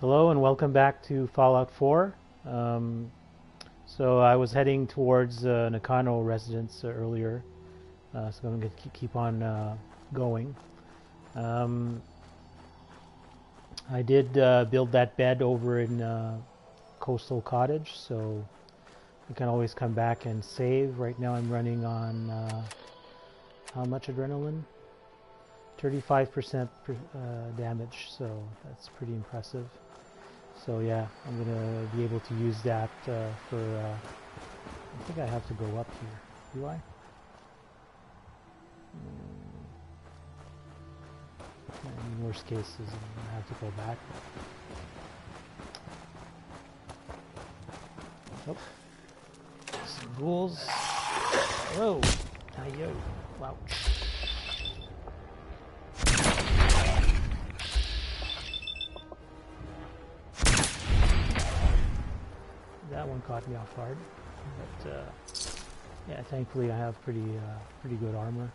Hello and welcome back to Fallout 4. So I was heading towards Nakano residence earlier, so I'm going to keep on going. I did build that bed over in Coastal Cottage, so you can always come back and save. Right now I'm running on how much adrenaline? 35% damage, so that's pretty impressive. So yeah, I'm gonna be able to use that for. I think I have to go up here. Do I? In worst cases, I'm gonna have to go back. Oh, some ghouls. Whoa! Yo! Wow. That one caught me off guard, but yeah, thankfully I have pretty good armor.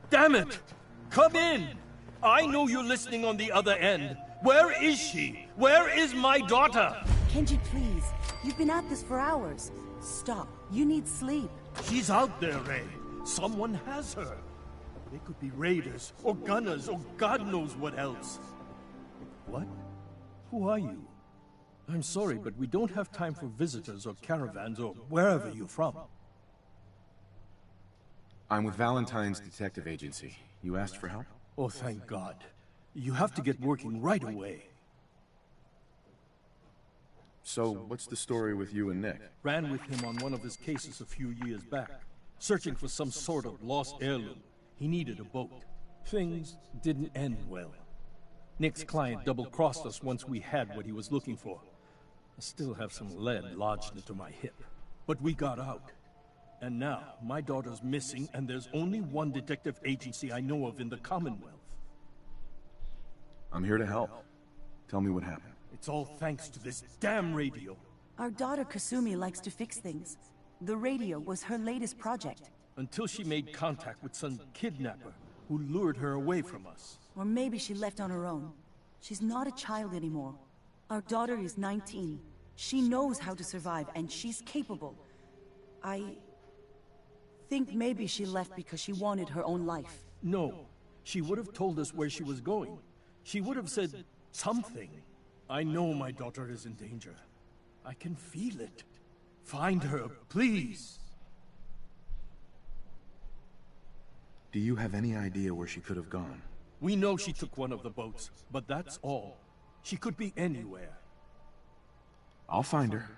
Damn it! Come in! I know you're listening on the other end. Where is she? Where is my daughter? Kenji, please. You've been at this for hours. Stop. You need sleep. She's out there, Ray. Someone has her. They could be raiders, or gunners, or God knows what else. What? Who are you? I'm sorry, but we don't have time for visitors or caravans or wherever you're from. I'm with Valentine's detective agency. You asked for help? Oh, thank God. You have to get working right away. So, what's the story with you and Nick? Ran with him on one of his cases a few years back, searching for some sort of lost heirloom. He needed a boat. Things didn't end well. Nick's client double-crossed us once we had what he was looking for. I still have some lead lodged into my hip. But we got out. And now, my daughter's missing, and there's only one detective agency I know of in the Commonwealth. I'm here to help. Tell me what happened. It's all thanks to this damn radio. Our daughter Kasumi likes to fix things. The radio was her latest project. Until she made contact with some kidnapper who lured her away from us. Or maybe she left on her own. She's not a child anymore. Our daughter is 19. She knows how to survive, and she's capable. I think maybe she left because she wanted her own life. No. She would have told us where she was going. She would have said something. I know my daughter is in danger. I can feel it. Find her, please. Do you have any idea where she could have gone? We know she took one of the boats, but that's all. She could be anywhere. I'll find her.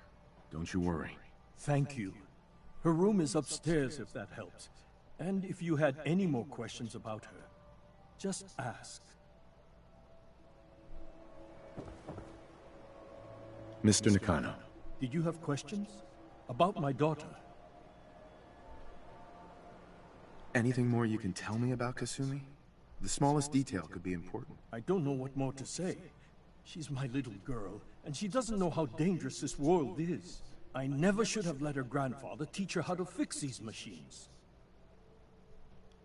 Don't you worry. Thank you. Her room is upstairs if that helps. And if you had any more questions about her, just ask. Mr. Nakano. Did you have questions? About my daughter? Anything more you can tell me about Kasumi? The smallest detail could be important. I don't know what more to say. She's my little girl, and she doesn't know how dangerous this world is. I never should have let her grandfather teach her how to fix these machines.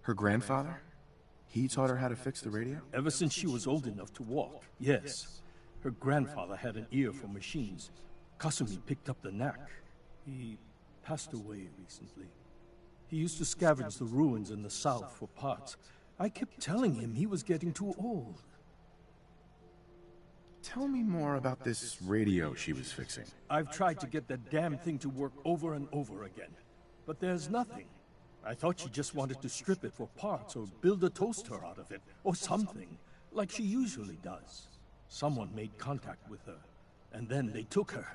Her grandfather? He taught her how to fix the radio? Ever since she was old enough to walk, yes. Her grandfather had an ear for machines. Kasumi picked up the knack. He passed away recently. He used to scavenge the ruins in the south for parts. I kept telling him he was getting too old. Tell me more about this radio she was fixing. I've tried to get that damn thing to work over and over again, but there's nothing. I thought she just wanted to strip it for parts or build a toaster out of it, or something, like she usually does. Someone made contact with her, and then they took her.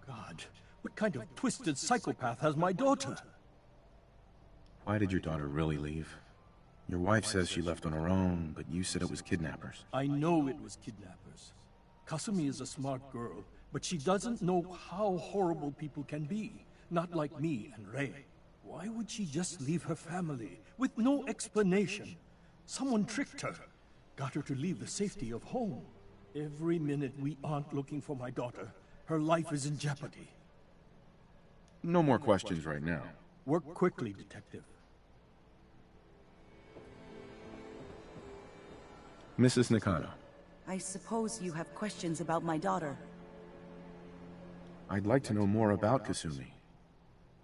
God, what kind of twisted psychopath has my daughter? Why did your daughter really leave? Your wife says she left on her own, but you said it was kidnappers. I know it was kidnappers. Kasumi is a smart girl, but she doesn't know how horrible people can be. Not like me and Rei. Why would she just leave her family, with no explanation? Someone tricked her, got her to leave the safety of home. Every minute we aren't looking for my daughter, her life is in jeopardy. No more questions right now. Work quickly, Detective. Mrs. Nakano, I suppose you have questions about my daughter. I'd like to know more about Kasumi.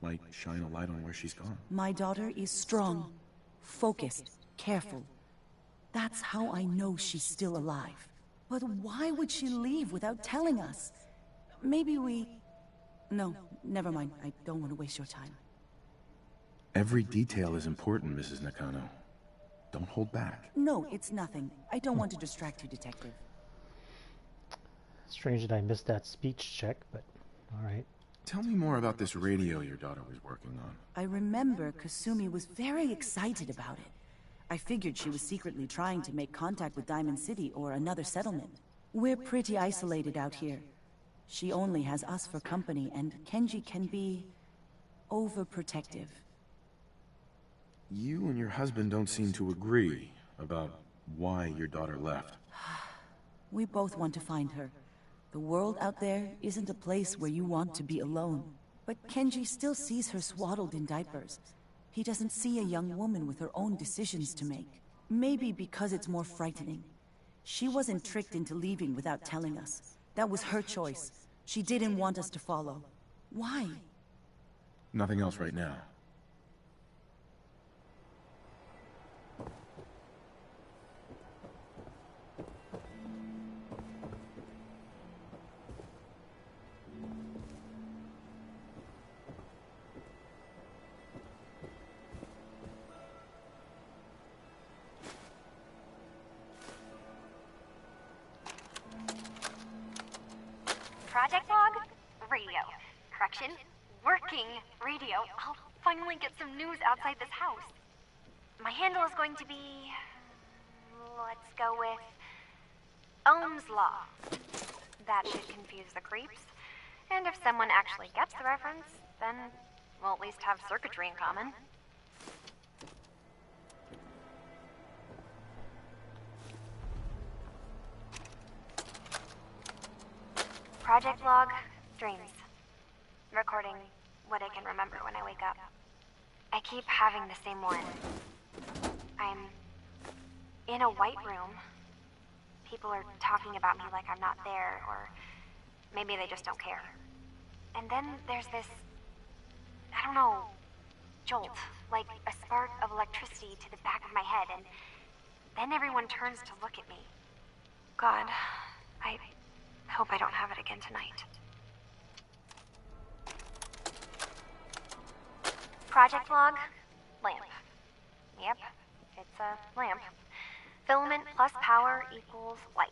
Might shine a light on where she's gone. My daughter is strong, focused, careful. That's how I know she's still alive. But why would she leave without telling us? Maybe we... No, never mind. I don't want to waste your time. Every detail is important, Mrs. Nakano. Don't hold back. No, it's nothing. I don't want to distract you, Detective. Strange that I missed that speech check, but alright. Tell me more about this radio your daughter was working on. I remember Kasumi was very excited about it. I figured she was secretly trying to make contact with Diamond City or another settlement. We're pretty isolated out here. She only has us for company, and Kenji can be... overprotective. You and your husband don't seem to agree about why your daughter left. We both want to find her. The world out there isn't a place where you want to be alone. But Kenji still sees her swaddled in diapers. He doesn't see a young woman with her own decisions to make. Maybe because it's more frightening. She wasn't tricked into leaving without telling us. That was her choice. She didn't want us to follow. Why? Nothing else right now. Project log? Radio. Correction, working radio. I'll finally get some news outside this house. My handle is going to be... let's go with... Ohm's Law. That should confuse the creeps. And if someone actually gets the reference, then we'll at least have circuitry in common. Project log, dreams. Recording what I can remember when I wake up. I keep having the same one. I'm in a white room. People are talking about me like I'm not there, or maybe they just don't care. And then there's this, I don't know, jolt, like a spark of electricity to the back of my head, and then everyone turns to look at me. God, I hope I don't have it again tonight. Project log, lamp. Yep, it's a lamp. Filament plus power equals light.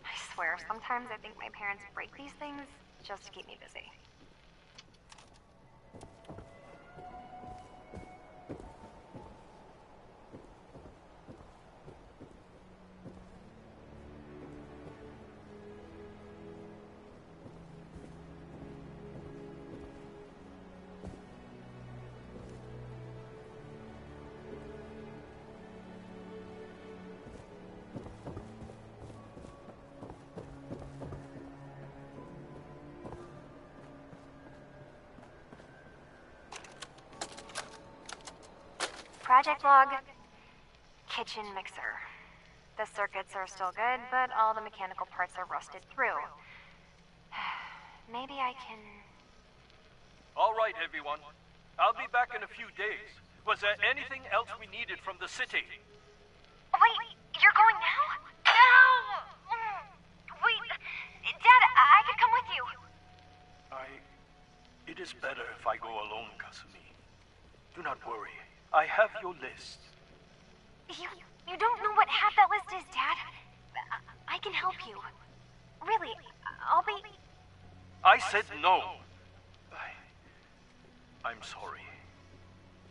I swear, sometimes I think my parents break these things just to keep me busy. Project log, kitchen mixer. The circuits are still good, but all the mechanical parts are rusted through. Maybe I can... All right, everyone. I'll be back in a few days. Was there anything else we needed from the city? Wait, you're going now? No! Wait, Dad, I could come with you. It is better if I go alone, Kasumi. Do not worry. I have your list. You don't know what half that list is, Dad. I can help you. Really, I'll be... I said no. I'm sorry.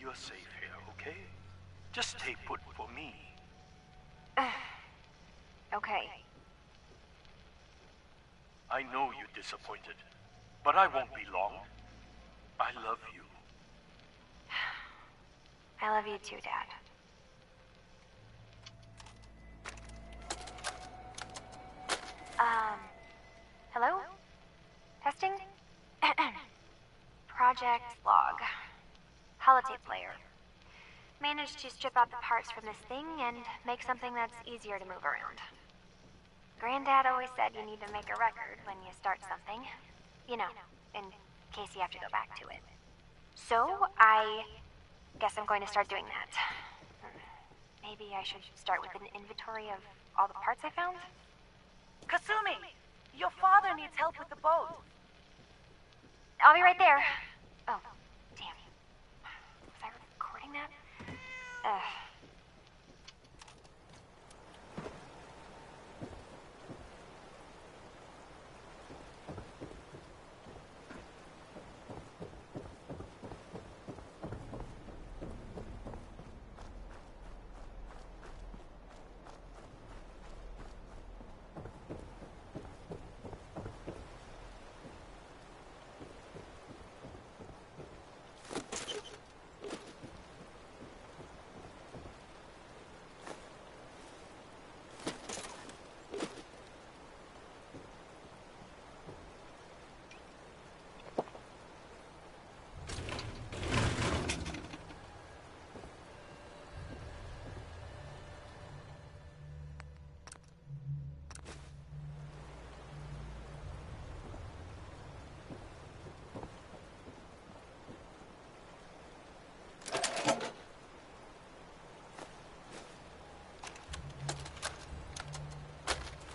You're safe here, okay? Just stay put for me. Okay. I know you're disappointed, but I won't be long. I love you. I love you too, Dad. Hello? Testing? Project log. Holotape player. Managed to strip out the parts from this thing and make something that's easier to move around. Granddad always said you need to make a record when you start something. You know, in case you have to go back to it. So, I guess I'm going to start doing that. Maybe I should start with an inventory of all the parts I found? Kasumi, your father needs help with the boat. I'll be right there. Oh, damn. Was I recording that?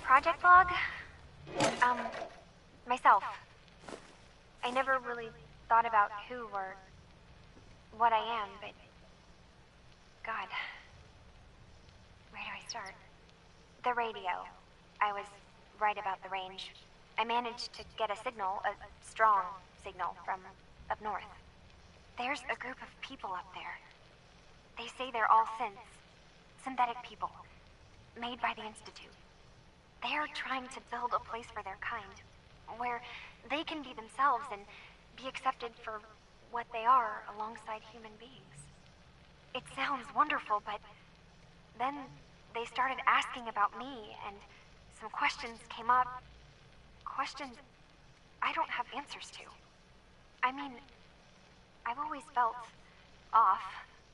Project log? Myself. I never really thought about who or what I am, but... God. Where do I start? The radio. I was right about the range. I managed to get a signal, a strong signal, from up north. There's a group of people up there. They say they're all synthetic people, made by the Institute. They're trying to build a place for their kind, where they can be themselves and be accepted for what they are alongside human beings. It sounds wonderful, but then they started asking about me, and some questions came up. Questions I don't have answers to. I mean, I've always felt off,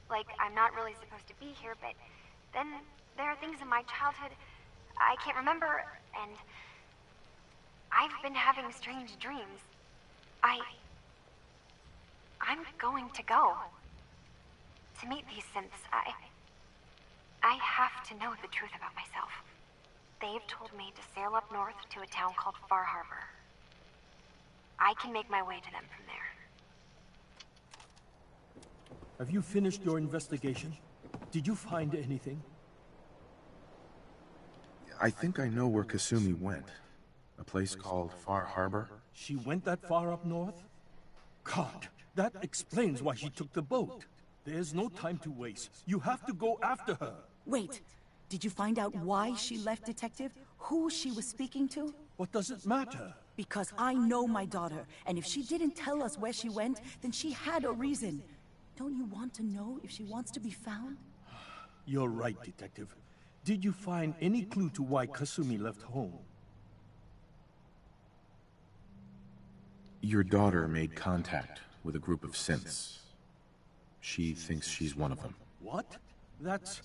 like I'm not really supposed to be here, but then there are things in my childhood I can't remember, and I've been having strange dreams. I'm going to go to meet these synths. I have to know the truth about myself. They've told me to sail up north to a town called Far Harbor. I can make my way to them from there. Have you finished your investigation? Did you find anything? I think I know where Kasumi went. A place called Far Harbor. She went that far up north? God, that explains why she took the boat. There's no time to waste. You have to go after her. Wait, did you find out why she left, Detective? Who she was speaking to? What does it matter? Because I know my daughter, and if she didn't tell us where she went, then she had a reason. Don't you want to know if she wants to be found? You're right, Detective. Did you find any clue to why Kasumi left home? Your daughter made contact with a group of synths. She thinks she's one of them. What? That's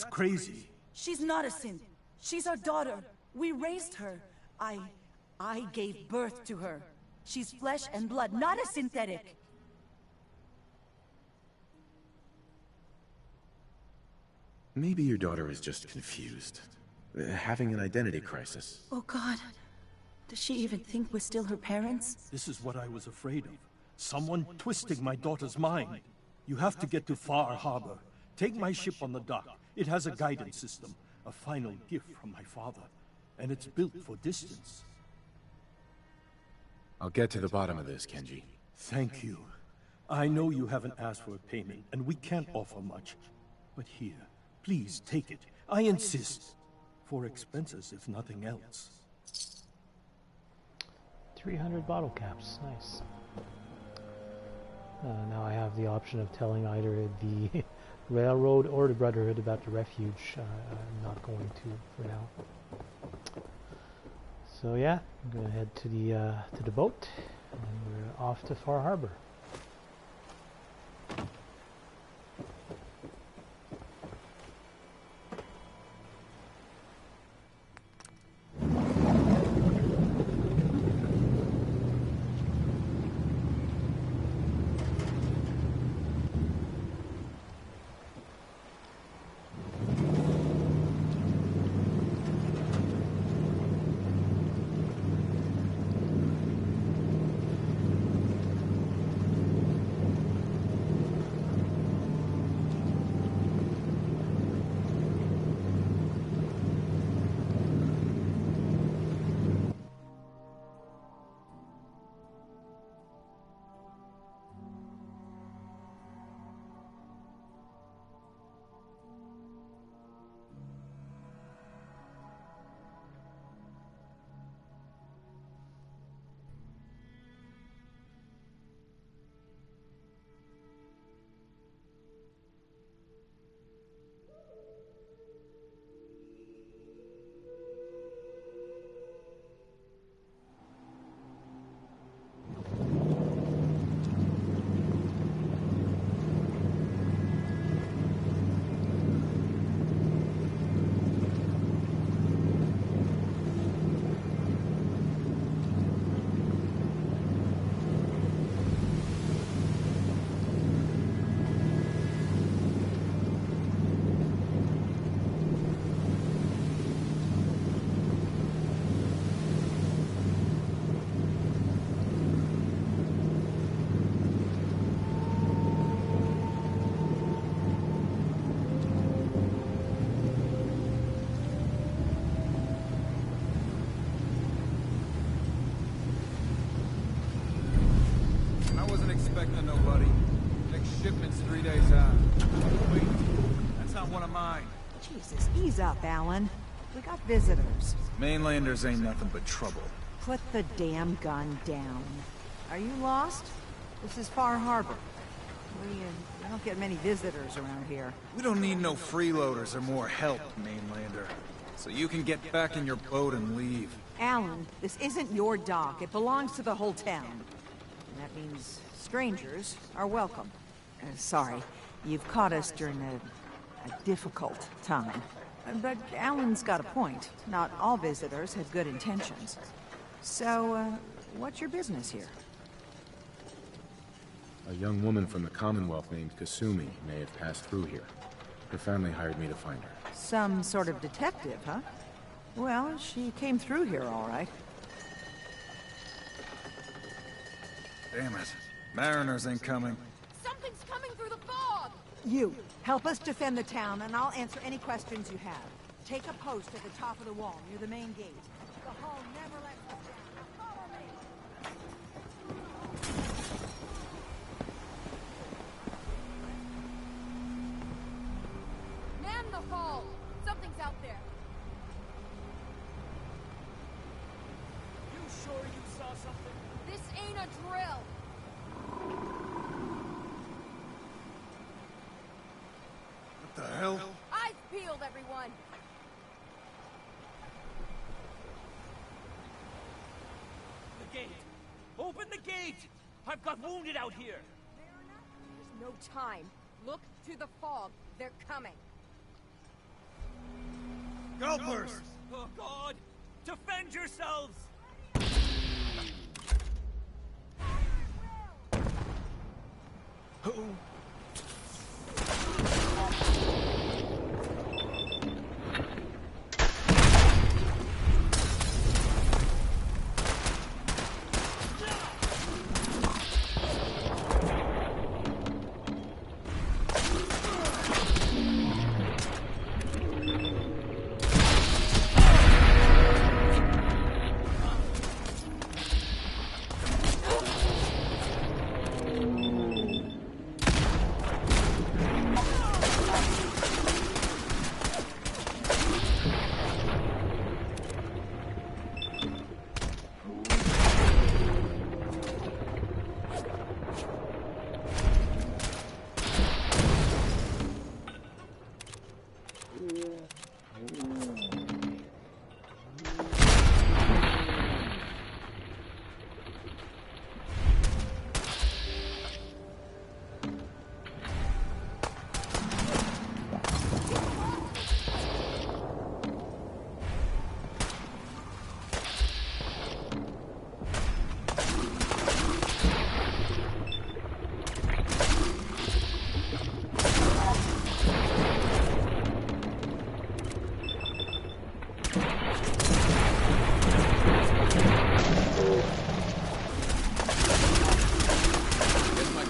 crazy. She's not a synth. She's our daughter. We raised her. I gave birth to her. She's flesh and blood, not a synthetic. Maybe your daughter is just confused. Having an identity crisis. Oh God. Does she even think we're still her parents? This is what I was afraid of. Someone twisting my daughter's mind. You have to get to Far Harbor. Take my ship on the dock. It has a guidance system. A final gift from my father. And it's built for distance. I'll get to the bottom of this, Kenji. Thank you. I know you haven't asked for a payment, and we can't offer much. But here, please take it. I insist. For expenses, if nothing else. 300 bottle caps. Nice. Now I have the option of telling either the railroad or the Brotherhood about the refuge. I'm not going to for now. So yeah, I'm going to head to the boat, and we're off to Far Harbor. Expecting nobody. Next shipment's 3 days out. Wait, that's not one of mine. Jesus, ease up, Alan. We got visitors. Mainlanders ain't nothing but trouble. Put the damn gun down. Are you lost? This is Far Harbor. We don't get many visitors around here. We don't need no freeloaders or more help, Mainlander. So you can get back in your boat and leave. Alan, this isn't your dock. It belongs to the whole town. And that means strangers are welcome. Sorry, you've caught us during a difficult time. But Alan's got a point. Not all visitors have good intentions. So, what's your business here? A young woman from the Commonwealth named Kasumi may have passed through here. Her family hired me to find her. Some sort of detective, huh? Well, she came through here all right. Damn it. Mariners ain't coming. Something's coming through the fog! You, help us defend the town, and I'll answer any questions you have. Take a post at the top of the wall, near the main gate. The hull never lets us down. Follow me! Man the hull! Something's out there. You sure you saw something? This ain't a drill! What the hell? Eyes peeled, everyone! The gate! Open the gate! I've got wounded out here! There's no time. Look to the fog. They're coming. Scalpers! Oh God! Defend yourselves! Who?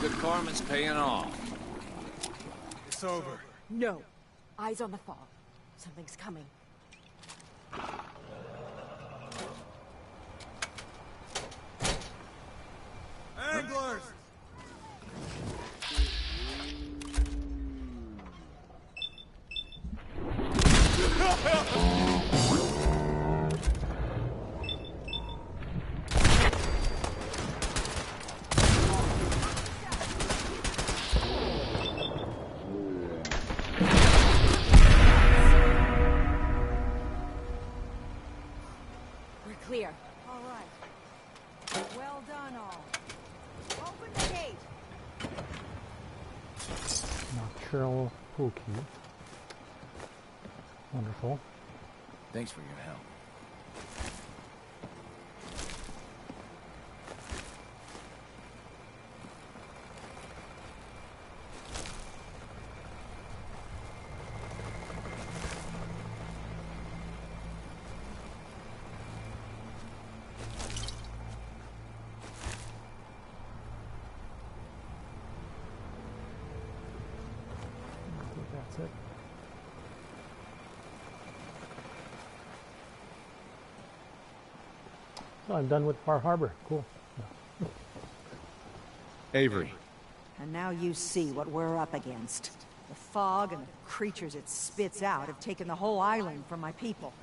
Performance paying off. It's over. No. Eyes on the fog. Something's coming. Anglers! We're clear. All right. Well done, all. Open the gate. Nocturnal Pokey. Wonderful. Thanks for your help. I think that's it. Oh, I'm done with Bar Harbor. Cool. Avery. And now you see what we're up against. The fog and the creatures it spits out have taken the whole island from my people.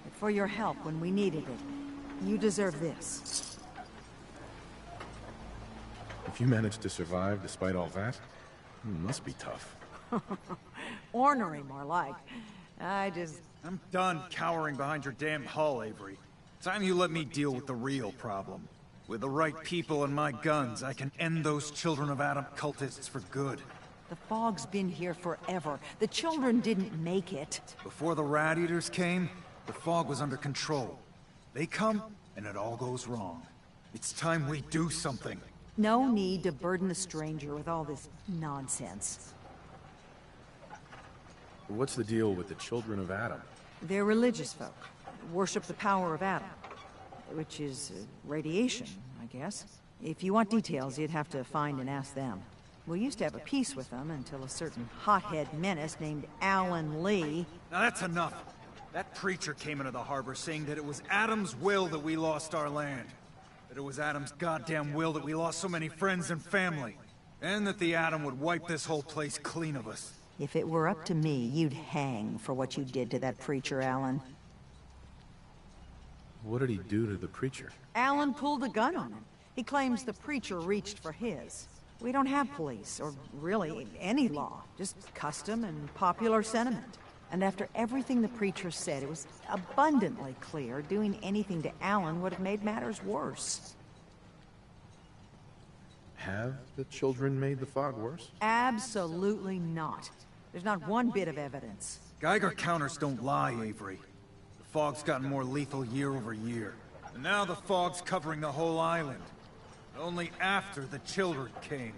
But for your help when we needed it, you deserve this. If you managed to survive despite all that, it must be tough. Ornery, more like. I'm done cowering behind your damn hull, Avery. Time you let me deal with the real problem. With the right people and my guns, I can end those Children of Adam cultists for good. The fog's been here forever. The children didn't make it. Before the Rat Eaters came, the fog was under control. They come, and it all goes wrong. It's time we do something. No need to burden the stranger with all this nonsense. What's the deal with the Children of Adam? They're religious folk. Worship the power of Adam. Which is radiation, I guess. If you want details, you'd have to find and ask them. We used to have a peace with them until a certain hothead menace named Alan Lee... Now that's enough. That preacher came into the harbor saying that it was Adam's will that we lost our land. That it was Adam's goddamn will that we lost so many friends and family. And that the Atom would wipe this whole place clean of us. If it were up to me, you'd hang for what you did to that preacher, Alan. What did he do to the preacher? Alan pulled a gun on him. He claims the preacher reached for his. We don't have police, or really any law. Just custom and popular sentiment. And after everything the preacher said, it was abundantly clear doing anything to Alan would have made matters worse. Have the children made the fog worse? Absolutely not. There's not one bit of evidence. Geiger counters don't lie, Avery. The fog's gotten more lethal year over year. And now the fog's covering the whole island. Only after the children came.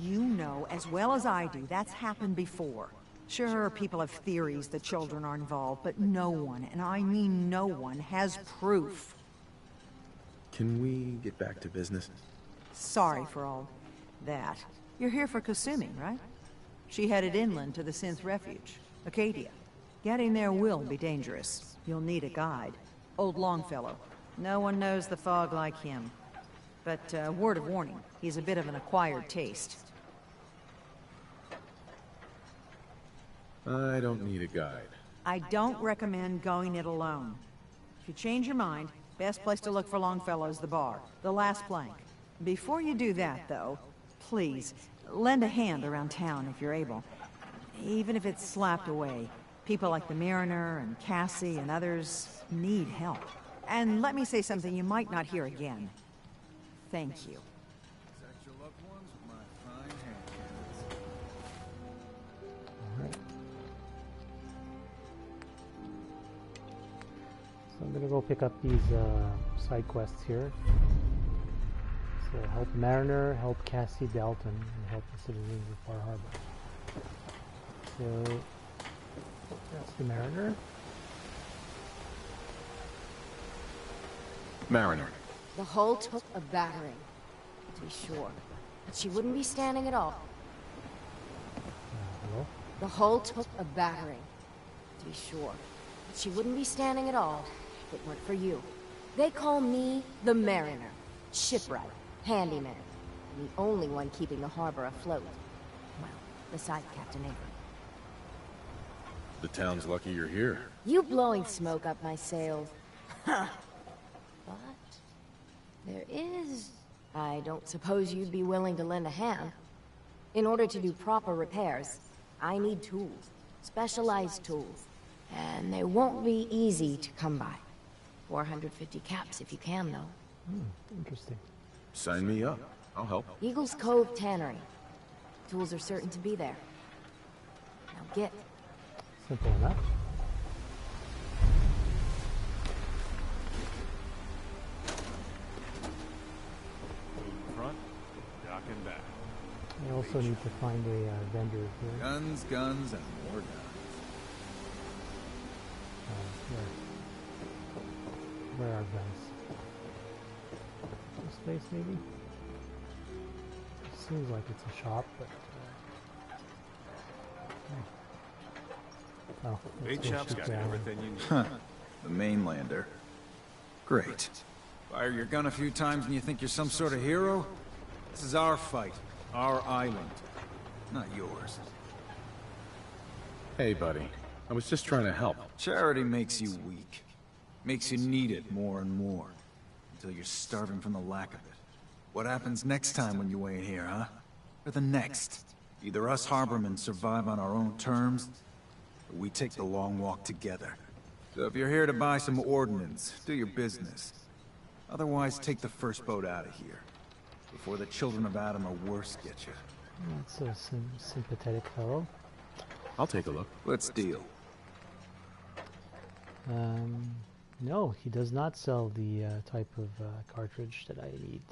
You know as well as I do, that's happened before. Sure, people have theories the children are involved, but no one, and I mean no one, has proof. Can we get back to business? Sorry for all that. You're here for Kasumi, right? She headed inland to the Synth Refuge, Acadia. Getting there will be dangerous. You'll need a guide. Old Longfellow. No one knows the fog like him. But, word of warning, he's a bit of an acquired taste. I don't need a guide. I don't recommend going it alone. If you change your mind, best place to look for Longfellow's the bar, the last plank. Before you do that, though, please, lend a hand around town if you're able. Even if it's slapped away. People like the Mariner and Cassie and others need help. And let me say something you might not hear again. Thank you. Protect your loved ones with my fine hand cannons. Alright. So I'm gonna go pick up these side quests here. So help Mariner, help Cassie Dalton, and help the citizens of Far Harbor. So that's the Mariner. Mariner. The hull took a battering, to be sure. But she wouldn't be standing at all. Hello? The hull took a battering, to be sure. But she wouldn't be standing at all if it weren't for you. They call me the Mariner. Shipwright. Handyman. I'm the only one keeping the harbor afloat. Well, besides Captain Avery. The town's lucky you're here. You blowing smoke up my sails. But there is... I don't suppose you'd be willing to lend a hand. In order to do proper repairs, I need tools. Specialized tools. And they won't be easy to come by. 450 caps if you can, though. Interesting. Sign me up. I'll help. Eagle's Cove Tannery. Tools are certain to be there. Now get. Simple enough. Front, dock and back. I also need to find a vendor here. Guns, guns, and more guns. Where are guns? This place, maybe? It seems like it's a shop, but... Oh, Bait shop's got everything you need. Huh. The mainlander. Great. Fire your gun a few times and you think you're some sort of hero? This is our fight. Our island. Not yours. Hey, buddy. I was just trying to help. Charity makes you weak. Makes you need it more and more. Until you're starving from the lack of it. What happens next time when you ain't here, huh? Or the next? Either us Harbormen survive on our own terms, or we take the long walk together. So if you're here to buy some ordnance, do your business. Otherwise, take the first boat out of here. Before the children of Adam or worse get you. That's a sympathetic fellow. I'll take a look. Let's deal. No, he does not sell the type of cartridge that I need.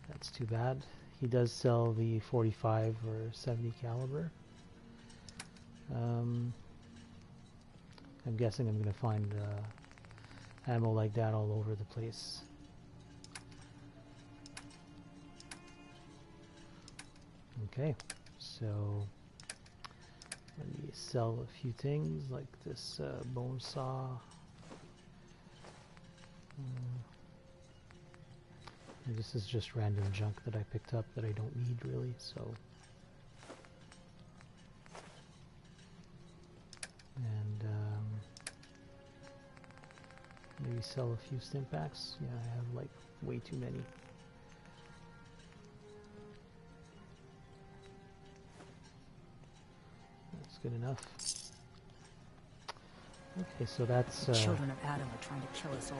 That's too bad. He does sell the 45 or 70 caliber. I'm guessing I'm going to find ammo like that all over the place. Okay, so let me sell a few things like this bone saw. And this is just random junk that I picked up that I don't need really, so. And maybe sell a few stim packs. Yeah, I have like way too many. That's good enough. Okay, so that's The children of Adam are trying to kill us all.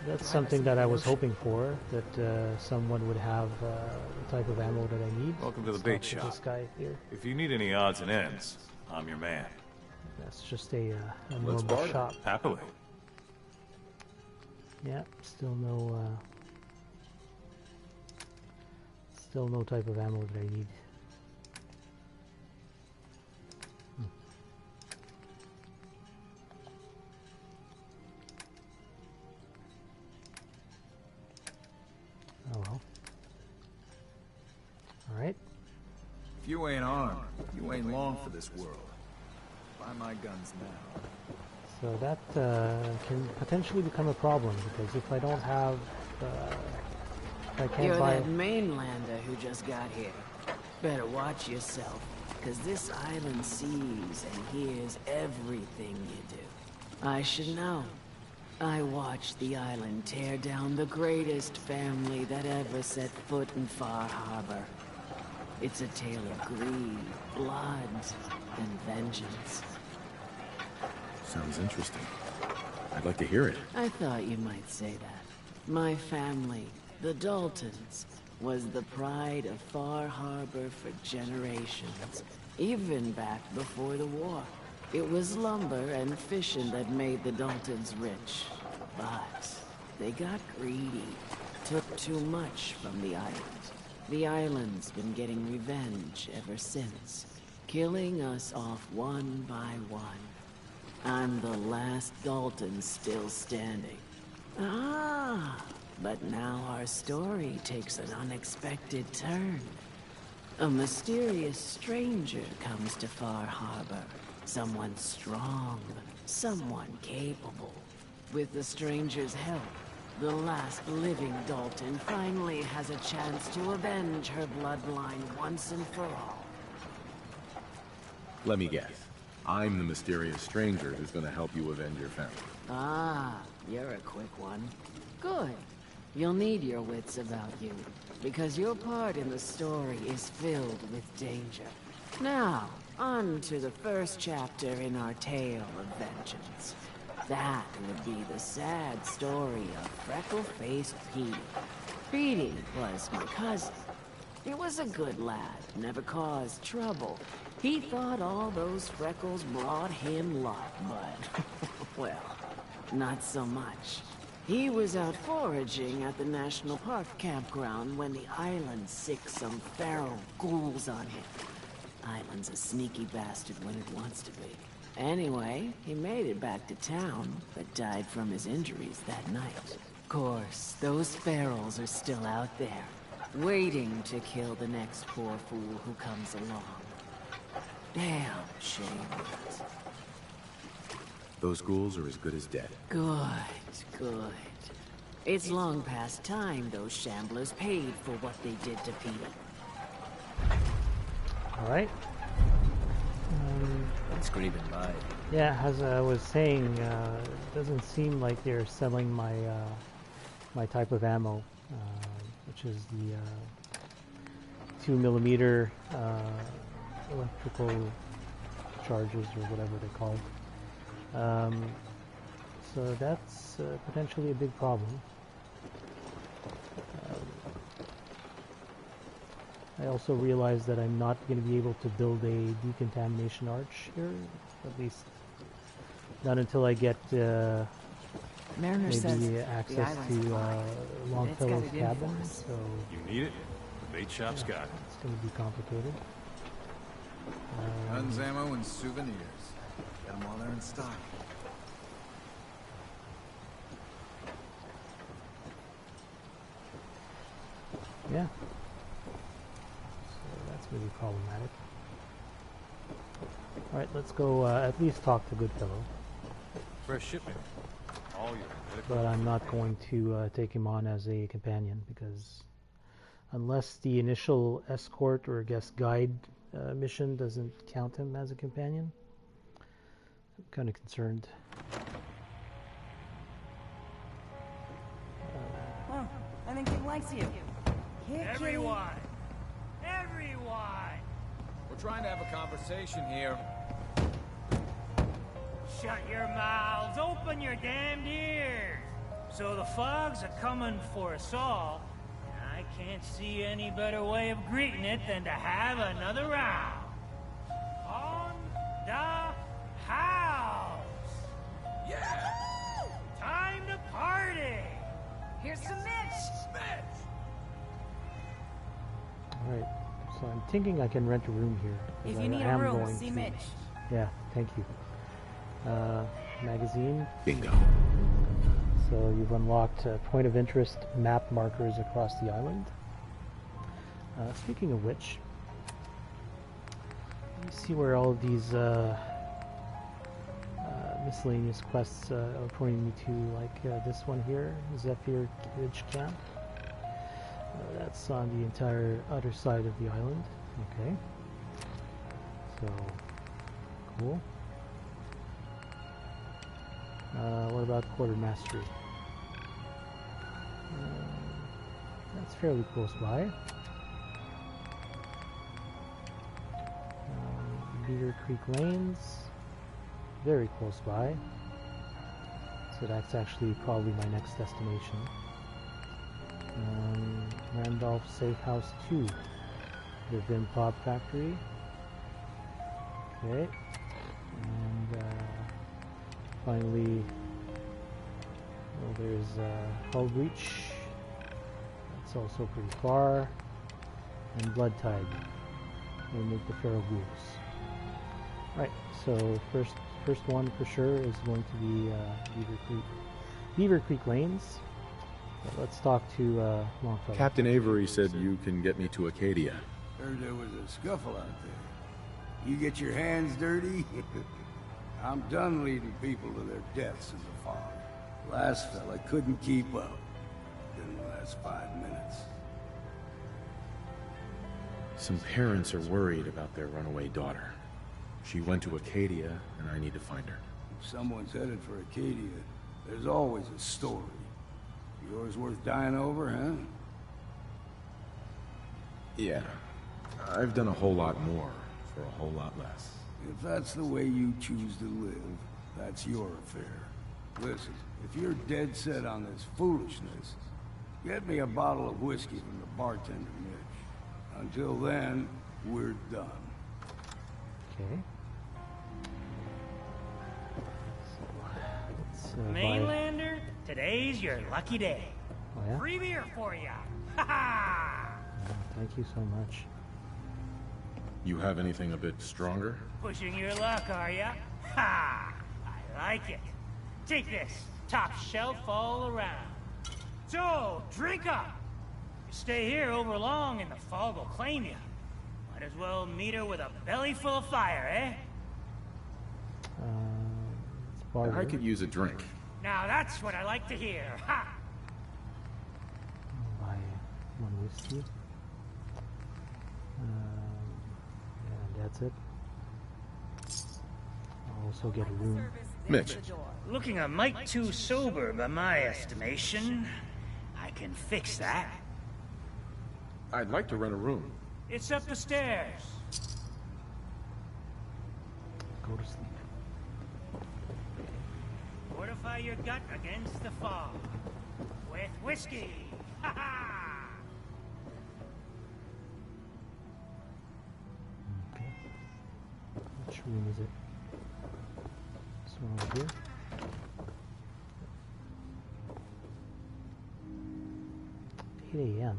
that's something that I was hoping for, that someone would have the type of ammo that I need. Welcome to the Let's bait talk to shop. This guy here. If you need any odds and ends, I'm your man. That's just a Let's normal barter. shop. Happily. Yeah, still no type of ammo that I need. Oh well. Alright. If you ain't armed, you ain't long for this world. Buy my guns now. So that can potentially become a problem, because if I don't have... if I can't You're buy... that mainlander who just got here. Better watch yourself, because this island sees and hears everything you do. I should know. I watched the island tear down the greatest family that ever set foot in Far Harbor. It's a tale of greed, blood, and vengeance. Sounds interesting. I'd like to hear it. I thought you might say that. My family, the Daltons, was the pride of Far Harbor for generations, even back before the war. It was lumber and fishing that made the Daltons rich. But they got greedy, took too much from the island. The island's been getting revenge ever since, killing us off one by one. I'm the last Dalton still standing. Ah, but now our story takes an unexpected turn. A mysterious stranger comes to Far Harbor. Someone strong, someone capable. With the stranger's help, the last living Dalton finally has a chance to avenge her bloodline once and for all. Let me guess. I'm the mysterious stranger who's gonna help you avenge your family. Ah, you're a quick one. Good. You'll need your wits about you, because your part in the story is filled with danger. Now, on to the first chapter in our tale of vengeance. That would be the sad story of freckle-faced Petey. Petey was my cousin. He was a good lad, never caused trouble. He thought all those freckles brought him luck, but, well, not so much. He was out foraging at the National Park campground when the island sicked some feral ghouls on him. Island's a sneaky bastard when it wants to be. Anyway, he made it back to town, but died from his injuries that night. Of course, those ferals are still out there, waiting to kill the next poor fool who comes along. Damn shame. Those ghouls are as good as dead. Good, good. It's long past time those shamblers paid for what they did to Petey. Alright. Screaming by. Yeah, as I was saying, it doesn't seem like they're selling my my type of ammo, which is the 2mm electrical charges, or whatever they're called. So that's potentially a big problem. I also realized that I'm not going to be able to build a decontamination arch here, at least not until I get maybe access to Longfellow's cabin. So You need it? The bait shop's got it. It's going to be complicated. Guns, ammo, and souvenirs. Got them all there in stock. Yeah. That's really problematic. Alright, let's go at least talk to Goodfellow. Fresh shipment. All your medical. But I'm not going to take him on as a companion, because unless the initial escort or guest guide mission doesn't count him as a companion, I'm kind of concerned. Huh, I think he likes you. Here, Everyone! Everyone! We're trying to have a conversation here. Shut your mouths, open your damned ears! So the fogs are coming for us all, and I can't see any better way of greeting it than to have another round. On the house. Yeah! Time to party. Here's some Mitch! Alright, so I'm thinking I can rent a room here. 'cause If you I need a am room, going see to- Mitch. Yeah, thank you. Magazine. Bingo. So you've unlocked point of interest map markers across the island. Speaking of which, let me see where all of these miscellaneous quests are pointing me to, like this one here, Zephyr Ridge Camp. That's on the entire other side of the island. Okay. So, cool. What about Quartermastery? That's fairly close by. Beaver Creek Lanes, very close by. So that's actually probably my next destination. Randolph Safe House 2, the Vim Pop Factory. Okay, and finally, well, there's Hull Breach. That's also pretty far. And Blood Tide. We'll make the Feral Ghouls. Right, so first one for sure is going to be Beaver Creek Lanes. But let's talk to Longfellow. Captain Avery said you can get me to Acadia. Heard there was a scuffle out there. You get your hands dirty? I'm done leading people to their deaths in the fog. Last fella couldn't keep up. Didn't last 5 minutes. Some parents are worried about their runaway daughter. She went to Acadia, and I need to find her. If someone's headed for Acadia, there's always a story. Yours worth dying over, huh? Yeah. I've done a whole lot more for a whole lot less. If that's the way you choose to live, that's your affair. Listen, if you're dead set on this foolishness, get me a bottle of whiskey from the bartender, Mitch. Until then, we're done. Okay. So, Mainlander, today's your lucky day. Oh, yeah? Free beer for ya. Ha ha! Thank you so much. You have anything a bit stronger? Pushing your luck, are ya? Ha! I like it. Take this, top shelf all around. So, drink up. You stay here over long and the fog will claim you. Might as well meet her with a belly full of fire, eh? It's barter. I could use a drink. Now that's what I like to hear. Ha! I'll buy one whiskey. And that's it. I'll also get a room. Mitch. Looking a mite too sober by my estimation. I can fix that. I'd like to rent a room. It's up the stairs. Go to sleep. Fortify your gut against the fog. With whiskey. Ha ha! Okay. Which room is it? This one over here. 8 a.m.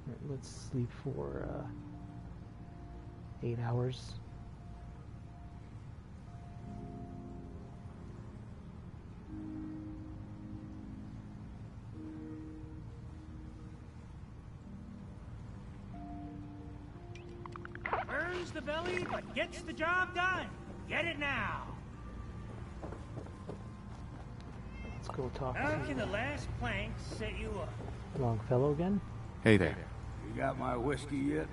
Right, let's sleep for 8 hours. Burns the belly, but gets the job done. Get it now. Let's go talk How to can the last plank set you up? Longfellow again. Hey there. You got my whiskey yet?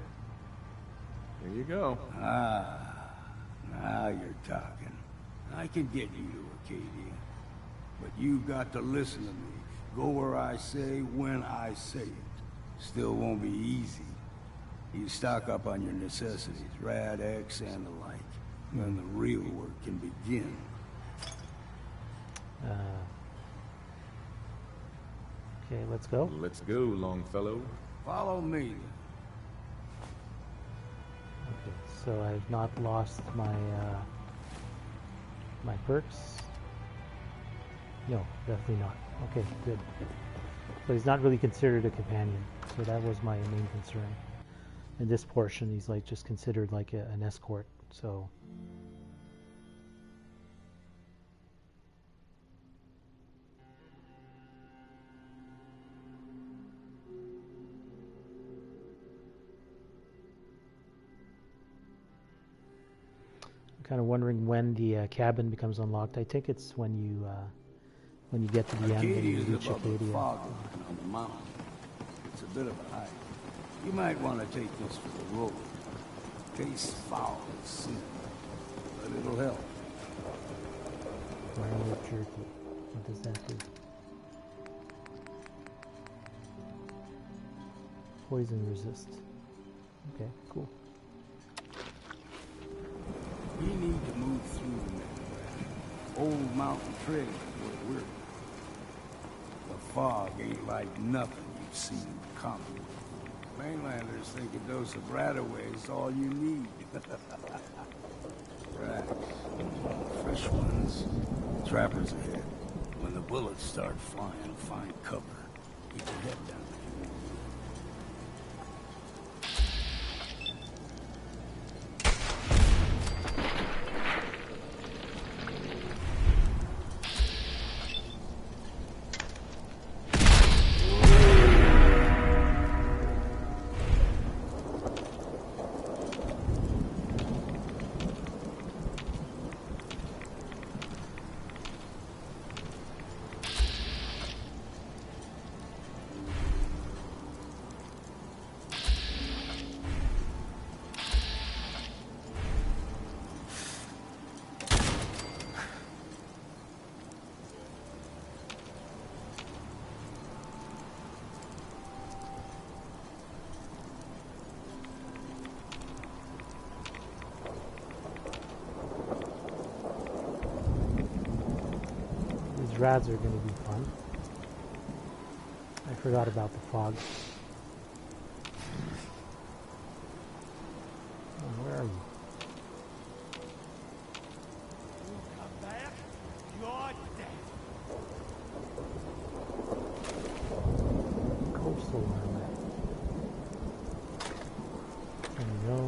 Here you go. Ah, now you're talking. I can get you to Acadia. But you got to listen to me. Go where I say, when I say it. Still won't be easy. You stock up on your necessities, Rad X and the like. Then the real work can begin. Okay, let's go. Let's go, Longfellow. Follow me. Okay, so I've not lost my my perks. No, definitely not. Okay, good. But he's not really considered a companion, so that was my main concern. In this portion, he's like just considered like an escort, so. I'm kind of wondering when the cabin becomes unlocked. I think it's when you get to the end and you reach Acadia. Fog on the mountain. It's a bit of a hike. You might want to take this for the road. Tastes foul and sin, but it'll help. Wild jerky. What does that do? Poison resist. Okay, cool. We need to move through Old Mountain Trail where we're. The fog ain't like nothing you've seen coming. Mainlanders think a dose of Radaway is all you need. Tracks. Fresh ones. Trappers ahead. When the bullets start flying, find cover. Keep your head down. Rads are going to be fun. I forgot about the fog. Oh, where are you? Come back, you're dead. Coastal armor. There we go.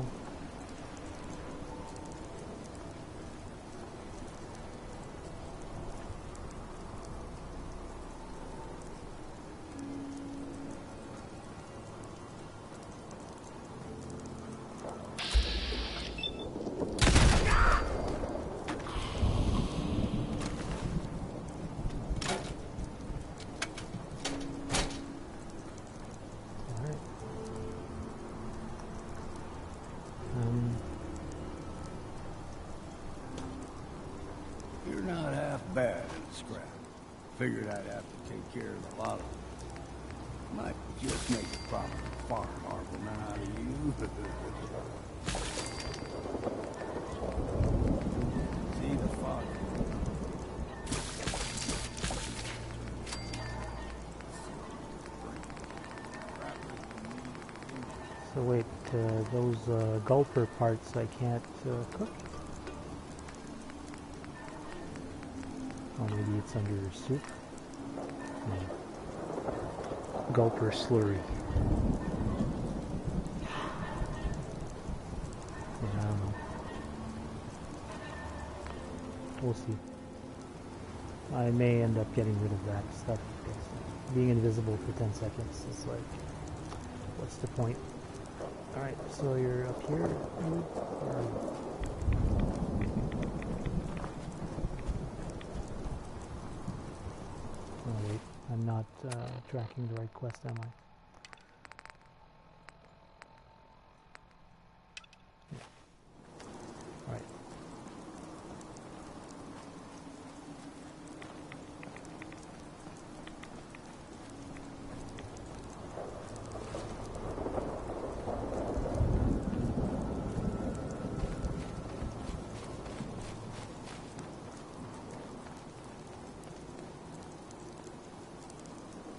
You're not half bad in the scrap. Figured I'd have to take care of a lot of them. Might just make a proper farm harborman out of you. See the fog. So wait, those gulper parts I can't cook? Oh, maybe it's under soup? No. Gulper slurry. Yeah, I don't know. We'll see. I may end up getting rid of that stuff. Being invisible for 10 seconds is like, what's the point? Alright, so you're up here, dude? Where are you? Oh wait, I'm not tracking the right quest, am I? Yeah. Alright.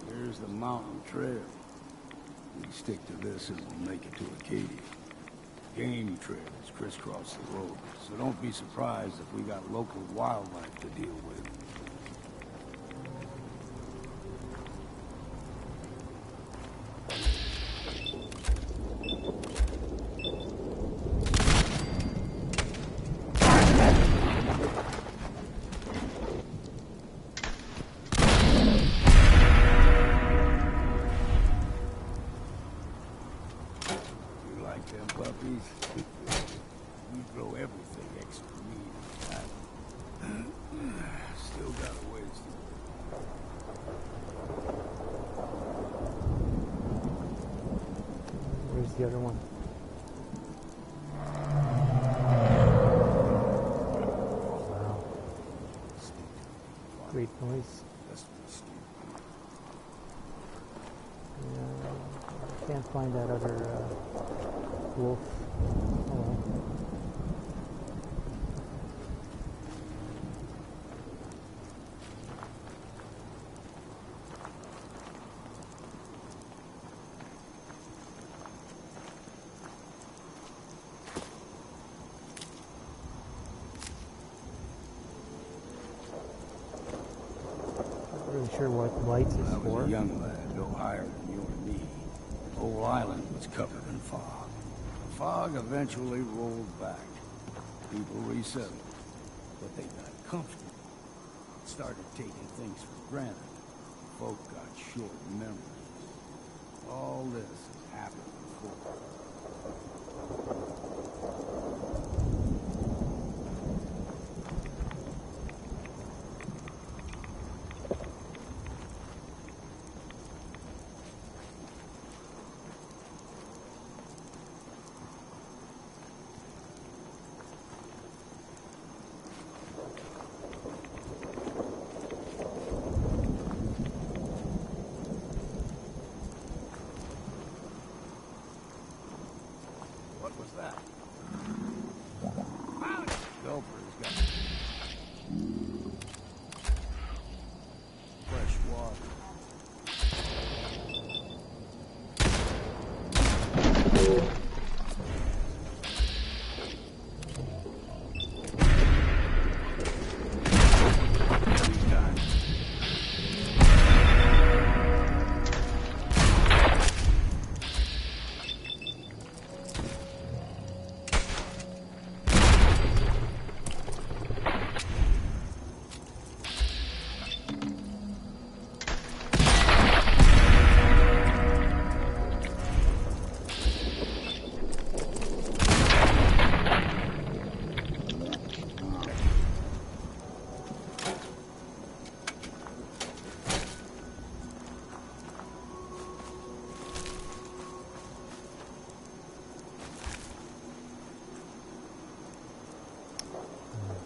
Here's the mountain trail. We stick to this and we'll make it to Acadia. Game trails crisscross the road, so don't be surprised if we got local wildlife to deal with. The other one. Wow. Great noise. Yeah, I can't find that other wolf. Oh well. Sure what lights is I was for. a young lad, no higher than you and me. The whole island was covered in fog. The fog eventually rolled back. People resettled, but they got comfortable. Started taking things for granted. Folk got short memories. All this has happened before.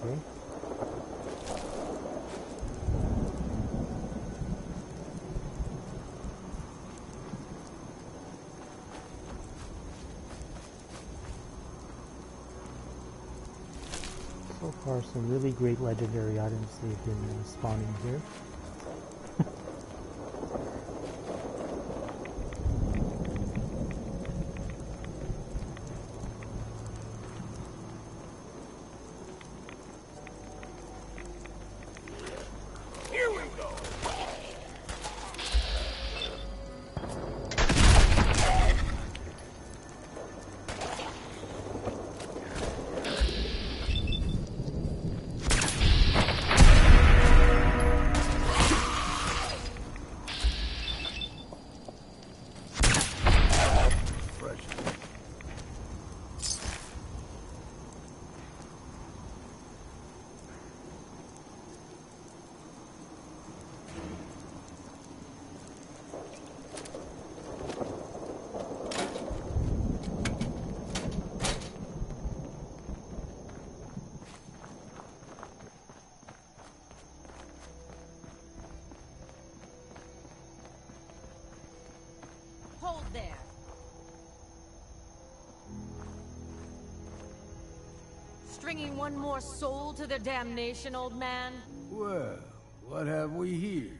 Okay. So far, some really great legendary items they've been spawning here. Hold there. Stringing one more soul to their damnation, old man? Well, what have we here?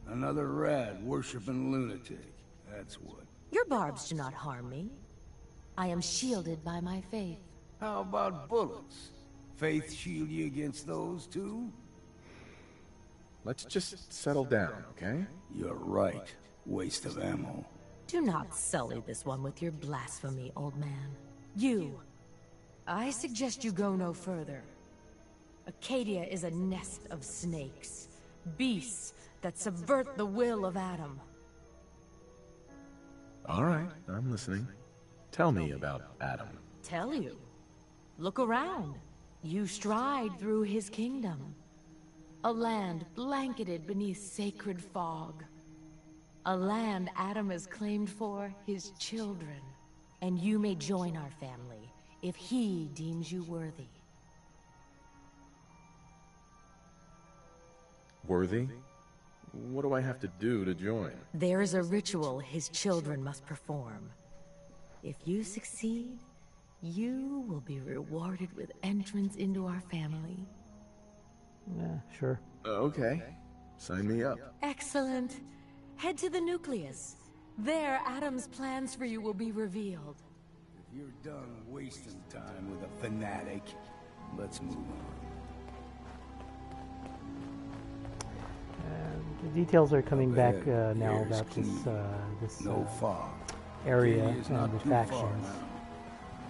Another rad worshipping lunatic. That's what. Your barbs do not harm me. I am shielded by my faith. How about bullets? Faith shield you against those too? Let's just settle down, okay? You're right. Waste of ammo. Do not sully this one with your blasphemy, old man. You. I suggest you go no further. Acadia is a nest of snakes. Beasts that subvert the will of Adam. All right, I'm listening. Tell me about Adam. Tell you. Look around. You stride through his kingdom. A land blanketed beneath sacred fog. A land Adam has claimed for his children. And you may join our family if he deems you worthy. Worthy? What do I have to do to join? There is a ritual his children must perform. If you succeed, you will be rewarded with entrance into our family. Yeah, sure. Okay. Sign me up. Excellent. Head to the nucleus. There, Adam's plans for you will be revealed. If you're done wasting time with a fanatic, let's move on. The details are coming back now about this area and the factions.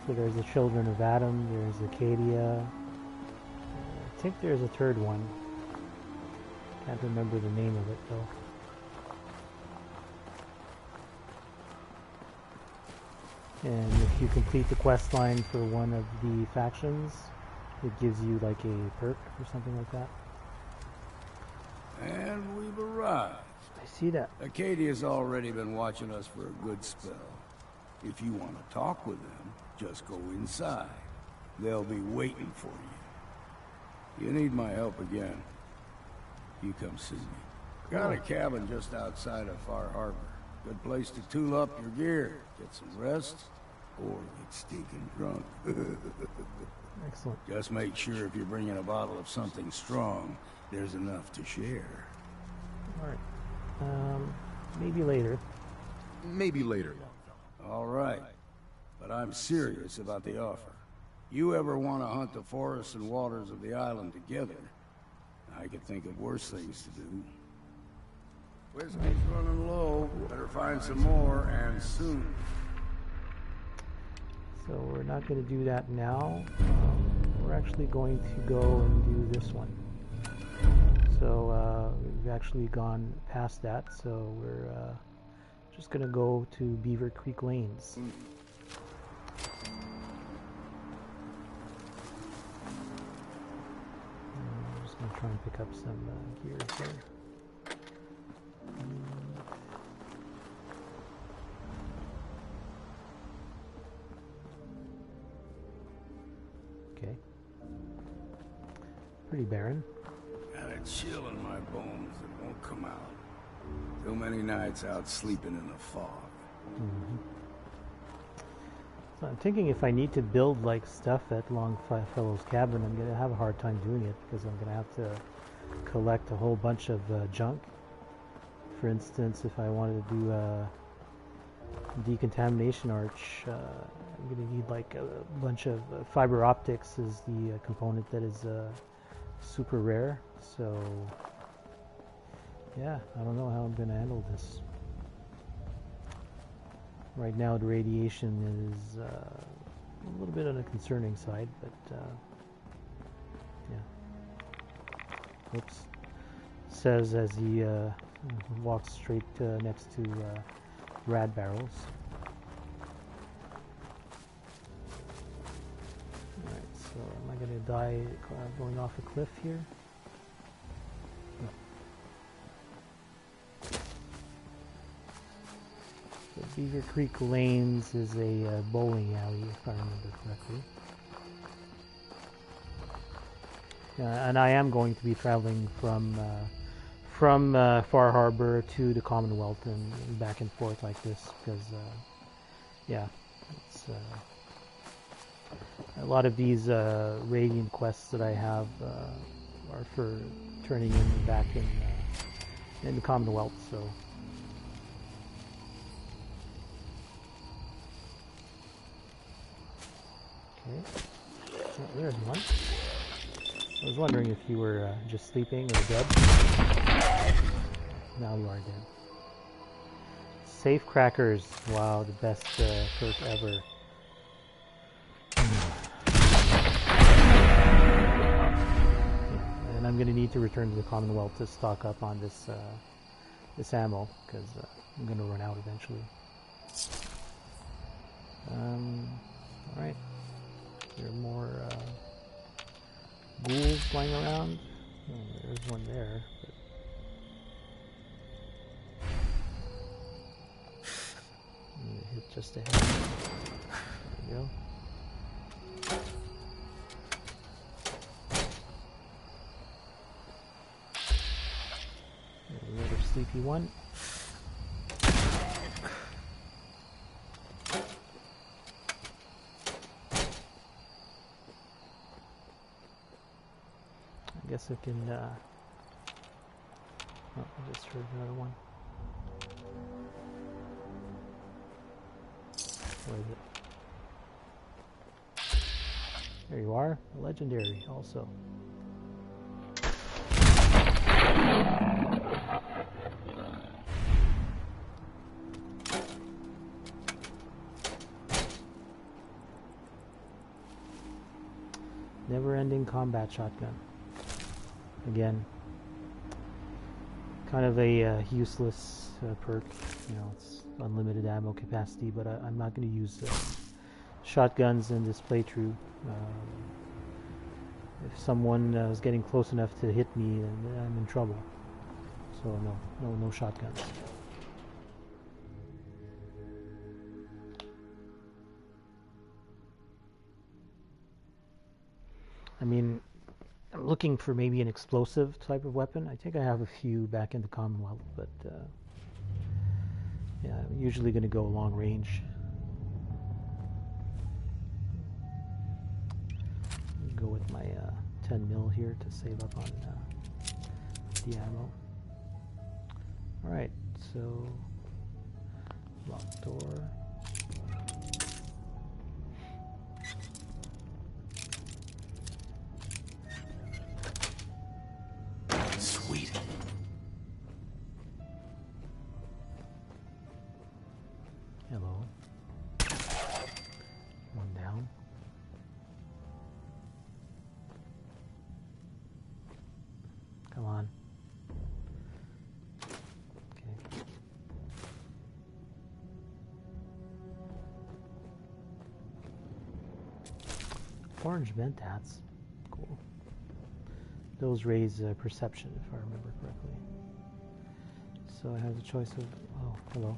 So there's the Children of Adam, there's Acadia. I think there's a third one. Can't remember the name of it though. And if you complete the quest line for one of the factions, it gives you like a perk or something like that. And we've arrived. I see that. Acadia's already been watching us for a good spell. If you want to talk with them, just go inside. They'll be waiting for you. You need my help again, you come see me. Got a cabin just outside of Far Harbor. Good place to tool up your gear, get some rest, or get stinking drunk. Excellent. Just make sure if you're bringing a bottle of something strong, there's enough to share. Alright. Maybe later. Maybe later. All right. But I'm serious about the offer. You ever want to hunt the forests and waters of the island together, I could think of worse things to do. Whiskey's running low. Better find some more, and soon. So we're not going to do that now. We're actually going to go and do this one. So we've actually gone past that, so we're just going to go to Beaver Creek Lanes. I'm just going to try and pick up some gear here. Okay. Pretty barren. Got a chill in my bones that won't come out. Too many nights out sleeping in the fog. Mm-hmm. So I'm thinking if I need to build like stuff at Longfellow's cabin, I'm going to have a hard time doing it because I'm going to have to collect a whole bunch of junk. For instance, if I wanted to do a decontamination arch, I'm going to need like a bunch of fiber optics is the component that is super rare. So yeah, I don't know how I'm going to handle this. Right now the radiation is a little bit on the concerning side, but yeah. Oops. Says as he walks straight next to rad barrels. Alright, so am I going to die going off a cliff here? No. So Beaver Creek Lanes is a bowling alley, if I remember correctly. And I am going to be traveling from Far Harbor to the Commonwealth and back and forth like this because, yeah, it's a lot of these Radiant quests that I have are for turning in back in the Commonwealth. So. Okay. Oh, there's one. I was wondering if you were just sleeping or dead. Now you are dead. Safe crackers. Wow, the best perk ever. And I'm going to need to return to the Commonwealth to stock up on this this ammo, because I'm going to run out eventually. Alright. There are more ghouls flying around. Oh, there's one there. But I'm going to hit just ahead. There we go. There's another sleepy one. I guess I can, oh, I just heard another one. Where is it? There you are, a legendary also. Never-ending combat shotgun. Again, kind of a useless perk. You know, it's unlimited ammo capacity, but I'm not going to use shotguns in this playthrough. If someone is getting close enough to hit me, then I'm in trouble. So no shotguns. I mean, I'm looking for maybe an explosive type of weapon. I think I have a few back in the Commonwealth, but yeah, I'm usually going to go long range. Go with my 10 mil here to save up on the ammo. Alright, so locked door. Sweet. Hello. One down. Come on. Okay. Orange vent hats. Cool. Those raise perception, if I remember correctly. So I have the choice of... Oh, hello.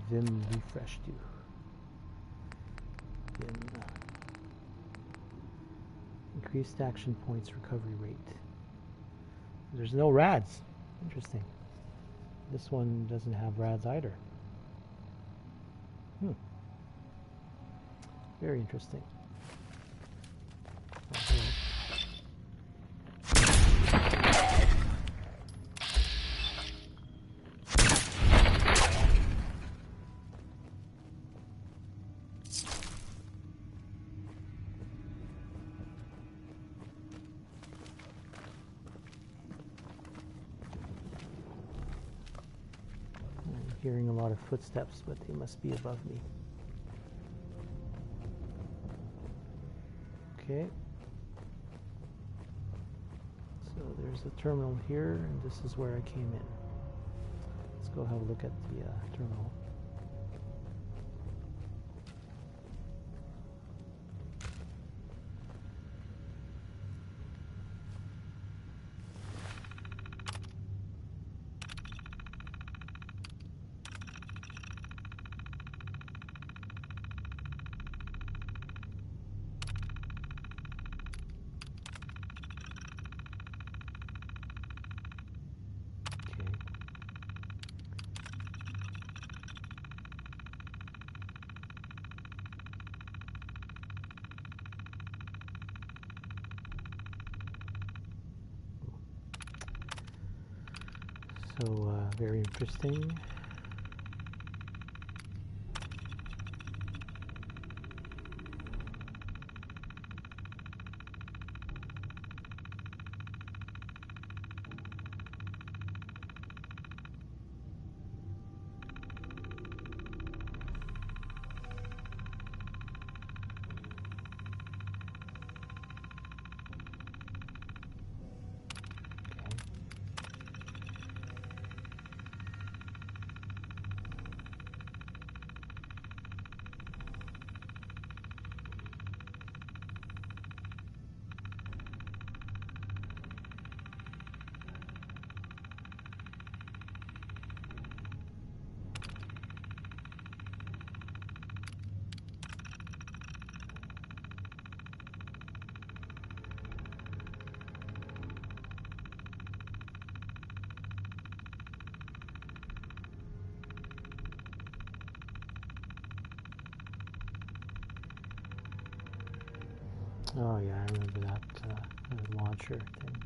Vim refresh do? Vim. Increased action points recovery rate. There's no rads. Interesting. This one doesn't have rads either. Very interesting. Oh, hello. hearing a lot of footsteps, but they must be above me. Okay. So there's the terminal here, and this is where I came in. Let's go have a look at the terminal. So, very interesting. Oh yeah, I remember that launcher thing.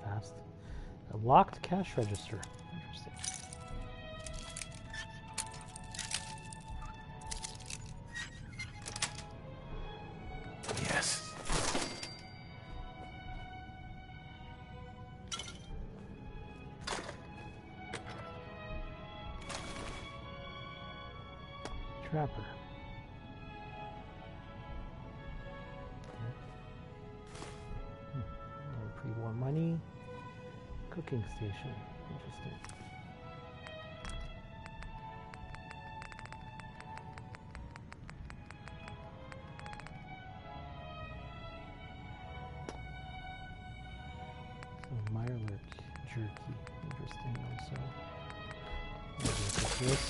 Fast. A locked cash register. Interesting. Yes. Trapper. Pre-war money. Cooking station. Interesting. So Mirelurk jerky. Interesting also. Look at this.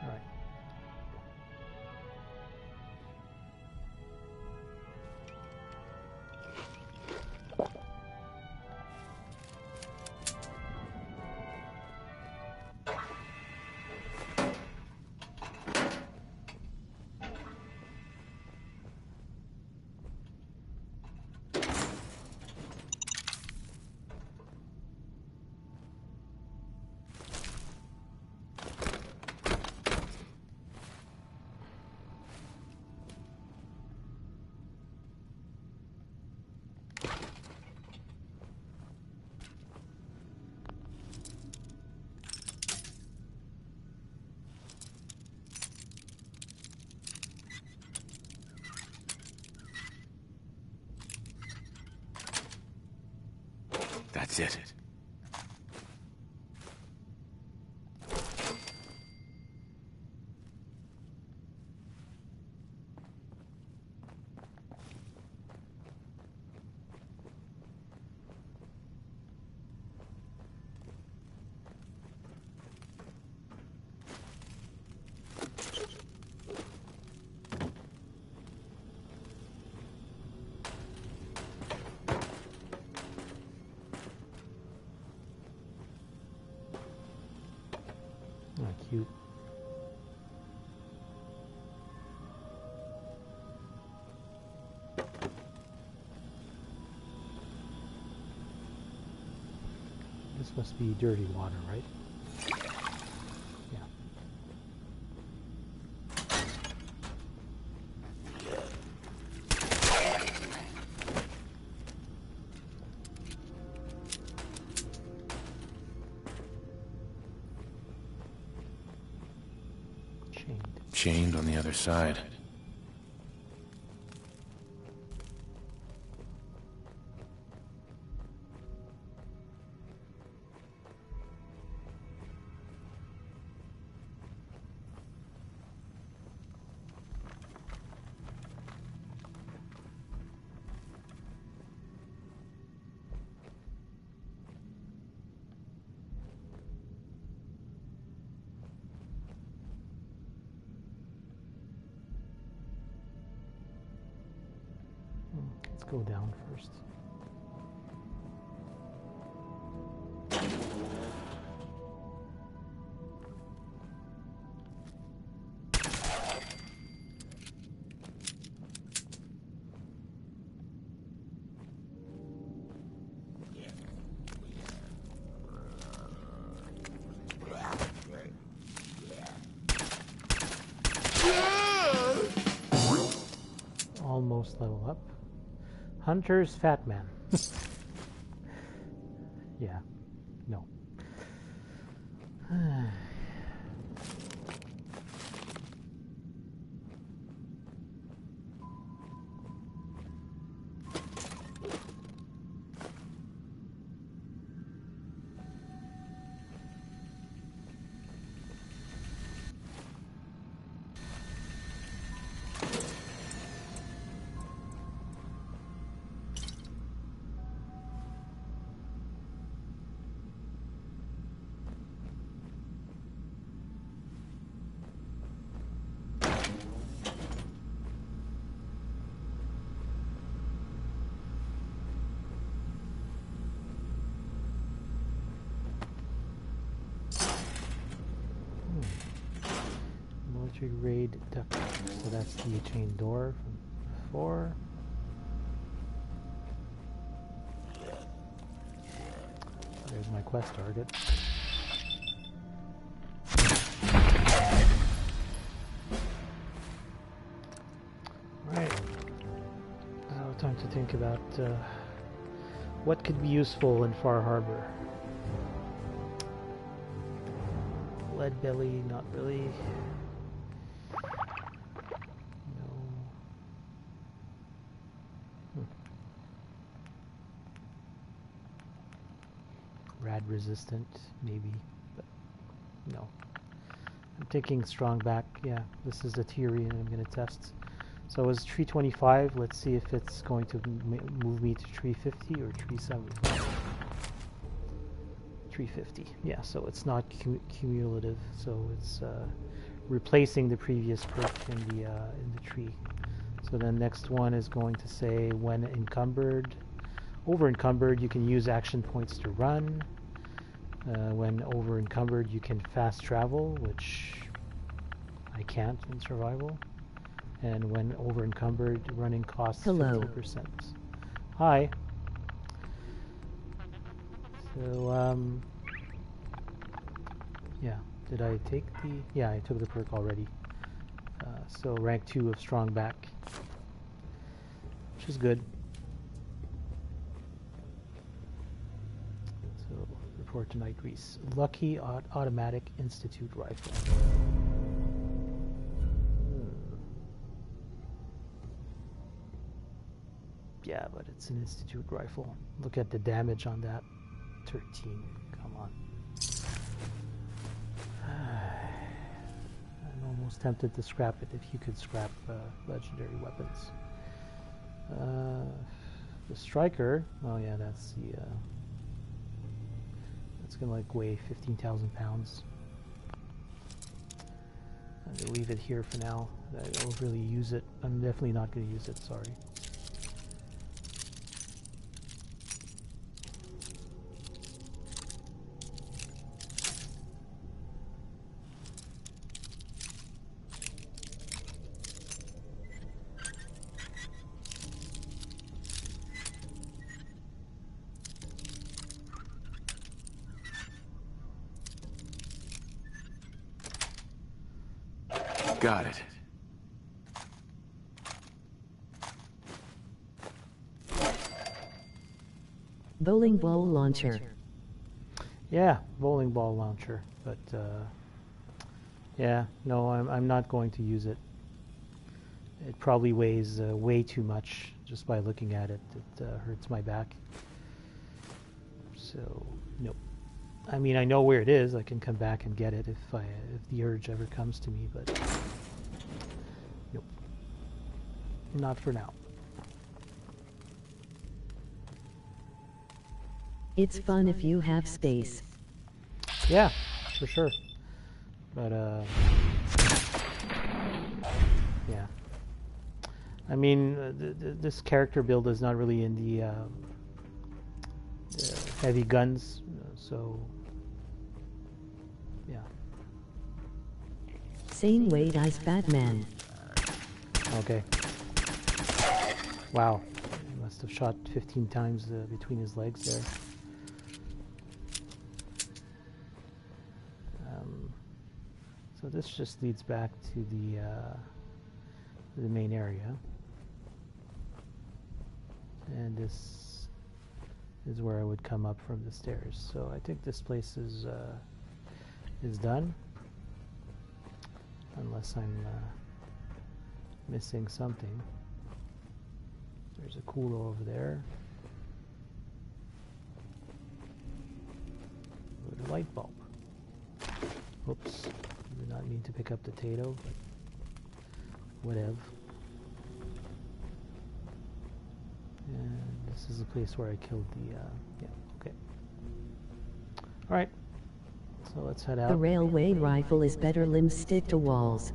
Alright. That's it. Oh, cute. This must be dirty water, right? Yeah. Chained on the other side. Let's go down first. Almost level up. Hunter's Fat Man. Yeah. No. Military raid duck. So that's the chain door from before. There's my quest target. Alright. Now time to think about what could be useful in Far Harbor. Lead belly, not really. Rad resistant, maybe, but no. I'm taking strong back. Yeah, this is a theory and I'm going to test. So it's 325. Let's see if it's going to move me to 350 or 375. 350. Yeah, so it's not cumulative. So it's replacing the previous perk in the tree. So the next one is going to say when encumbered. Over encumbered, you can use action points to run. When over encumbered, you can fast travel, which I can't in survival. And when over encumbered, running costs 50%. Hi. So yeah, did I take the? Yeah, I took the perk already. So rank 2 of strong back, which is good. So report to Night Reese. Lucky automatic institute rifle. Yeah, but it's an institute rifle. Look at the damage on that. 13. Come on. I'm almost tempted to scrap it if you could scrap legendary weapons. The striker, oh yeah, that's the that's gonna like weigh 15,000 pounds. I'm gonna leave it here for now. I don't really use it. I'm definitely not gonna use it, sorry. Got it. Bowling ball launcher. Yeah, bowling ball launcher, but yeah, no, I'm not going to use it. It probably weighs way too much just by looking at it. It hurts my back. So, nope. I mean, I know where it is. I can come back and get it if the urge ever comes to me, but nope. Not for now. It's fun if you have space. Yeah, for sure. But yeah. I mean, this character build is not really in the heavy guns, so yeah. Same weight as Batman. Okay. Wow. He must have shot 15 times between his legs there. So this just leads back to the main area. And this is where I would come up from the stairs. So I think this place is done, unless I'm missing something. There's a cooler over there. With a light bulb. Oops, did not mean to pick up the potato, but whatever. And this is the place where I killed the, yeah, okay. Alright, so let's head out. The railway rifle is better, limbs stick to walls.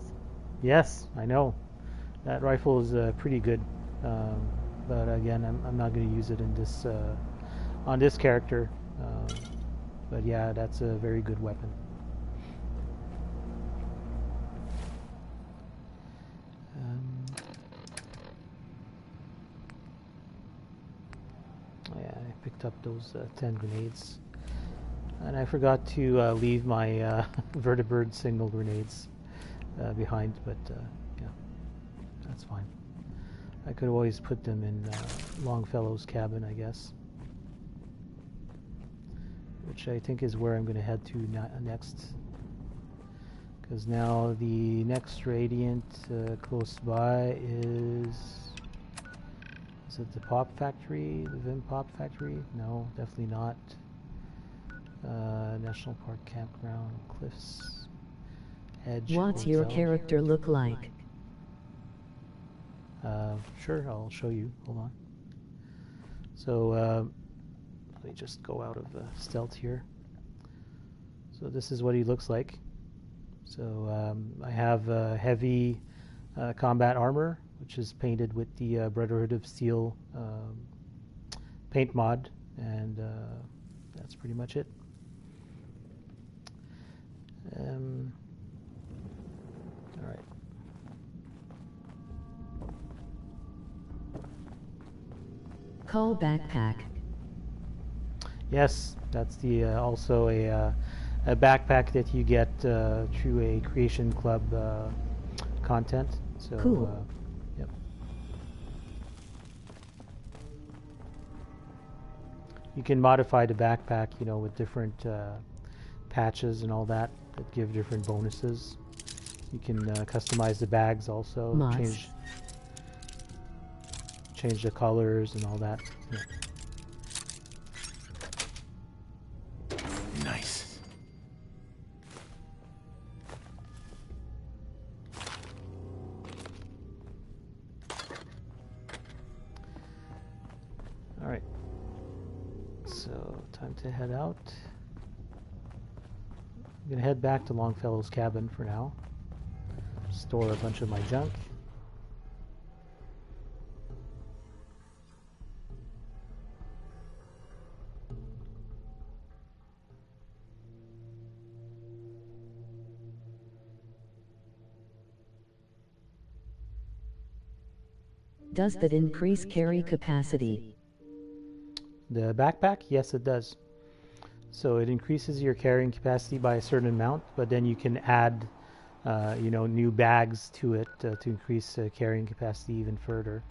Yes, I know. That rifle is pretty good. But again, I'm not going to use it in this, on this character. But yeah, that's a very good weapon. Yeah, I picked up those 10 grenades. And I forgot to leave my vertibird signal grenades behind, but yeah, that's fine. I could always put them in Longfellow's cabin, I guess. Which I think is where I'm going to head to next. Because now the next Radiant close by is it the Pop Factory? The Vim Pop Factory? No, definitely not. National Park Campground, Cliffs, Edge. What's Hotel. your character look like? Sure, I'll show you. Hold on. So, let me just go out of stealth here. So this is what he looks like. So I have heavy combat armor, which is painted with the Brotherhood of Steel paint mod, and that's pretty much it. All right. Call backpack. Yes, that's the also a backpack that you get through a Creation Club content. So, cool. Yep. You can modify the backpack, you know, with different patches and all that give different bonuses. You can customize the bags also, change the colors and all that. Yeah. so time to head out. I'm gonna head back to Longfellow's cabin for now. Store a bunch of my junk. Does that increase carry capacity? The backpack? Yes, it does. So it increases your carrying capacity by a certain amount, but then you can add, new bags to it to increase carrying capacity even further.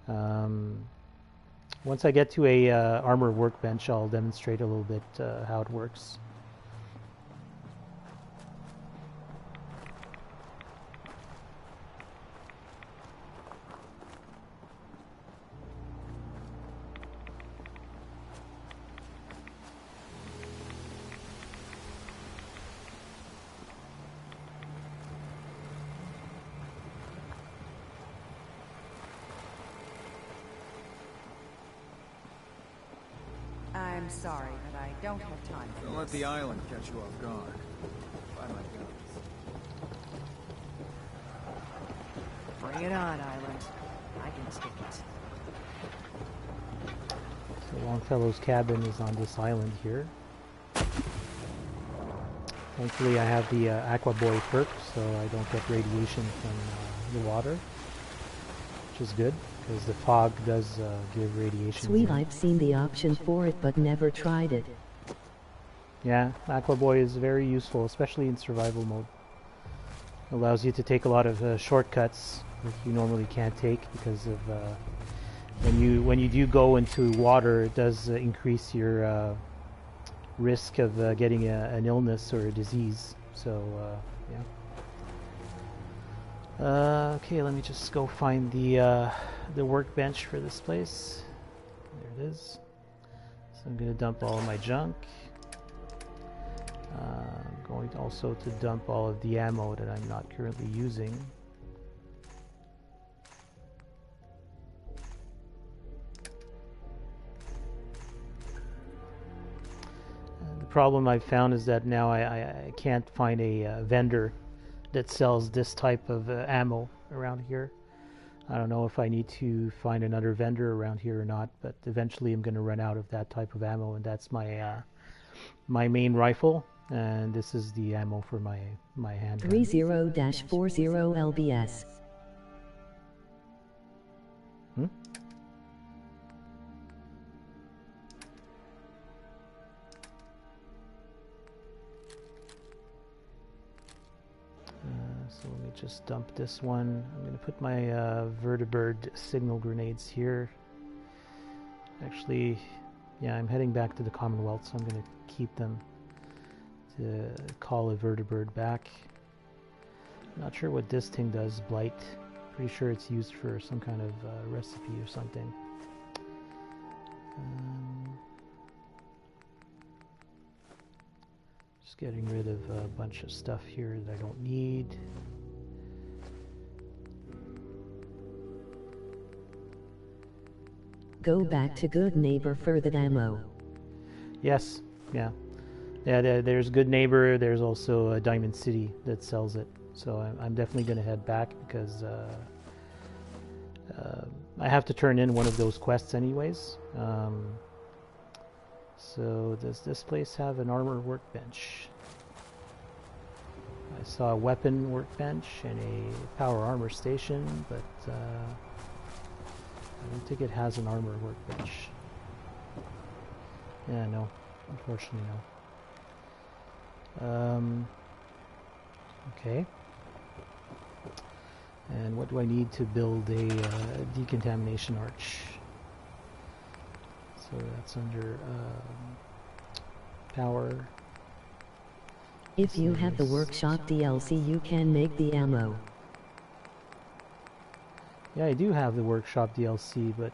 Once I get to a armor workbench, I'll demonstrate a little bit how it works. I'm sorry, but I don't have time for Don't let this. the island catch you off guard. Find my guns. Bring it on, Island. I can take it. So Longfellow's cabin is on this island here. Thankfully I have the Aqua Boy perk, so I don't get radiation from the water, which is good, because the fog does give radiation. Sweet, I've seen the option for it but never tried it. Yeah, Aqua Boy is very useful, especially in survival mode. Allows you to take a lot of shortcuts that you normally can't take because of when you do go into water, it does increase your risk of getting an illness or a disease. So yeah. Okay, let me just go find the workbench for this place. There it is. So I'm going to dump all of my junk. I'm going also to dump all of the ammo that I'm not currently using. The problem I've found is that now I can't find a vendor that sells this type of ammo around here. I don't know if I need to find another vendor around here or not, but eventually I'm going to run out of that type of ammo, and that's my my main rifle, and this is the ammo for my handgun. 30-40 LBS. So let me just dump this one. I'm going to put my vertibird signal grenades here. Actually, yeah, I'm heading back to the Commonwealth, so I'm going to keep them to call a vertibird back. Not sure what this thing does, blight. Pretty sure it's used for some kind of recipe or something. Just getting rid of a bunch of stuff here that I don't need. Go back to Good Neighbor for that ammo. Yes, yeah. Yeah, there's Good Neighbor, there's also Diamond City that sells it. So I'm definitely going to head back because I have to turn in one of those quests anyways. So does this place have an armor workbench? I saw a weapon workbench and a power armor station, but I don't think it has an armor workbench. Yeah, no. Unfortunately, no. Okay. And what do I need to build a decontamination arch? So that's under power. If you have the workshop DLC, you can make the ammo. Yeah, I do have the workshop DLC, but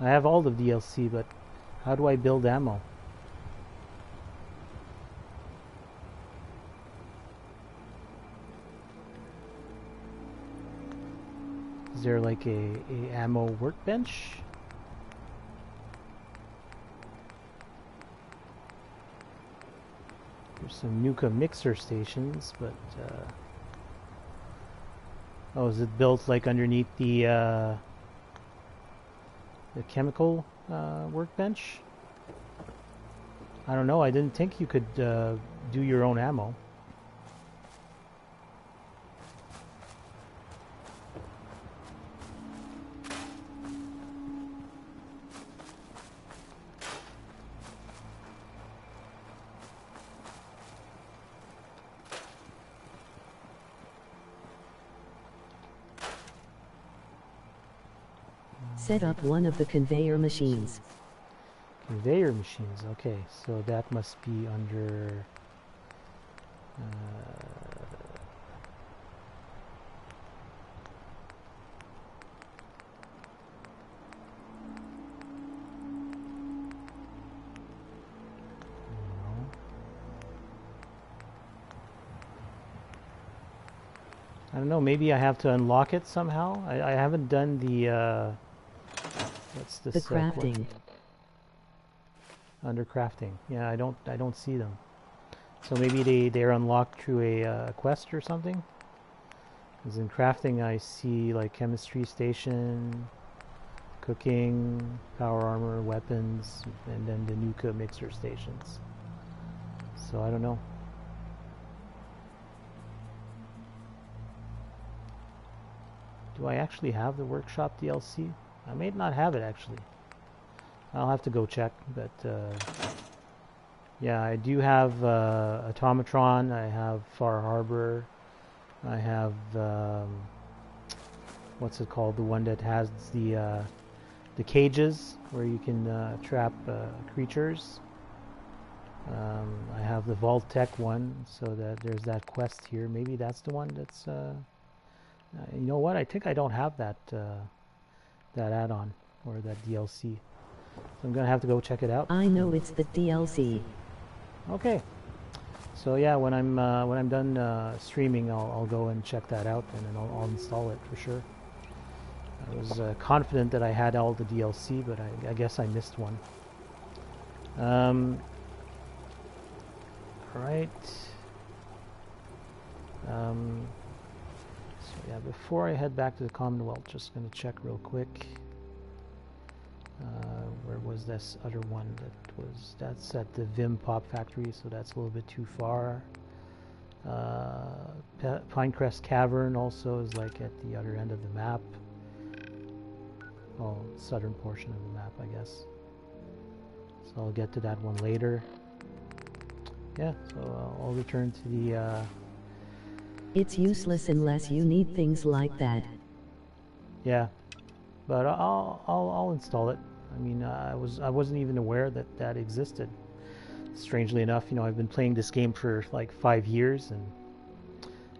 I have all the DLC, but how do I build ammo? Is there like a ammo workbench? There's some Nuka mixer stations, but oh, is it built like underneath the chemical workbench? I don't know. I didn't think you could do your own ammo. Set up one of the conveyor machines. Conveyor machines, okay, so that must be under I don't know, maybe I have to unlock it somehow. I haven't done the what's this? The crafting. Under crafting, yeah, I don't see them. So maybe they're unlocked through a quest or something. Because in crafting, I see like chemistry station, cooking, power armor, weapons, and then the Nuka mixer stations. So I don't know. Do I actually have the workshop DLC? I may not have it actually. I'll have to go check, but yeah, I do have Automatron, I have Far Harbor, I have what's it called, the one that has the cages where you can trap creatures. I have the Vault Tech one, so that there's that quest here. Maybe that's the one that's you know what, I think I don't have that that add-on or that DLC. So I'm gonna have to go check it out. I know it's the DLC. Okay. So yeah, when I'm done streaming, I'll go and check that out, and then I'll install it for sure. I was confident that I had all the DLC, but I guess I missed one. All right. So yeah, before I head back to the Commonwealth, just gonna check real quick. Where was this other one that's at the Vim Pop Factory, so that's a little bit too far. Pinecrest Cavern also is like at the other end of the map. Well, southern portion of the map, I guess. So I'll get to that one later. Yeah, so I'll return to the It's useless unless you need things like that. Yeah, but I'll install it. I mean, I wasn't even aware that that existed. Strangely enough, you know, I've been playing this game for like 5 years and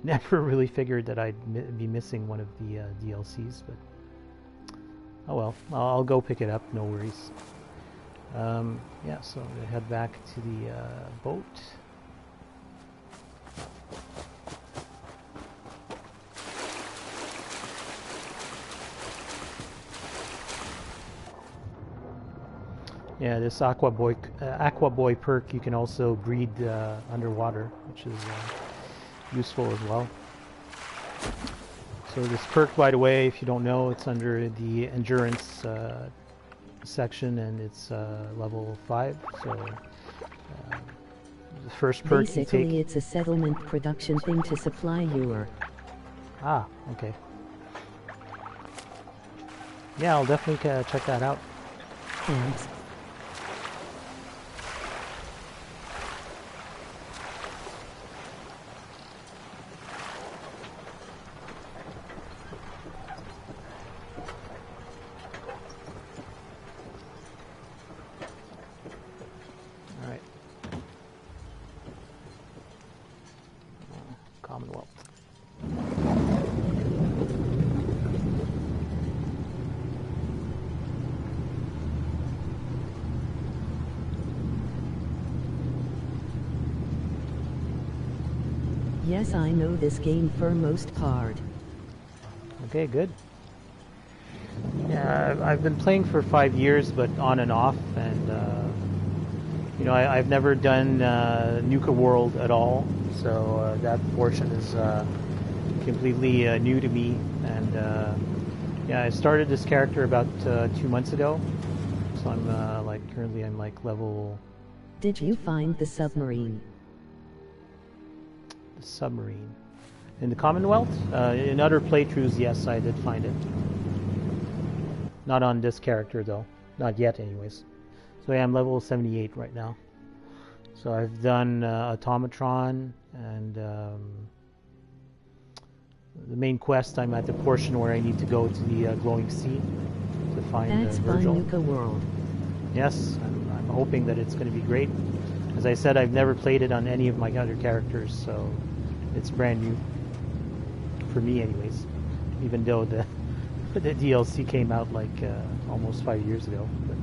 never really figured that I'd be missing one of the DLCs. But oh well, I'll go pick it up. No worries. Yeah, so I'm gonna head back to the boat. Yeah, this Aqua Boy perk, you can also breed underwater, which is useful as well. So this perk, by the way, if you don't know, it's under the endurance section, and it's level 5. So the first perk Basically, you take... it's a settlement production thing to supply your... Ah, okay. Yeah, I'll definitely check that out. Thanks. Commonwealth. Yes, I know this game for most part. Okay, good. Yeah, I've been playing for 5 years, but on and off, and You know, I've never done Nuka World at all, so that portion is completely new to me. And yeah, I started this character about 2 months ago, so I'm currently I'm like level. Did you find the submarine? The submarine in the Commonwealth. In other playthroughs, yes, I did find it. Not on this character though, not yet, anyways. So yeah, I'm level 78 right now. So I've done Automatron and the main quest. I'm at the portion where I need to go to the glowing sea to find That's Virgil. Nuka World. Yes, I'm hoping that it's going to be great. As I said, I've never played it on any of my other characters, so it's brand new for me, anyways. Even though the DLC came out like almost 5 years ago, but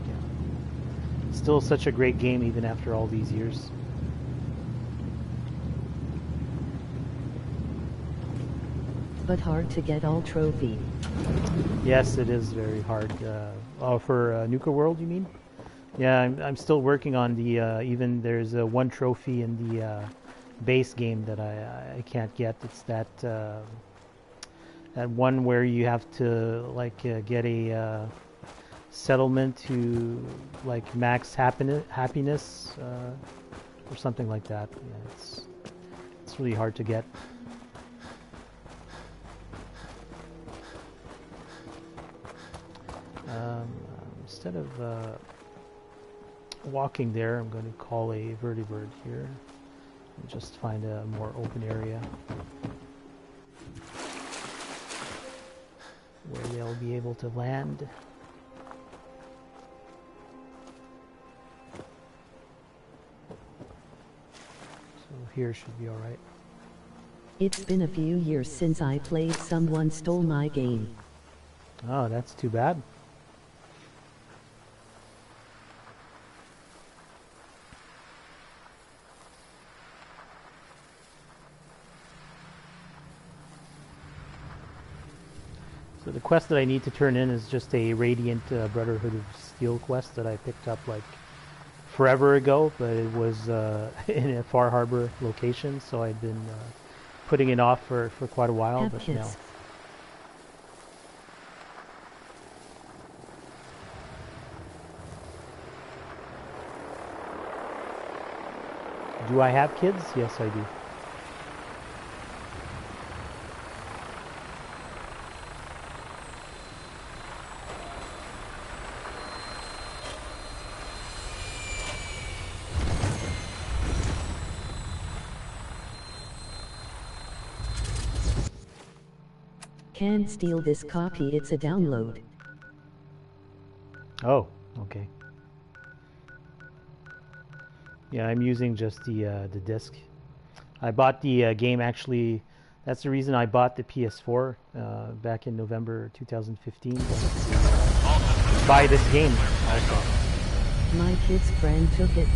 yeah, still such a great game even after all these years. But hard to get all trophy. Yes, it is very hard. Oh, for Nuka World, you mean? Yeah, I'm still working on the even there's one trophy in the base game that I can't get. It's that that one where you have to like get a settlement to like max happiness or something like that. Yeah, it's really hard to get. Instead of walking there, I'm going to call a vertibird here and just find a more open area where they'll be able to land. So here should be alright. It's been a few years since I played. Someone stole my game. Oh, that's too bad. So the quest that I need to turn in is just a Radiant Brotherhood of Steel quest that I picked up like forever ago, but it was in a Far Harbor location, so I'd been putting it off for quite a while, but now. Do I have kids? Yes, I do. Can't steal this copy, it's a download. Oh, okay. Yeah, I'm using just the disc. I bought the game actually. That's the reason I bought the PS4 back in November 2015. Buy this game also. My kid's friend took it.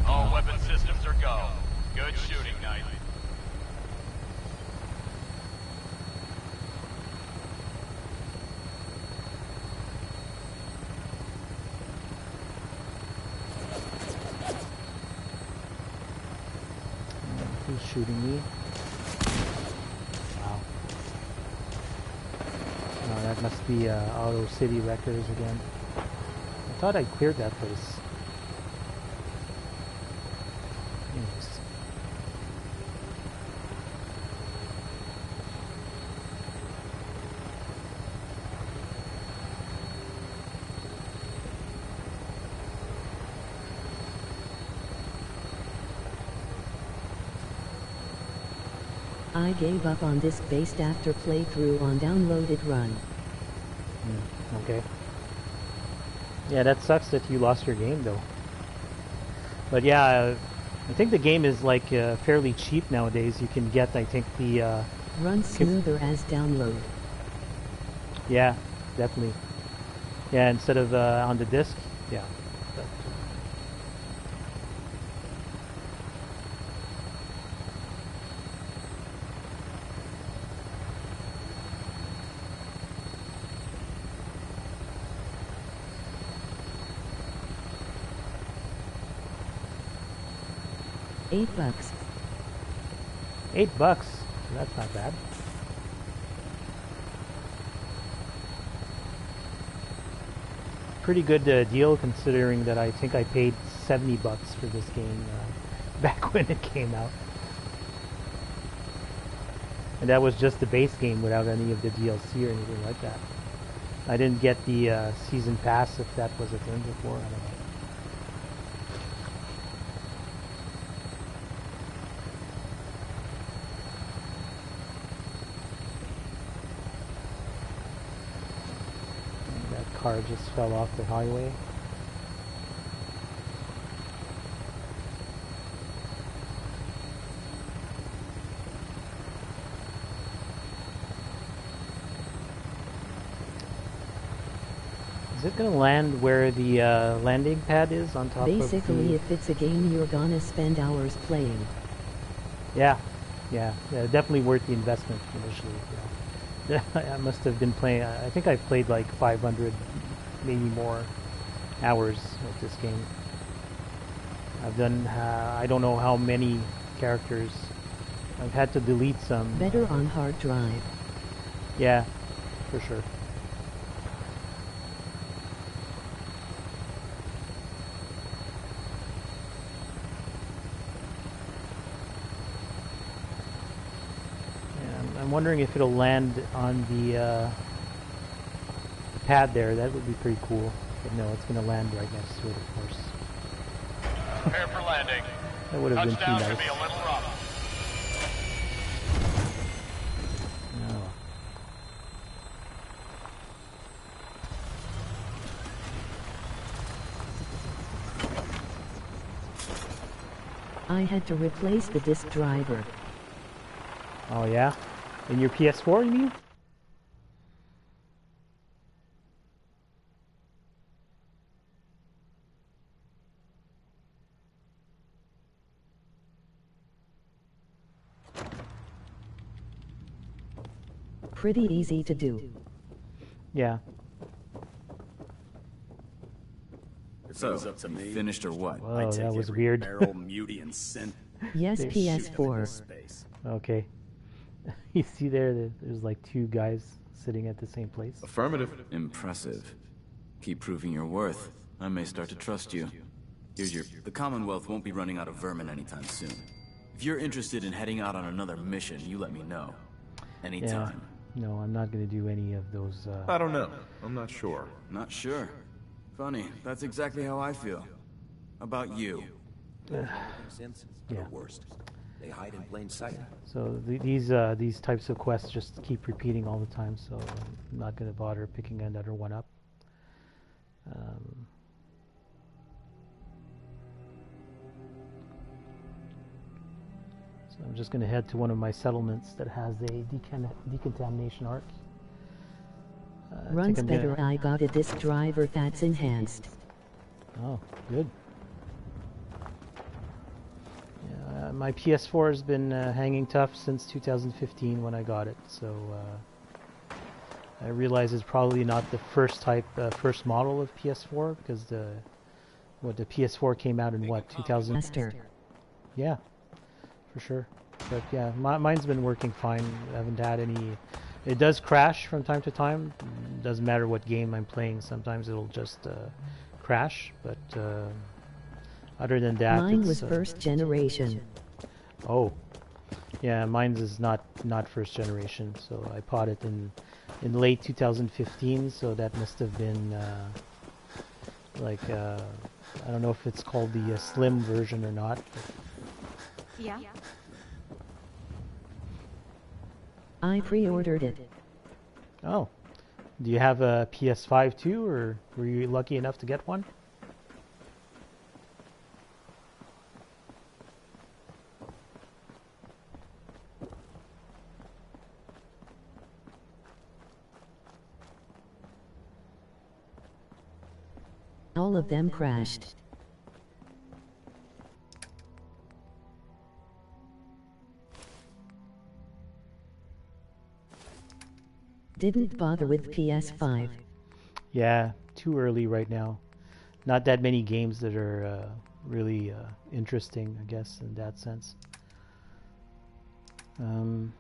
All weapon systems are go. Good shooting, Knight. Who's shooting me? Wow. No, that must be Auto City Wreckers again. I thought I cleared that place. Anyways. I gave up on this based after playthrough on downloaded run. Okay. Yeah, that sucks that you lost your game though. But yeah, I think the game is like fairly cheap nowadays. You can get, I think, the runs smoother as download. Yeah, definitely. Yeah, instead of on the disc. Yeah. But, $8. $8? That's not bad. Pretty good deal considering that I think I paid $70 for this game back when it came out. And that was just the base game without any of the DLC or anything like that. I didn't get the season pass, if that was a thing before. I don't know. And that car just fell off the highway. Is it gonna land where the landing pad is on top Basically, of the... if it's a game you're gonna spend hours playing. Yeah, definitely worth the investment initially. Yeah. I must have been playing, I think I played like 500, maybe more hours with this game. I've done, I don't know how many characters. I've had to delete some. Better on hard drive. Yeah, for sure. I'm wondering if it'll land on the pad there. That would be pretty cool. But no, it's going to land right next to it, of course. Prepare for landing. That would have been too Touchdown nice. should be a little rough. I had to replace the disk driver. Oh yeah? In your PS4, you mean? Pretty easy to do. Yeah. So, finished or what? Whoa, that was weird. Yes, PS4. Okay. You see there's like two guys sitting at the same place. Affirmative. Impressive. Keep proving your worth. I may start to trust you. Here's your... The Commonwealth won't be running out of vermin anytime soon. If you're interested in heading out on another mission, you let me know. Anytime. Yeah. No, I'm not going to do any of those... I don't know. I'm not sure. Not sure. Funny. That's exactly how I feel. About you. Yeah. Worst. They hide in plain sight. So these types of quests just keep repeating all the time, so I'm not going to bother picking another one up. So I'm just going to head to one of my settlements that has a decontamination arc. Runs better. I got a disk driver that's enhanced. Oh, good. Yeah, my PS4 has been hanging tough since 2015 when I got it, so I realize it's probably not the first model of PS4 because the PS4 came out in what, 2000? Yeah, for sure. But yeah, mine's been working fine. I haven't had any. It does crash from time to time. Doesn't matter what game I'm playing. Sometimes it'll just crash. But other than that, mine was first generation. Oh, yeah, mine's is not first generation. So I bought it in late 2015. So that must have been like I don't know if it's called the slim version or not. Yeah. I pre-ordered it. Oh. Do you have a PS5 too, or were you lucky enough to get one? All of them crashed. Didn't bother with PS5. Yeah, too early right now. Not that many games that are really interesting, I guess, in that sense. Okay.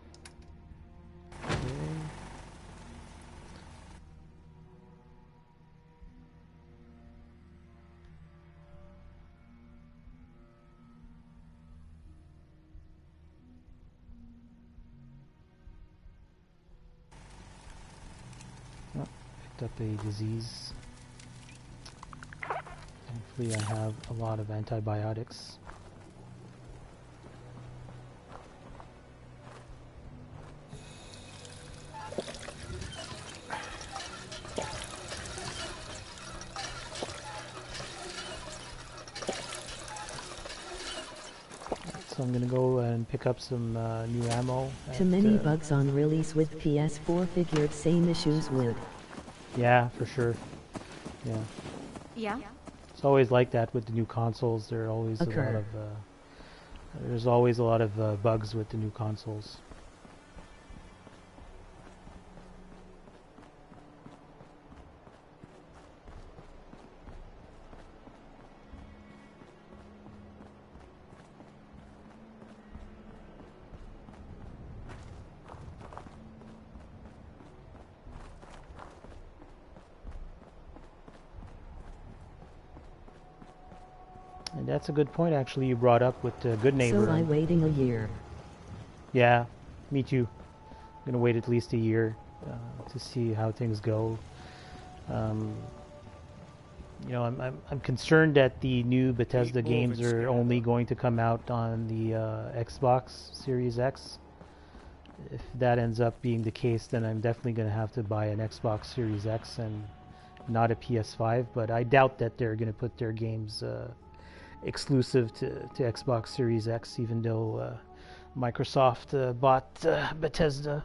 Oh, picked up a disease. Thankfully I have a lot of antibiotics. So I'm gonna go and pick up some new ammo. Too many bugs on release with PS4 figured same issues would. Yeah, for sure. Yeah. Yeah? It's always like that with the new consoles. There are always a lot of there's always a lot of bugs with the new consoles. And that's a good point, actually, you brought up with Good Neighbor. So I'm waiting a year. Yeah, me too. I'm gonna wait at least a year to see how things go. You know, I'm concerned that the new Bethesda games are only going to come out on the Xbox Series X. If that ends up being the case, then I'm definitely going to have to buy an Xbox Series X and not a PS5. But I doubt that they're going to put their games exclusive to Xbox Series X, even though Microsoft bought Bethesda.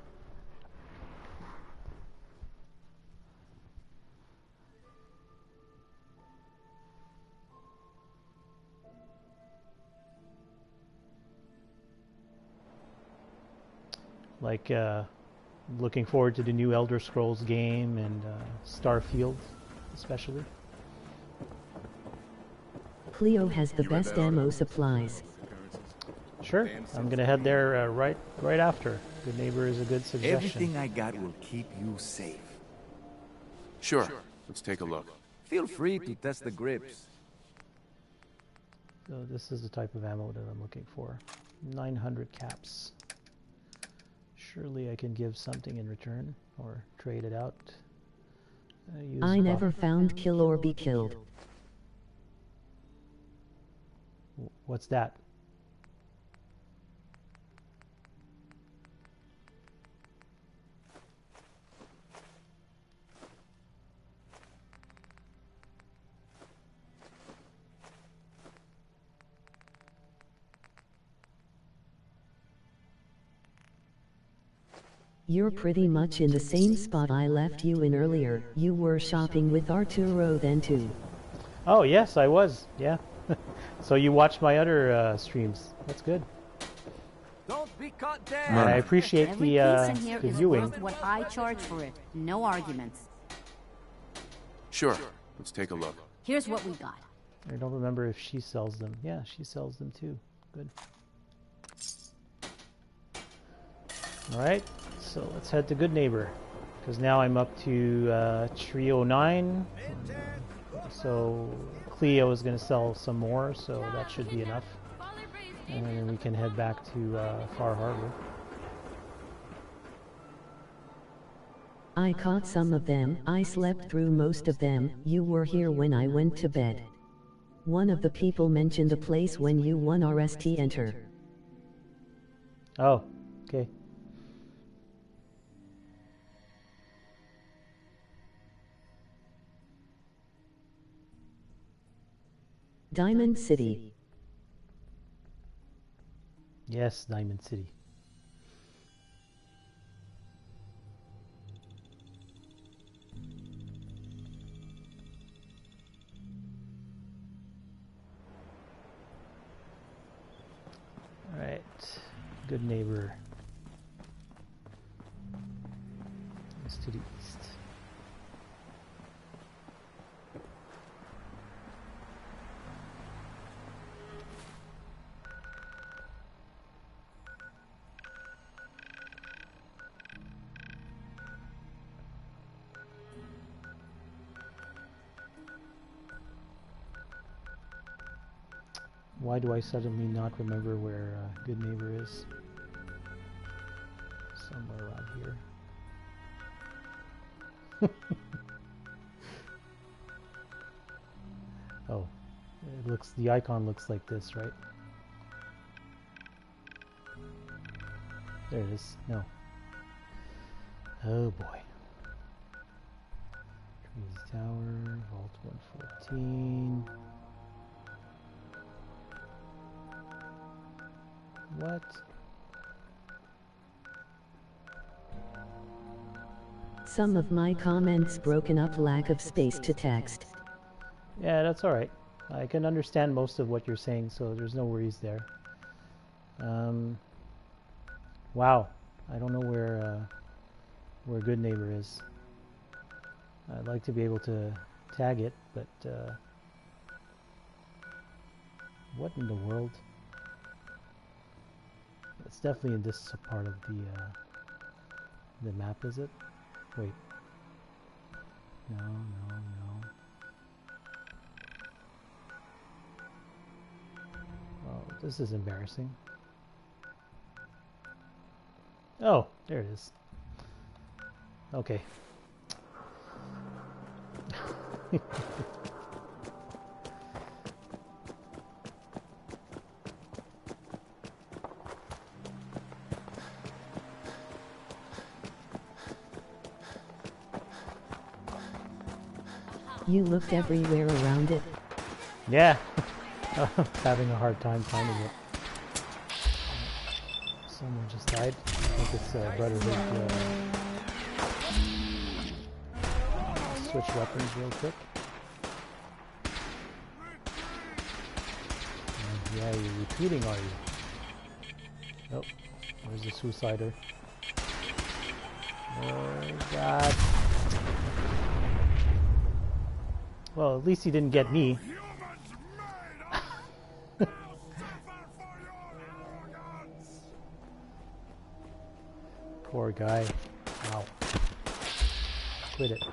Like looking forward to the new Elder Scrolls game and Starfield especially. Cleo has the best ammo supplies. Sure, I'm gonna head there right after. Good Neighbor is a good suggestion. Everything I got will keep you safe. Sure, let's take a look. Feel free to test the grips. So this is the type of ammo that I'm looking for. 900 caps. Surely I can give something in return or trade it out. I never found kill or be killed. What's that? You're pretty much in the same spot I left you in earlier. You were shopping with Arturo then too. Oh yes, I was. Yeah. So you watched my other streams. That's good. Don't be caught dead. I appreciate Every the piece in here is viewing. worth what I charge for it. No arguments. Sure, let's take a look. Here's what we got. I don't remember if she sells them. Yeah, she sells them too. Good. Alright, so let's head to Good Neighbor. Because now I'm up to 309. So Cleo is going to sell some more, so that should be enough. And then we can head back to Far Harbor. I caught some of them. I slept through most of them. You were here when I went to bed. One of the people mentioned the place when you won RST enter. Oh, okay. Diamond City. Yes, Diamond City. All right, Good Neighbor. It's to the east. Why do I suddenly not remember where Good Neighbor is? Somewhere around here. Oh, the icon looks like this, right? There it is. No. Oh boy. Trees Tower, Vault 114. What? Some of my comments broken up, lack of space to text. Yeah, that's alright. I can understand most of what you're saying, so there's no worries there. Wow. I don't know where Good Neighbor is. I'd like to be able to tag it, but what in the world? It's definitely in this part of the map, is it? Wait. No. Oh, this is embarrassing. Oh, there it is. Okay. You looked everywhere around it. Yeah. Having a hard time finding it. Someone just died. I think it's Brotherhood. Switch weapons real quick. Yeah, you're retreating, are you? Oh, where's the suicider? Oh, God. Well, at least he didn't get me. Poor guy. Wow. Quit it.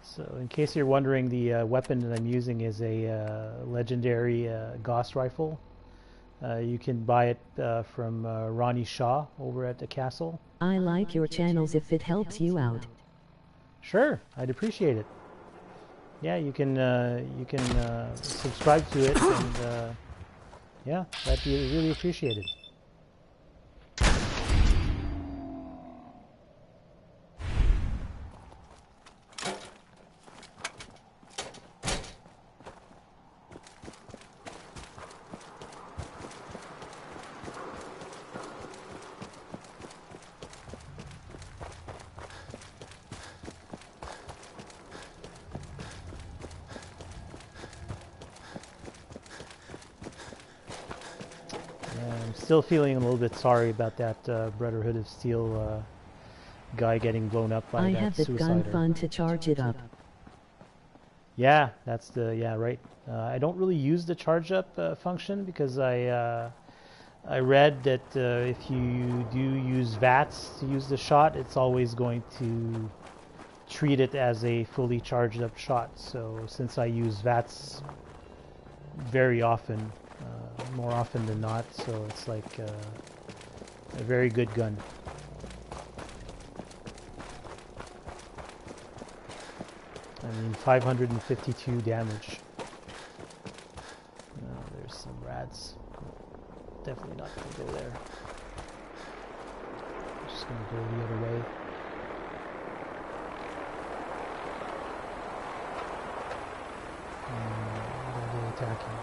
So, in case you're wondering, the weapon that I'm using is a legendary Gauss rifle. You can buy it from Ronnie Shaw over at the castle. I like your channels if it helps you out. Sure, I'd appreciate it. Yeah, you can subscribe to it, and yeah, that'd be really appreciated. Still feeling a little bit sorry about that Brotherhood of Steel guy getting blown up by that suicider. I have the gun fund to charge it up. Yeah, that's right. I don't really use the charge up function because I read that if you do use VATS to use the shot, it's always going to treat it as a fully charged up shot. So since I use VATS very often, more often than not, so it's like a very good gun. I mean, 552 damage. There's some rats. Definitely not going to go there. I'm just going to go the other way. I'm going to go attacking.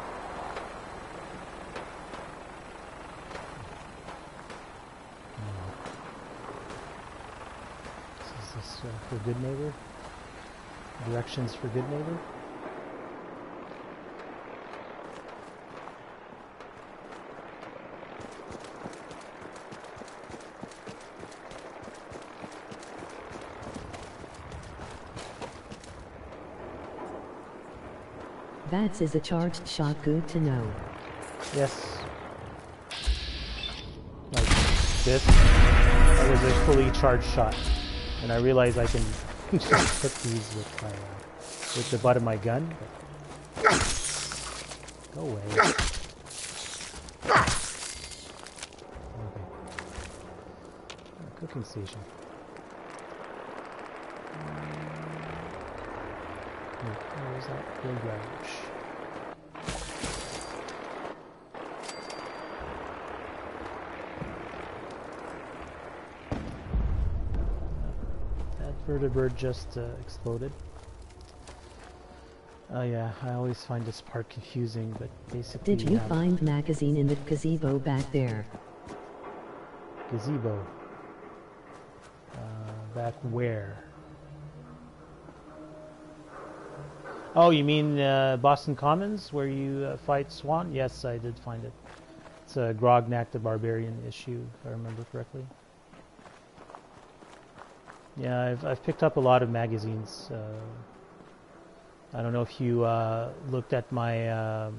For Good Neighbor? Directions for Good Neighbor? VATS is a charged shot, good to know. Yes. Like this. That was a fully charged shot. And I realize I can just hit these with the butt of my gun. But go away. Okay. Cooking station. Where's that garage? Vertibird just exploded. Oh yeah, I always find this part confusing, but basically... Did you find magazine in the gazebo back there? Gazebo? Back where? Oh, you mean Boston Commons, where you fight Swan? Yes, I did find it. It's a Grognak the Barbarian issue, if I remember correctly. Yeah, I've picked up a lot of magazines. I don't know if you looked at my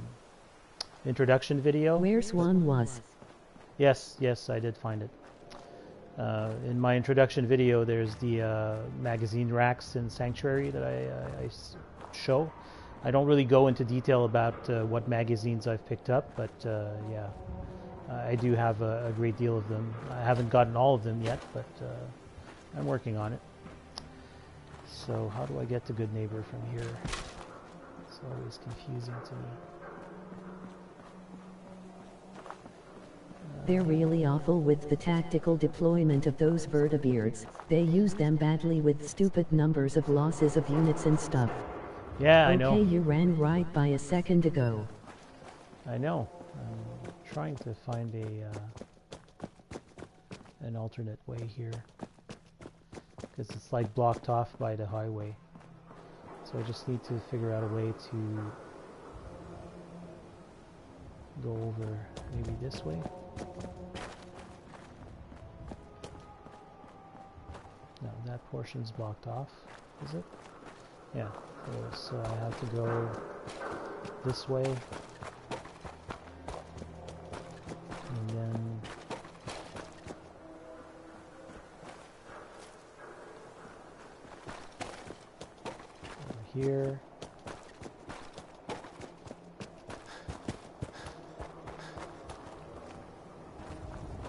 introduction video. Where Swan was. Yes, I did find it. In my introduction video, there's the magazine racks in Sanctuary that I show. I don't really go into detail about what magazines I've picked up, but yeah, I do have a great deal of them. I haven't gotten all of them yet, but I'm working on it. So how do I get to Good Neighbor from here? It's always confusing to me. They're really awful with the tactical deployment of those vertibirds. They use them badly with stupid numbers of losses of units and stuff. Yeah, I know. Okay, you ran right by a second ago. I know. I'm trying to find an alternate way here, because it's like blocked off by the highway. So I just need to figure out a way to go over maybe this way. No, that portion's blocked off, is it? Yeah, so I have to go this way. And then here.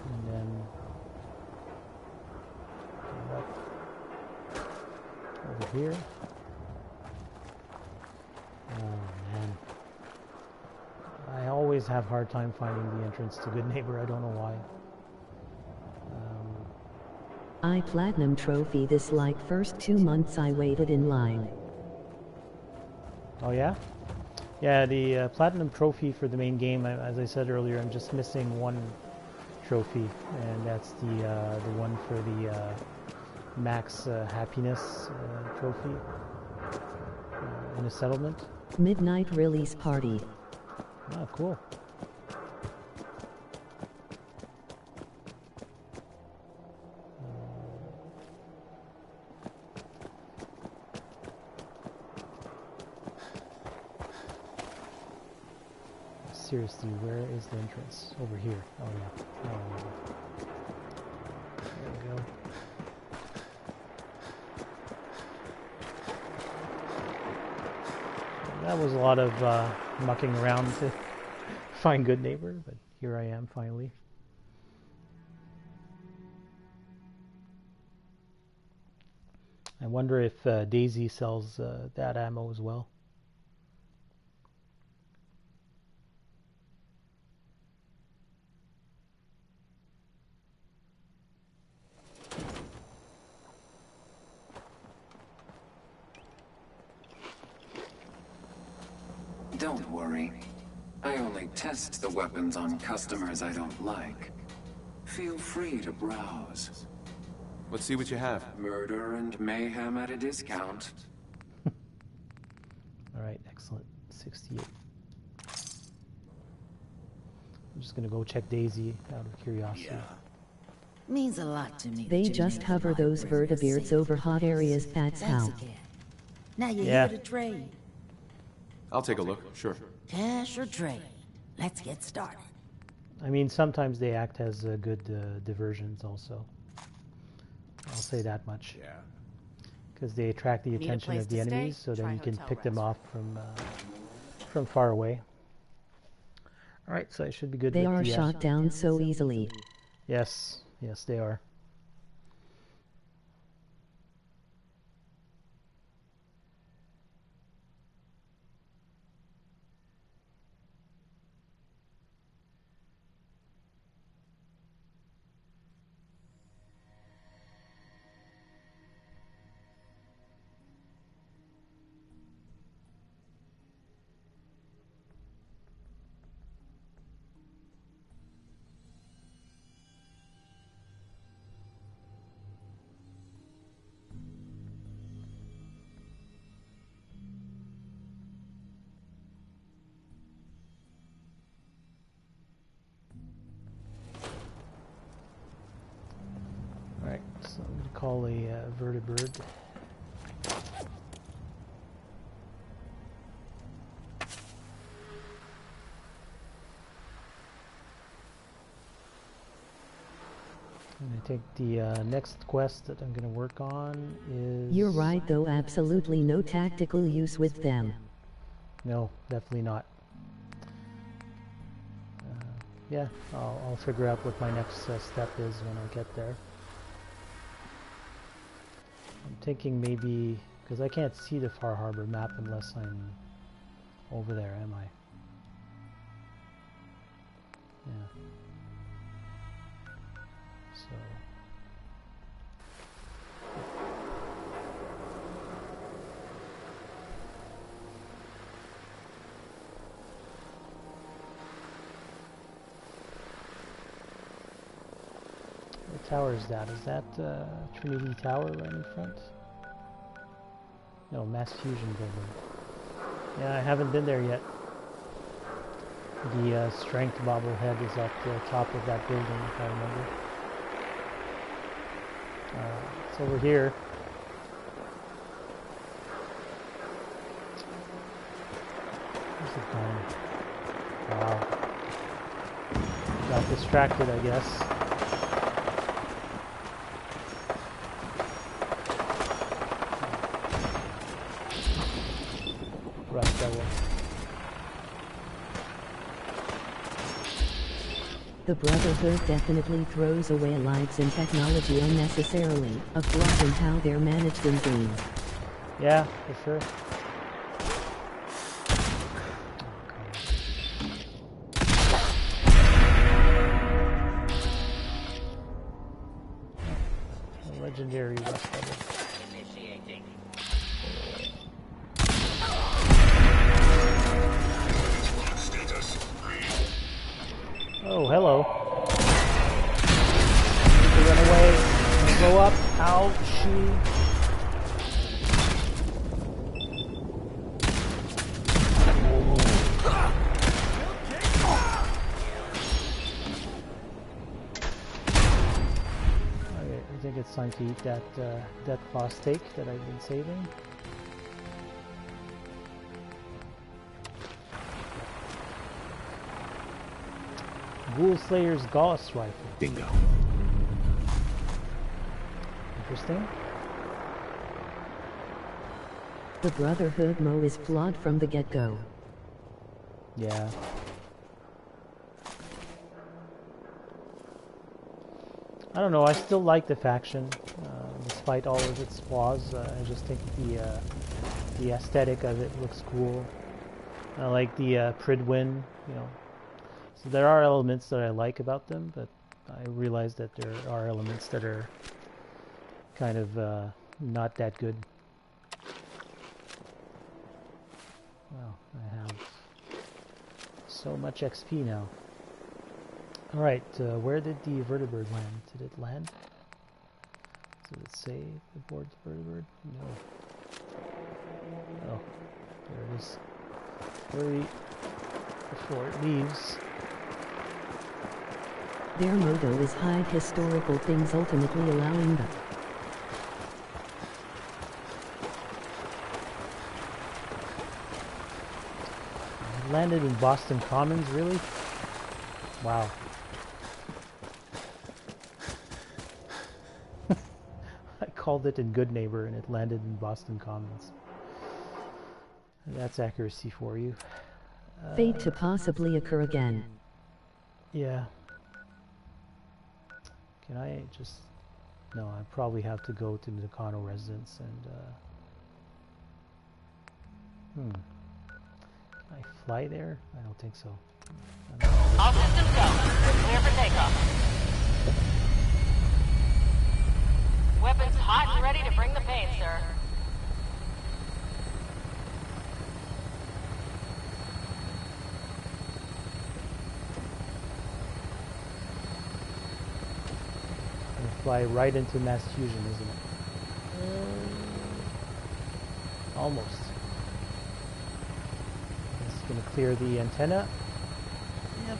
And then up over here. Oh man. I always have a hard time finding the entrance to Good Neighbor. I don't know why. I platinum trophy this like first 2 months I waited in line. Oh yeah? Yeah, the platinum trophy for the main game, as I said earlier, I'm just missing one trophy, and that's the one for the max happiness trophy in a settlement. Midnight release party. Oh, cool. Seriously, where is the entrance? Over here. Oh yeah. Oh, there we go. That was a lot of mucking around to find Good Neighbor, but here I am finally. I wonder if Daisy sells that ammo as well. Don't worry. I only test the weapons on customers I don't like. Feel free to browse. Let's see what you have. Murder and mayhem at a discount. Alright, excellent. 68. I'm just gonna go check Daisy out of curiosity. Yeah. Means a lot to me. They just hover those vertibirds over hot areas, that's how. Now you're Yeah. here to trade. I'll take a look, sure. Cash or trade? Let's get started. I mean, sometimes they act as good diversions also. say that much. Yeah. Because they attract the Need a attention place of the to stay? enemies, so then Try you can hotel pick them rest. off from far away. All right, so I should be good. They with are the, shot down so easily. Yes, yes, they are. Alright, so I'm going to call a vertibird. And I think the next quest that I'm going to work on is... You're right though, absolutely no tactical use with them. No, definitely not. Yeah, I'll figure out what my next step is when I get there. I'm thinking maybe, because I can't see the Far Harbor map unless I'm over there, am I? Yeah. So... What tower is that? Is that Trinity Tower right in front? No, Mass Fusion Building. Yeah, I haven't been there yet. The Strength bobblehead is at the top of that building, if I remember. It's over here. Where's it gone? Wow. Got distracted, I guess. The Brotherhood definitely throws away lives and technology unnecessarily, a flaw in how they're managed in games. Yeah, for sure. Legendary West Level. Oh, hello. Need to run away. Go up. Ouchie. Okay, I think it's time to eat that death claw steak that I've been saving. Ghoul Slayer's Gauss Rifle. Bingo. Interesting. The Brotherhood Mo is flawed from the get-go. Yeah. I don't know, I still like the faction, despite all of its flaws. I just think the aesthetic of it looks cool. I like the Pridwin, you know. So there are elements that I like about them, but I realize that there are elements that are kind of not that good. Well, I have so much XP now. Alright, where did the vertibird land? Did it land? Did it say aboard the vertibird? No. Oh, there it is. Hurry before it leaves. Their motto is hide historical things, ultimately allowing them. It landed in Boston Commons, really? Wow. called it in Good Neighbor, and it landed in Boston Commons. That's accuracy for you. Fate to possibly occur again. Yeah. Can I just... No, I probably have to go to Nakano residence and... Can I fly there? I don't think so. All systems go. Clear for takeoff. Weapons hot and ready to bring the pain, sir. Fly right into mass fusion, isn't it? Almost. This is going to clear the antenna. Yep.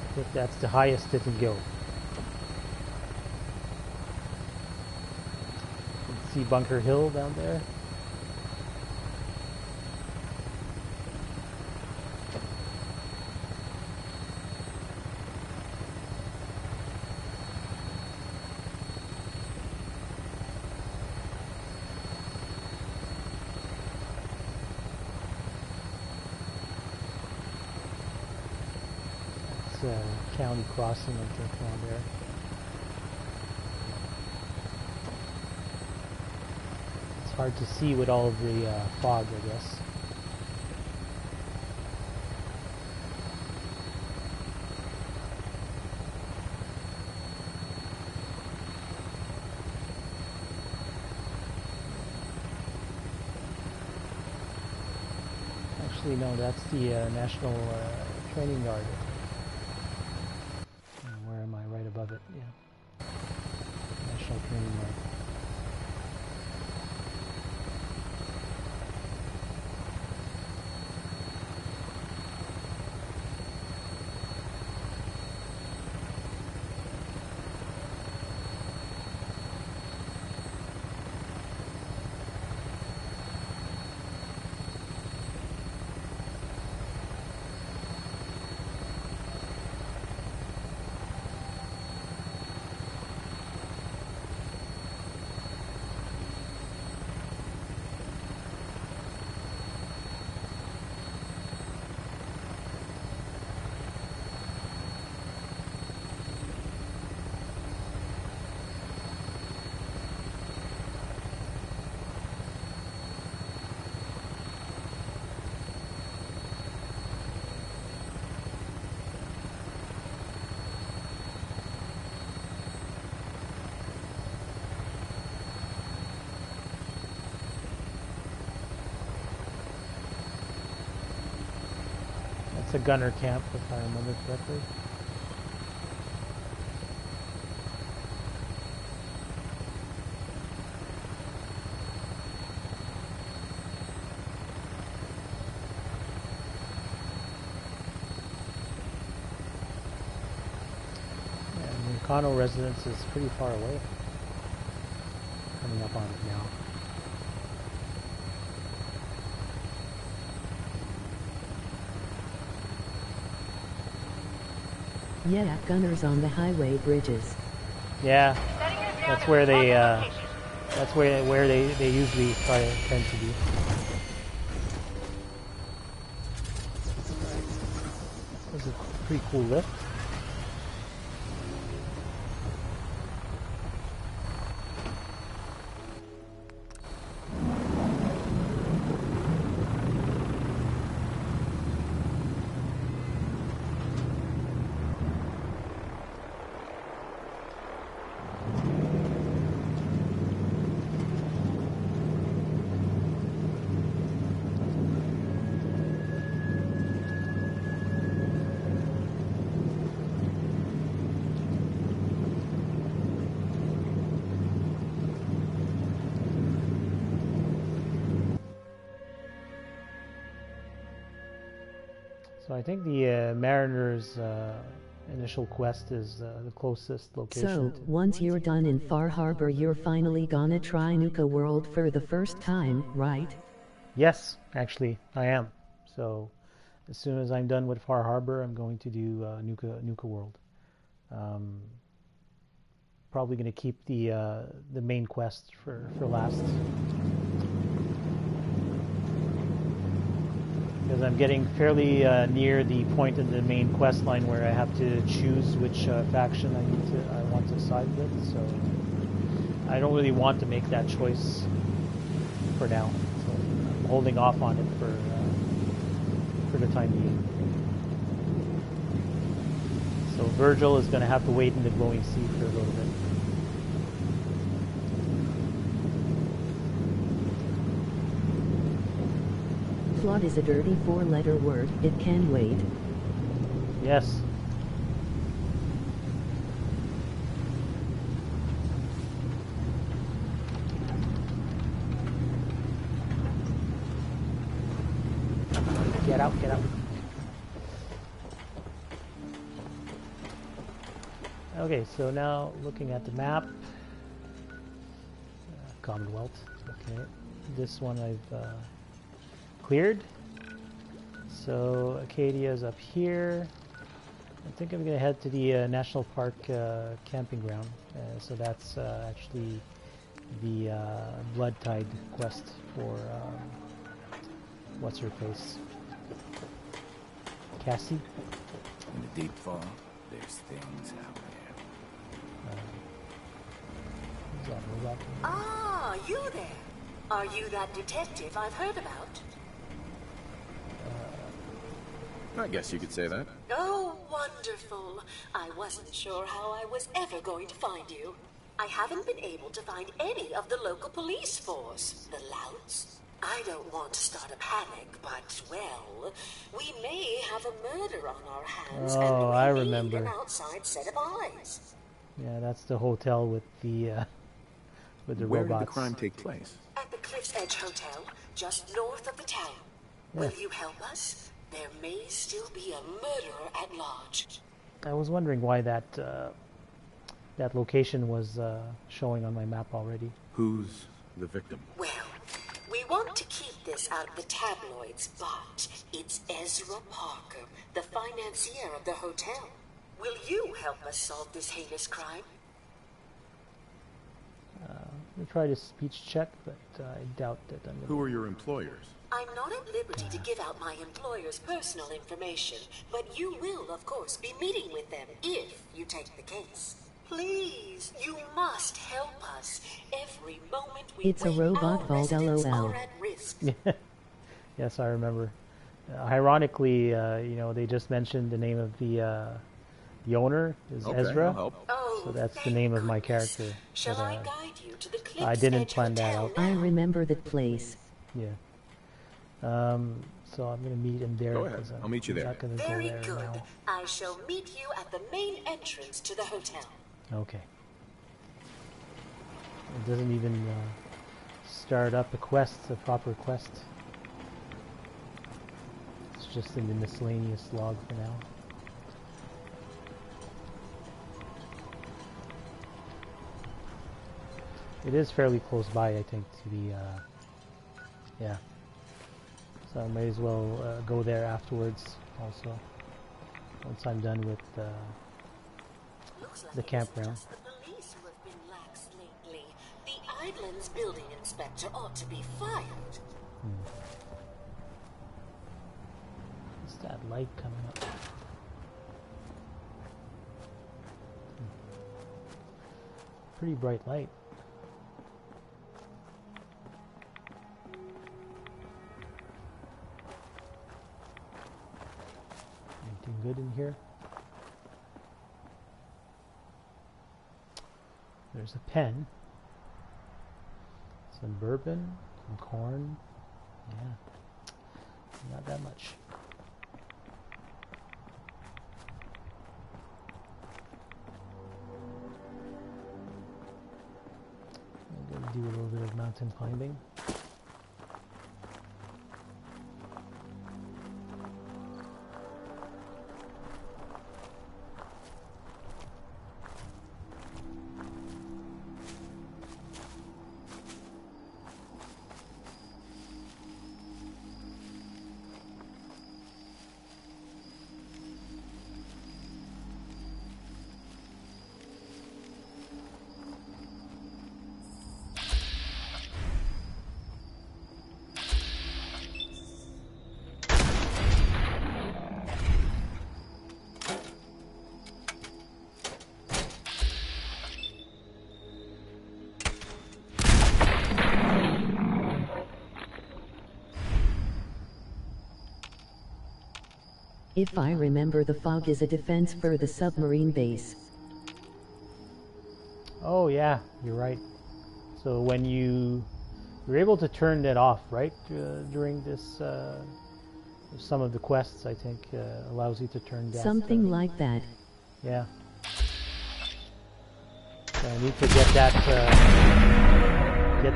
I think that's the highest it can go. You can see Bunker Hill down there. County crossing, I think, down there. It's hard to see with all of the fog, I guess. Actually, no, that's the National Training Yard. Where am I? Right above it, yeah. National Training Yard. It's a gunner camp, if I remember correctly. And Nakano residence is pretty far away. Coming up on it now. Yeah, gunners on the highway bridges. Yeah, that's where they they usually tend to be. This is a pretty cool lift. So I think the Mariner's initial quest is the closest location. So, once you're done in Far Harbor, you're finally gonna try Nuka World for the first time, right? Yes, actually, I am. So, as soon as I'm done with Far Harbor, I'm going to do Nuka World. Probably going to keep the main quest for last, because I'm getting fairly near the point in the main quest line where I have to choose which faction I want to side with. So I don't really want to make that choice for now. So I'm holding off on it for the time being. So Virgil is going to have to wait in the glowing sea for a little bit. Flawed is a dirty 4-letter word. It can wait. Yes. Get out, get out. Okay, so now looking at the map. Commonwealth. Okay. This one I've cleared. So Acadia's up here. I think I'm going to head to the National Park camping ground. So that's actually the Blood Tide quest for what's her face? Cassie? In the deep fog, there's things out there. Ah, you there. Are you that detective I've heard about? I guess you could say that. Oh, wonderful. I wasn't sure how I was ever going to find you. I haven't been able to find any of the local police force. The louts? I don't want to start a panic, but, well, we may have a murder on our hands, Oh, and we I need remember. an outside set of eyes. Yeah, that's the hotel with the Where robots. did the crime take place? At the Cliff's Edge Hotel, just north of the town. Yeah. Will you help us? There may still be a murderer at large. I was wondering why that that location was showing on my map already. Who's the victim? Well, we want to keep this out of the tabloids, but it's Ezra Parker, the financier of the hotel. Will you help us solve this heinous crime? We tried a speech check, but I doubt that I'm Who are your employers? I'm not at liberty to give out my employer's personal information, but you will, of course, be meeting with them if you take the case. Please, you must help us. Every moment we It's a wait, robot our called residents LOL. are at risk. Yes, I remember. Ironically, you know, they just mentioned the name of the owner is Okay, Ezra. I'll help. So that's the name of my character. Shall But, I guide you to the Cliff's I didn't Edge plan that Hotel out. I remember that place. Yeah. So I'm gonna meet him there. Go ahead. 'Cause I'll meet you I'm there. not gonna Very go there good. now. I shall meet you at the main entrance to the hotel. Okay. It doesn't even start up a quest, a proper quest. It's just in the miscellaneous log for now. It is fairly close by, I think, to the, yeah. So I might as well go there afterwards also, once I'm done with Looks like the it campground. isn't just the police who have been lax lately. The Island's building inspector ought to be fired. What's that light coming up? Pretty bright light. Anything good in here? There's a pen. Some bourbon, some corn. Yeah. Not that much. I'm going to do a little bit of mountain climbing. If I remember, the fog is a defense for the submarine base. Oh yeah, you're right. So when you're able to turn that off, right? During this, some of the quests, I think, allows you to turn that. Something like that. Yeah. So I need to get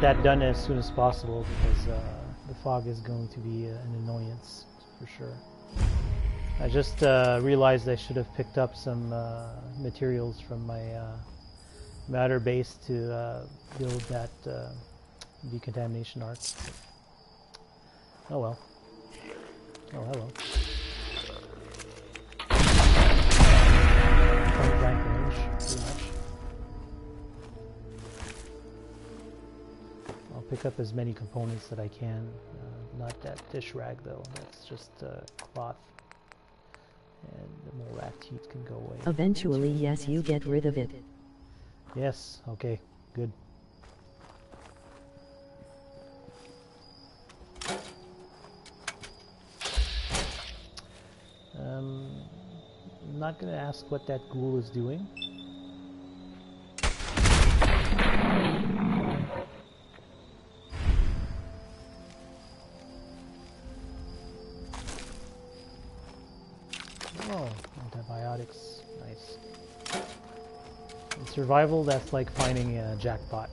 that done as soon as possible because the fog is going to be an annoyance for sure. I just realized I should have picked up some materials from my matter base to build that decontamination arc. Oh well. Oh hello. Point blank range, pretty much. I'll pick up as many components that I can. Not that dish rag though. That's just cloth. And the more rat teeth can go away. Eventually, yes, you get rid of it. Yes, okay, good. I'm not going to ask what that ghoul is doing. Oh, antibiotics, nice. In survival, that's like finding a jackpot.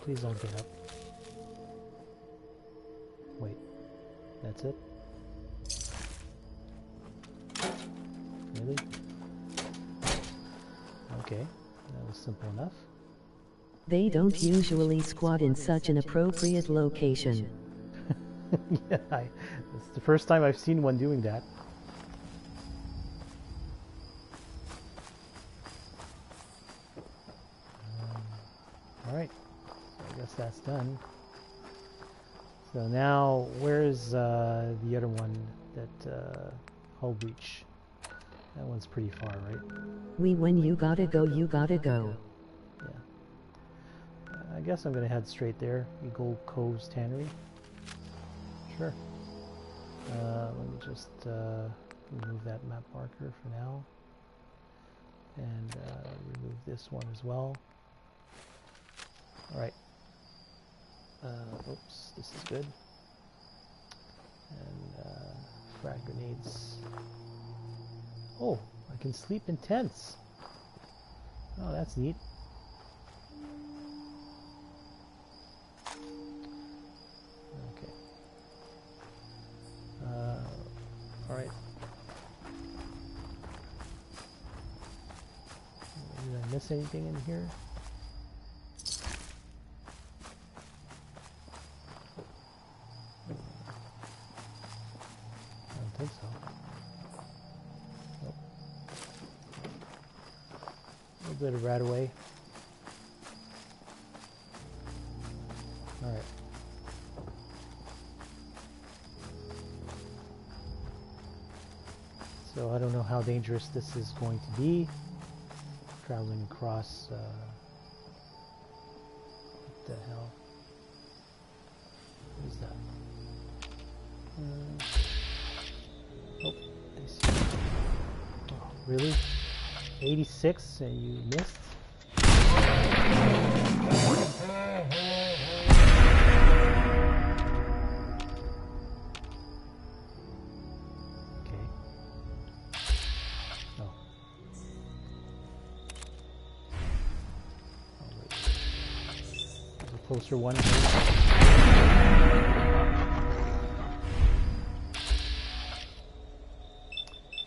Please don't get up. Wait, that's it? Really? Okay, that was simple enough. They don't usually squat in such an appropriate location. Yeah, it's the first time I've seen one doing that. Alright, I guess that's done. So now, where's the other one that, hull breach? That one's pretty far, right? When you gotta go, you gotta go. Yeah. I guess I'm gonna head straight there. Eagle Cove's Tannery. Sure. Let me just remove that map marker for now. And remove this one as well. Alright. Oops, this is good. And frag grenades. Oh, I can sleep in tents. Oh, that's neat. Okay. Alright. Did I miss anything in here? I don't think so. Nope. A little bit of rat away. Alright. So I don't know how dangerous this is going to be. Traveling across, what the hell? What is that? Oh, I see. Oh, really? 86 and you missed? Closer one.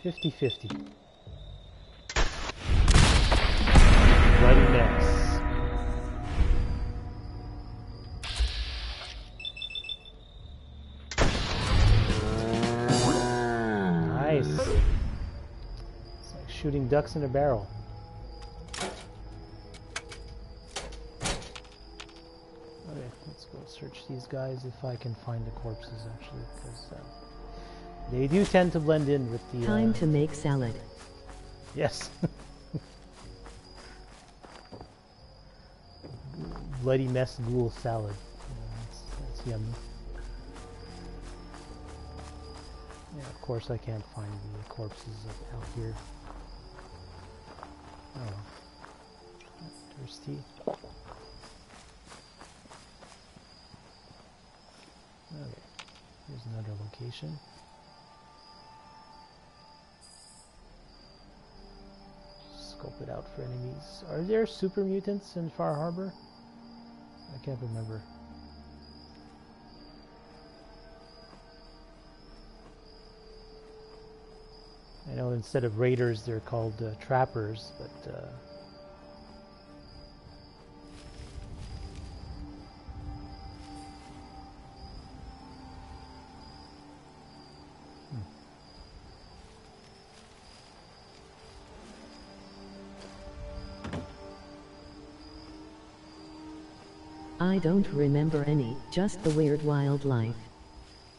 50-50. Bloody mess. Nice. It's like shooting ducks in a barrel. Search these guys if I can find the corpses actually, because they do tend to blend in with the... Time to make salad. Yes. Bloody mess ghoul salad. That's yummy. Yeah, of course I can't find the corpses out here. Oh, thirsty. Okay, here's another location. Scope it out for enemies. Are there super mutants in Far Harbor? I can't remember. I know instead of raiders they're called trappers, but I don't remember any, just the weird wildlife.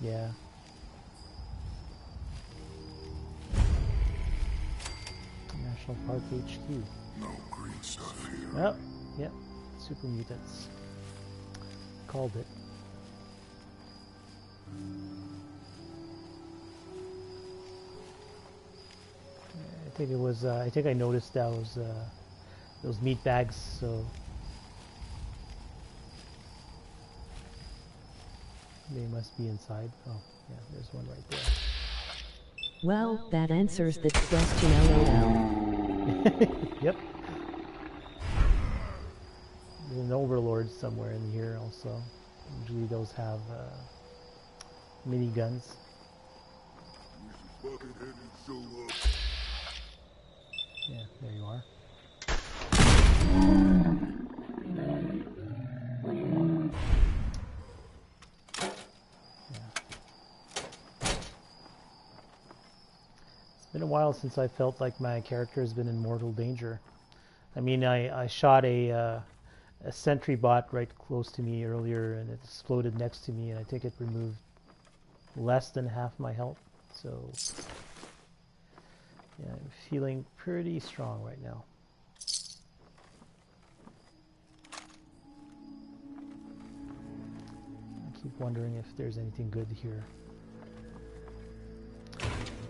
yeah. National Park HQ. No green stuff here. Oh, yep. Super mutants. Called it. I think it was. I think I noticed those meat bags. So they must be inside. Oh, yeah. There's one right there. Well, that answers the question, LOL. Yep. There's an overlord somewhere in here also. Usually those have mini guns. Yeah, there you are. It's been a while since I felt like my character has been in mortal danger. I mean, I shot a sentry bot right close to me earlier, and it exploded next to me, and I think it removed less than half my health. So, yeah, I'm feeling pretty strong right now. I keep wondering if there's anything good here.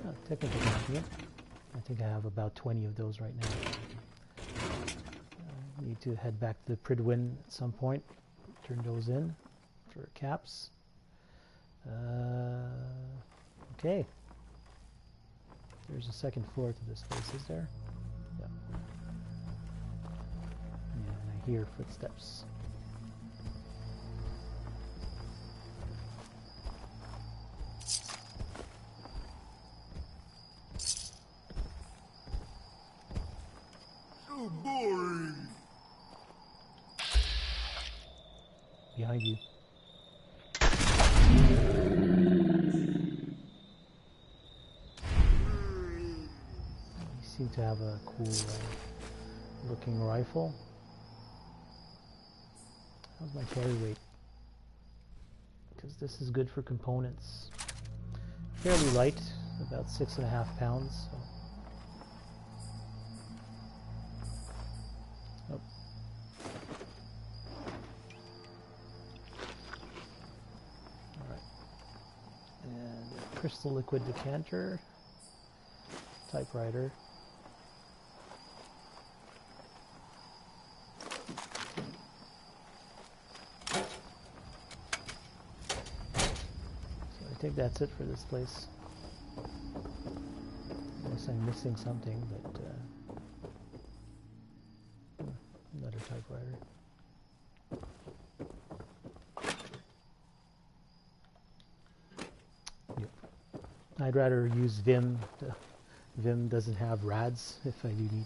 Oh, technical document. I think I have about 20 of those right now. Need to head back to the Pridwin at some point. Turn those in for caps. Okay. There's a second floor to this place, is there? Yeah. Yeah, and I hear footsteps. So boring. Behind you. You seem to have a cool looking rifle. How's my carry weight? Because this is good for components. Fairly light, about 6.5 pounds. So. Oh. Alright. And a crystal liquid decanter. Typewriter. I think that's it for this place. Unless I'm missing something, but another typewriter. Yep. I'd rather use Vim. Vim doesn't have RADs if I do need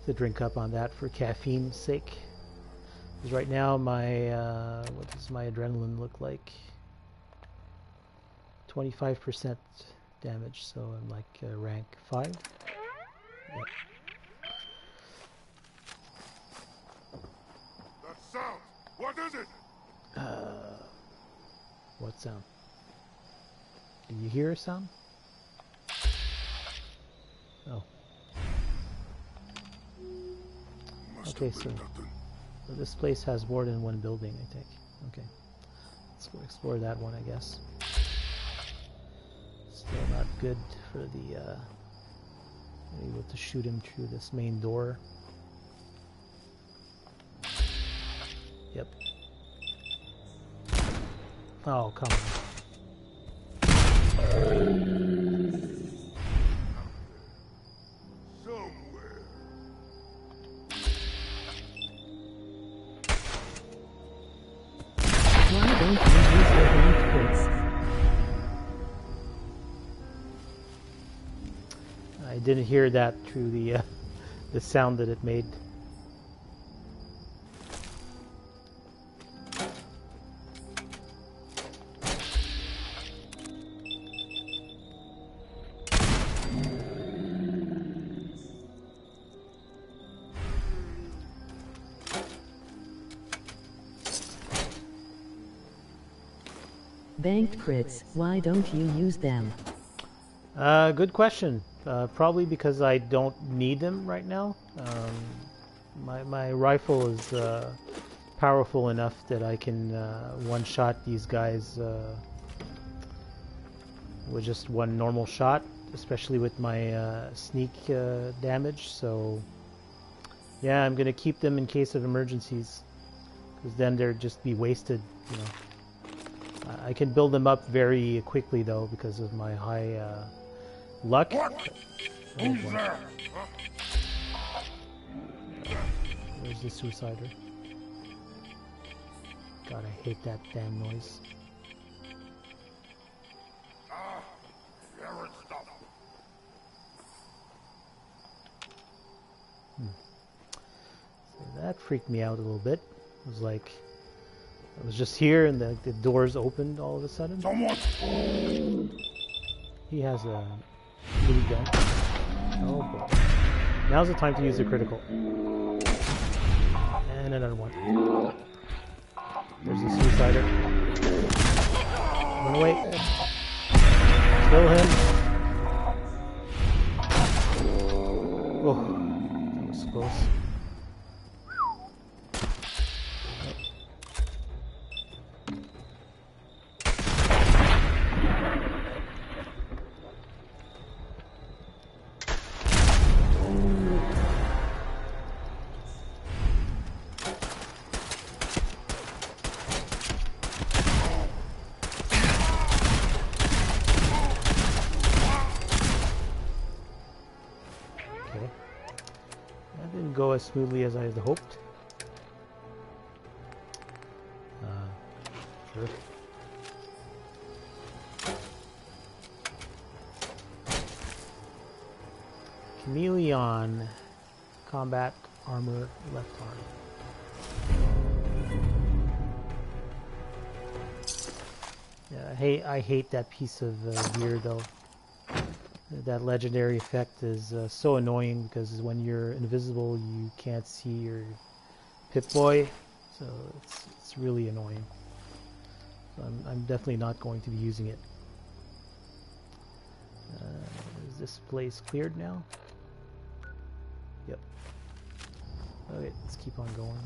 to drink up on that for caffeine's sake. Because right now my what does my adrenaline look like? 25% damage, so I'm like rank 5. Yep. That sound! What is it? What sound? Do you hear a sound? Oh. Okay, so this place has more than one building, I think. Okay. Let's go explore that one, I guess. Still not good for the able to shoot him through this main door. Yep. Oh, come on. Why don't you use the banked crits? I didn't hear that through the sound that it made. Banked crits, why don't you use them? Good question. Probably because I don't need them right now. My rifle is powerful enough that I can one-shot these guys with just one normal shot, especially with my sneak damage. So yeah, I'm gonna keep them in case of emergencies, because then they'd just be wasted, you know. I can build them up very quickly though because of my high luck. Who's there? Where's the suicider? God, I hate that damn noise. So that freaked me out a little bit. It was like I was just here and the doors opened all of a sudden. Someone. He has a mini gun. Oh boy. Now's the time to use the critical. And another one. There's the suicider. Run away. Kill him. Oh, that was close. Go as smoothly as I had hoped. Sure. Chameleon, combat armor, left arm. Yeah, I hate that piece of gear though. That legendary effect is so annoying because when you're invisible you can't see your Pip-Boy, so it's really annoying. So I'm definitely not going to be using it. Is this place cleared now? Yep. Okay, let's keep on going.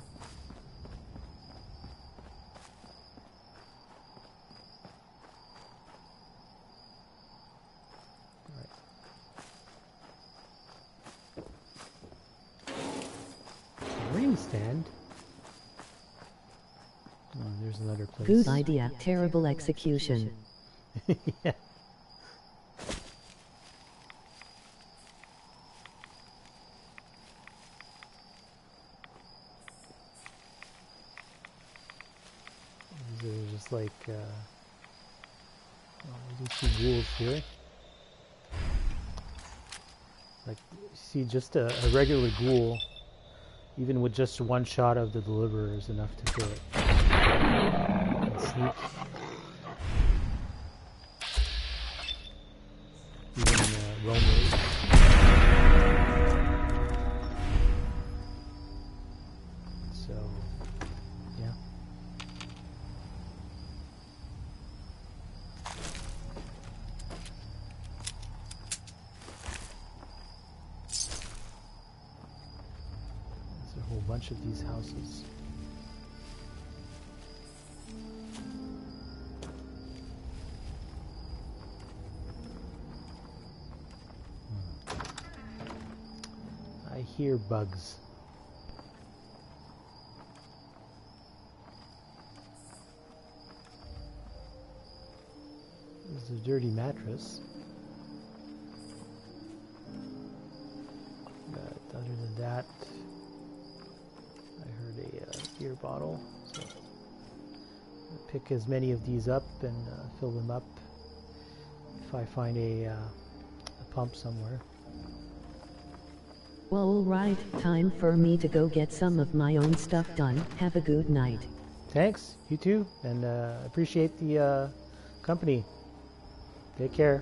Stand. Oh, there's another place. Good idea. Terrible execution. Yeah. These are just like I do see ghouls here. Like, you see just a regular ghoul. Even with just one shot of the deliverer is enough to kill it. And sneak. Even roamers. So, yeah. Bunch of these houses. I hear bugs. This is a dirty mattress. But other than that, I heard a beer bottle. So I'll pick as many of these up and fill them up if I find a pump somewhere. Well, alright, time for me to go get some of my own stuff done. Have a good night. Thanks, you too, and appreciate the company. Take care.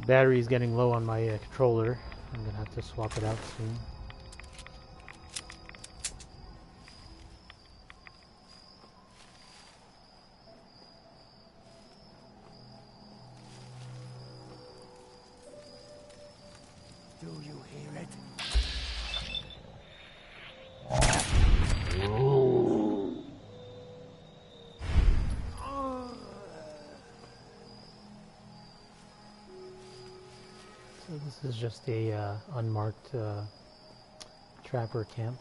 Battery is getting low on my controller. I'm gonna have to swap it out soon. Do you hear it? So this is just a unmarked trapper camp.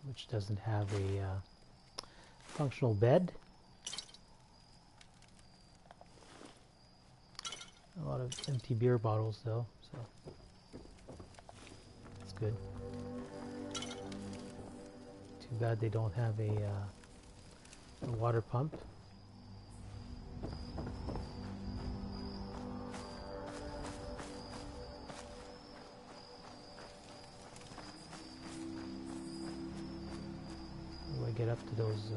Which doesn't have a functional bed. A lot of empty beer bottles though, so that's good. Too bad they don't have a water pump. How do I get up to those?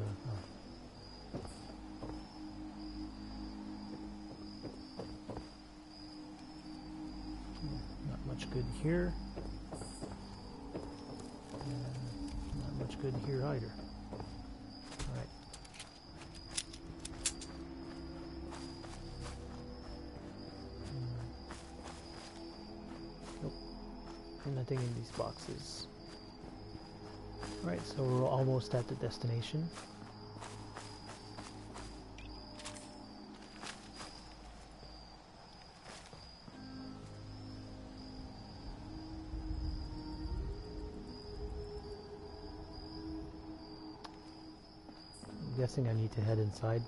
Not much good here. Not much good here either. Alright. Nope. Nothing in these boxes. Alright, so we're almost at the destination. I'm guessing I need to head inside.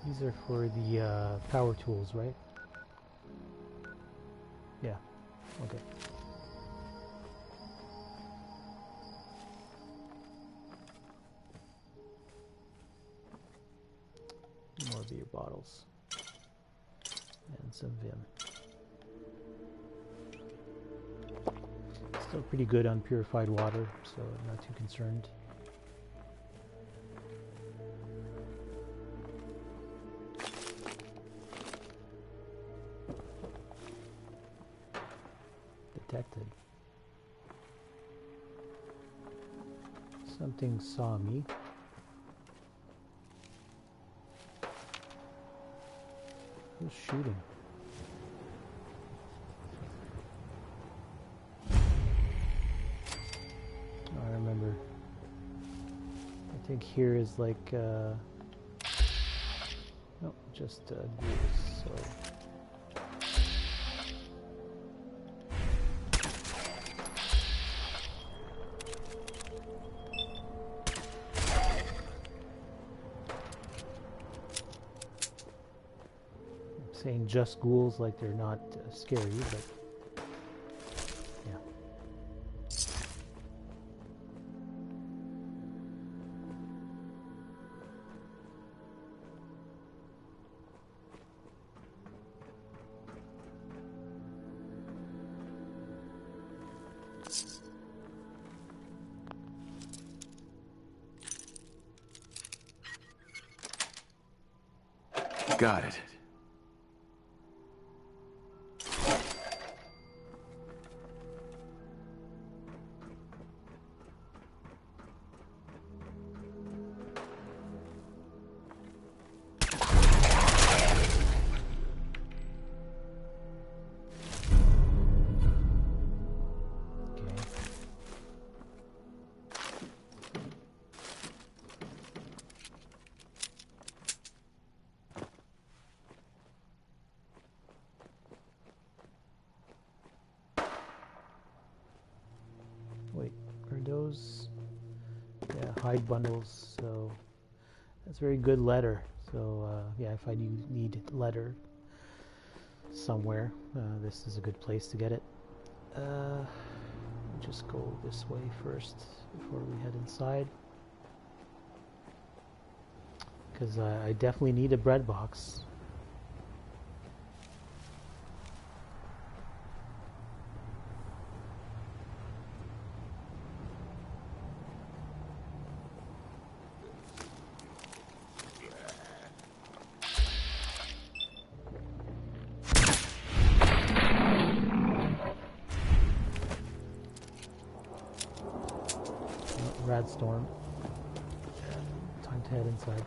These are for the power tools, right? Yeah, okay. More beer bottles. And some Vim. Still pretty good on purified water, so I'm not too concerned. Detected. Something saw me. Who's shooting? Oh, I remember. I think here is like nope, just ghouls, so saying just ghouls like they're not scary, but yeah. Got it. Wait, are those? Yeah, hide bundles. So that's very good leather. So yeah, if I need leather somewhere, this is a good place to get it. Just go this way first before we head inside, because I definitely need a bread box. Rad storm. Time to head inside.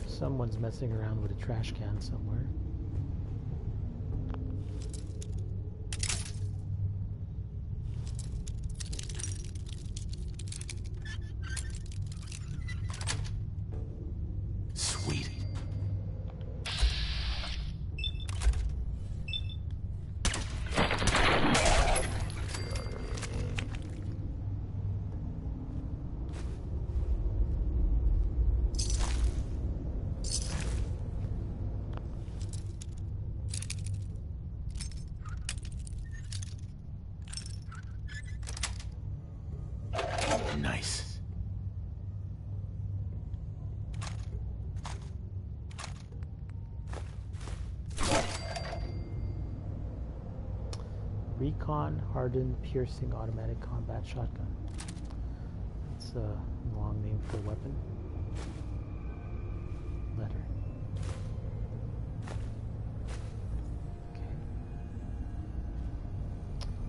Someone's messing around with a trash can somewhere. Sweet. Nice. Recon hardened piercing automatic combat shotgun. That's a long name for a weapon. Letter. Okay.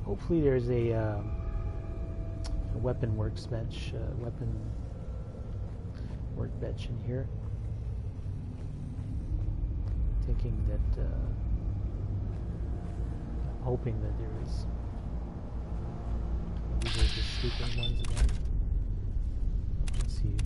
Hopefully there's a weapon workbench in here. Thinking that I'm hoping that there is. Maybe there's just sleeping ones again. Let's see.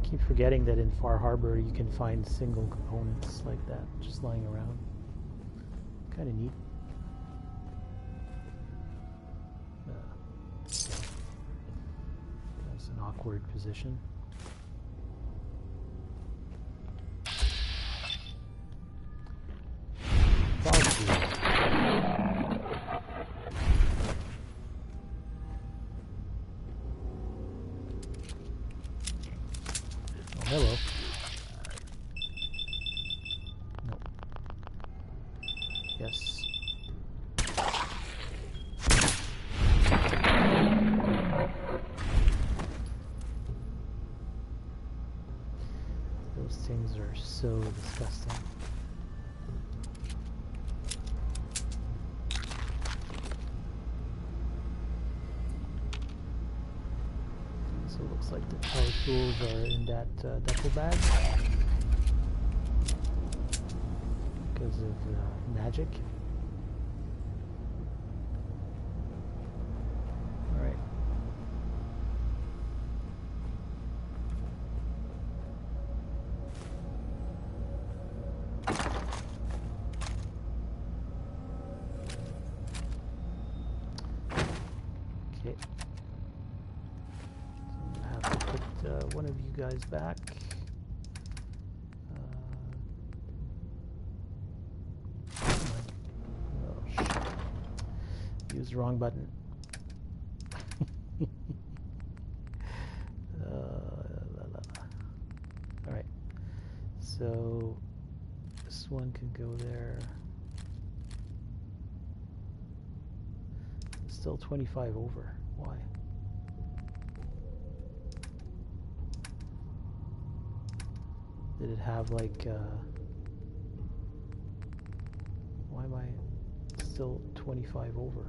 keep forgetting that in Far Harbor you can find single components like that just lying around. Kind of neat. That's an awkward position. Hello. No. Yes. Those things are so disgusting. So it looks like the power tools are in that duffel bag because of magic. All right. Okay. One of you guys back. Oh shit. Used the wrong button. Alright. So this one can go there. It's still 25 over. Why? Did it have like, why am I still 25 over?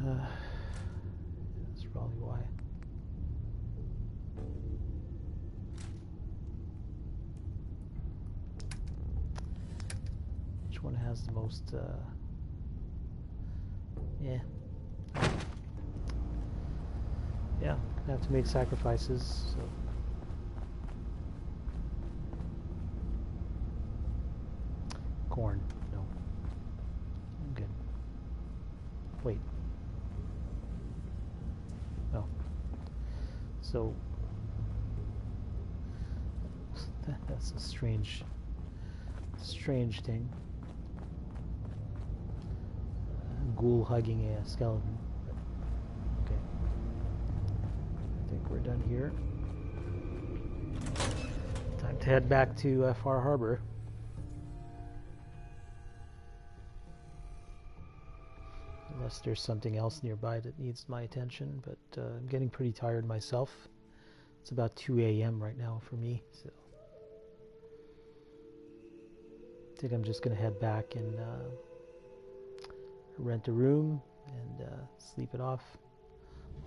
That's probably why. Which one has the most, yeah. Yeah, I have to make sacrifices, so. Corn, no. I'm good. Wait. No. So, that's a strange thing. Ghoul hugging a skeleton. Okay. I think we're done here. Time to head back to Far Harbor. Unless there's something else nearby that needs my attention, but I'm getting pretty tired myself. It's about 2 a.m. right now for me, so I think I'm just gonna head back and rent a room and sleep it off.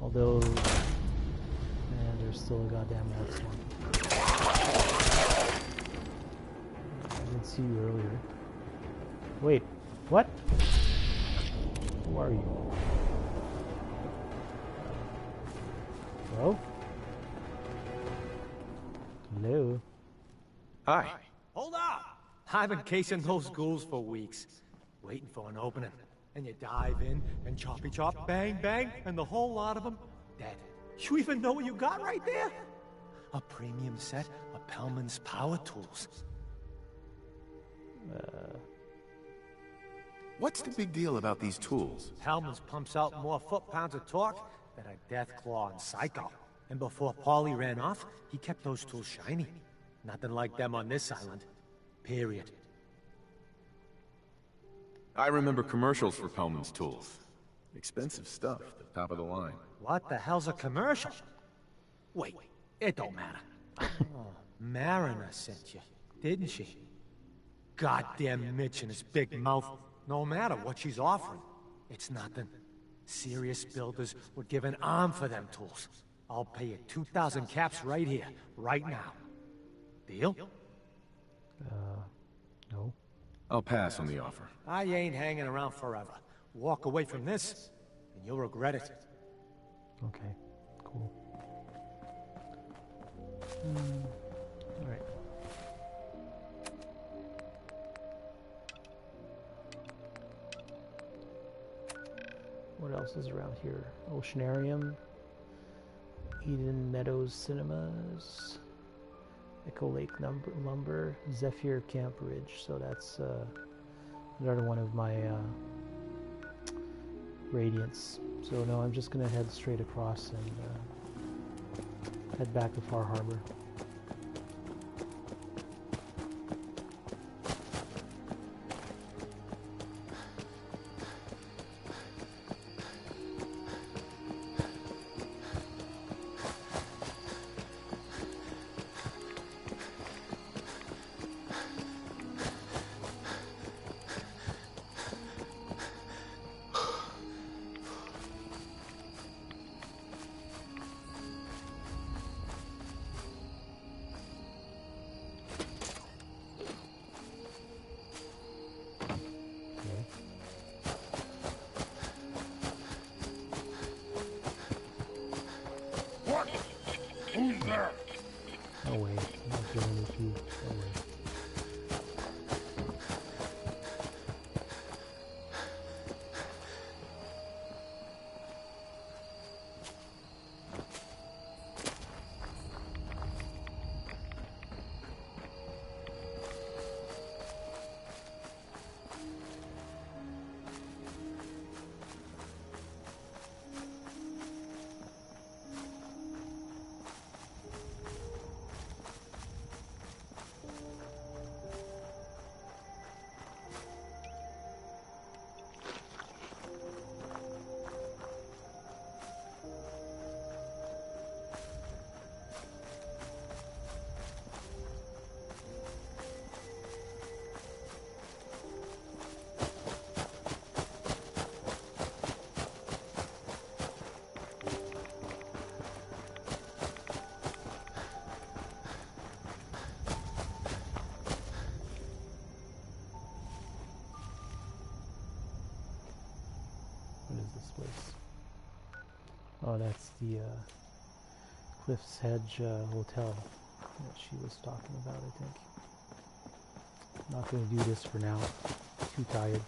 Although, man, there's still a goddamn lot. I didn't see you earlier. Wait, what? Who are you? Hello? Hello? Hi. Hold up! I've been casing those ghouls for weeks, waiting for an opening. And you dive in, and choppy chop, bang bang, and the whole lot of them dead. You even know what you got right there? A premium set of Pellman's power tools. What's the big deal about these tools? Pellman's pumps out more foot-pounds of torque than a Deathclaw and Psycho. And before Paulie ran off, he kept those tools shiny. Nothing like them on this island. Period. I remember commercials for Pellman's tools. Expensive stuff, the top of the line. What the hell's a commercial? Wait, it don't matter. Oh, Mariner sent you, didn't she? Goddamn Mitch and his big mouth. No matter what she's offering, it's nothing. Serious builders would give an arm for them tools. I'll pay you 2,000 caps right here, right now. Deal? No. I'll pass on the offer. I ain't hanging around forever. Walk away from this, and you'll regret it. Okay, cool. Alright. What else is around here? Oceanarium, Eden Meadows Cinemas, Echo Lake Lumber, Zephyr Camp Ridge. So that's another one of my radiants. So no, I'm just gonna head straight across and head back to Far Harbor. No way, I'm not dealing with you. No way. Oh, that's the Cliff's Hedge Hotel that she was talking about, I think. Not going to do this for now. Too tired.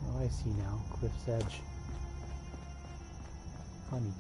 Oh, I see now. Cliff's Edge. Funny.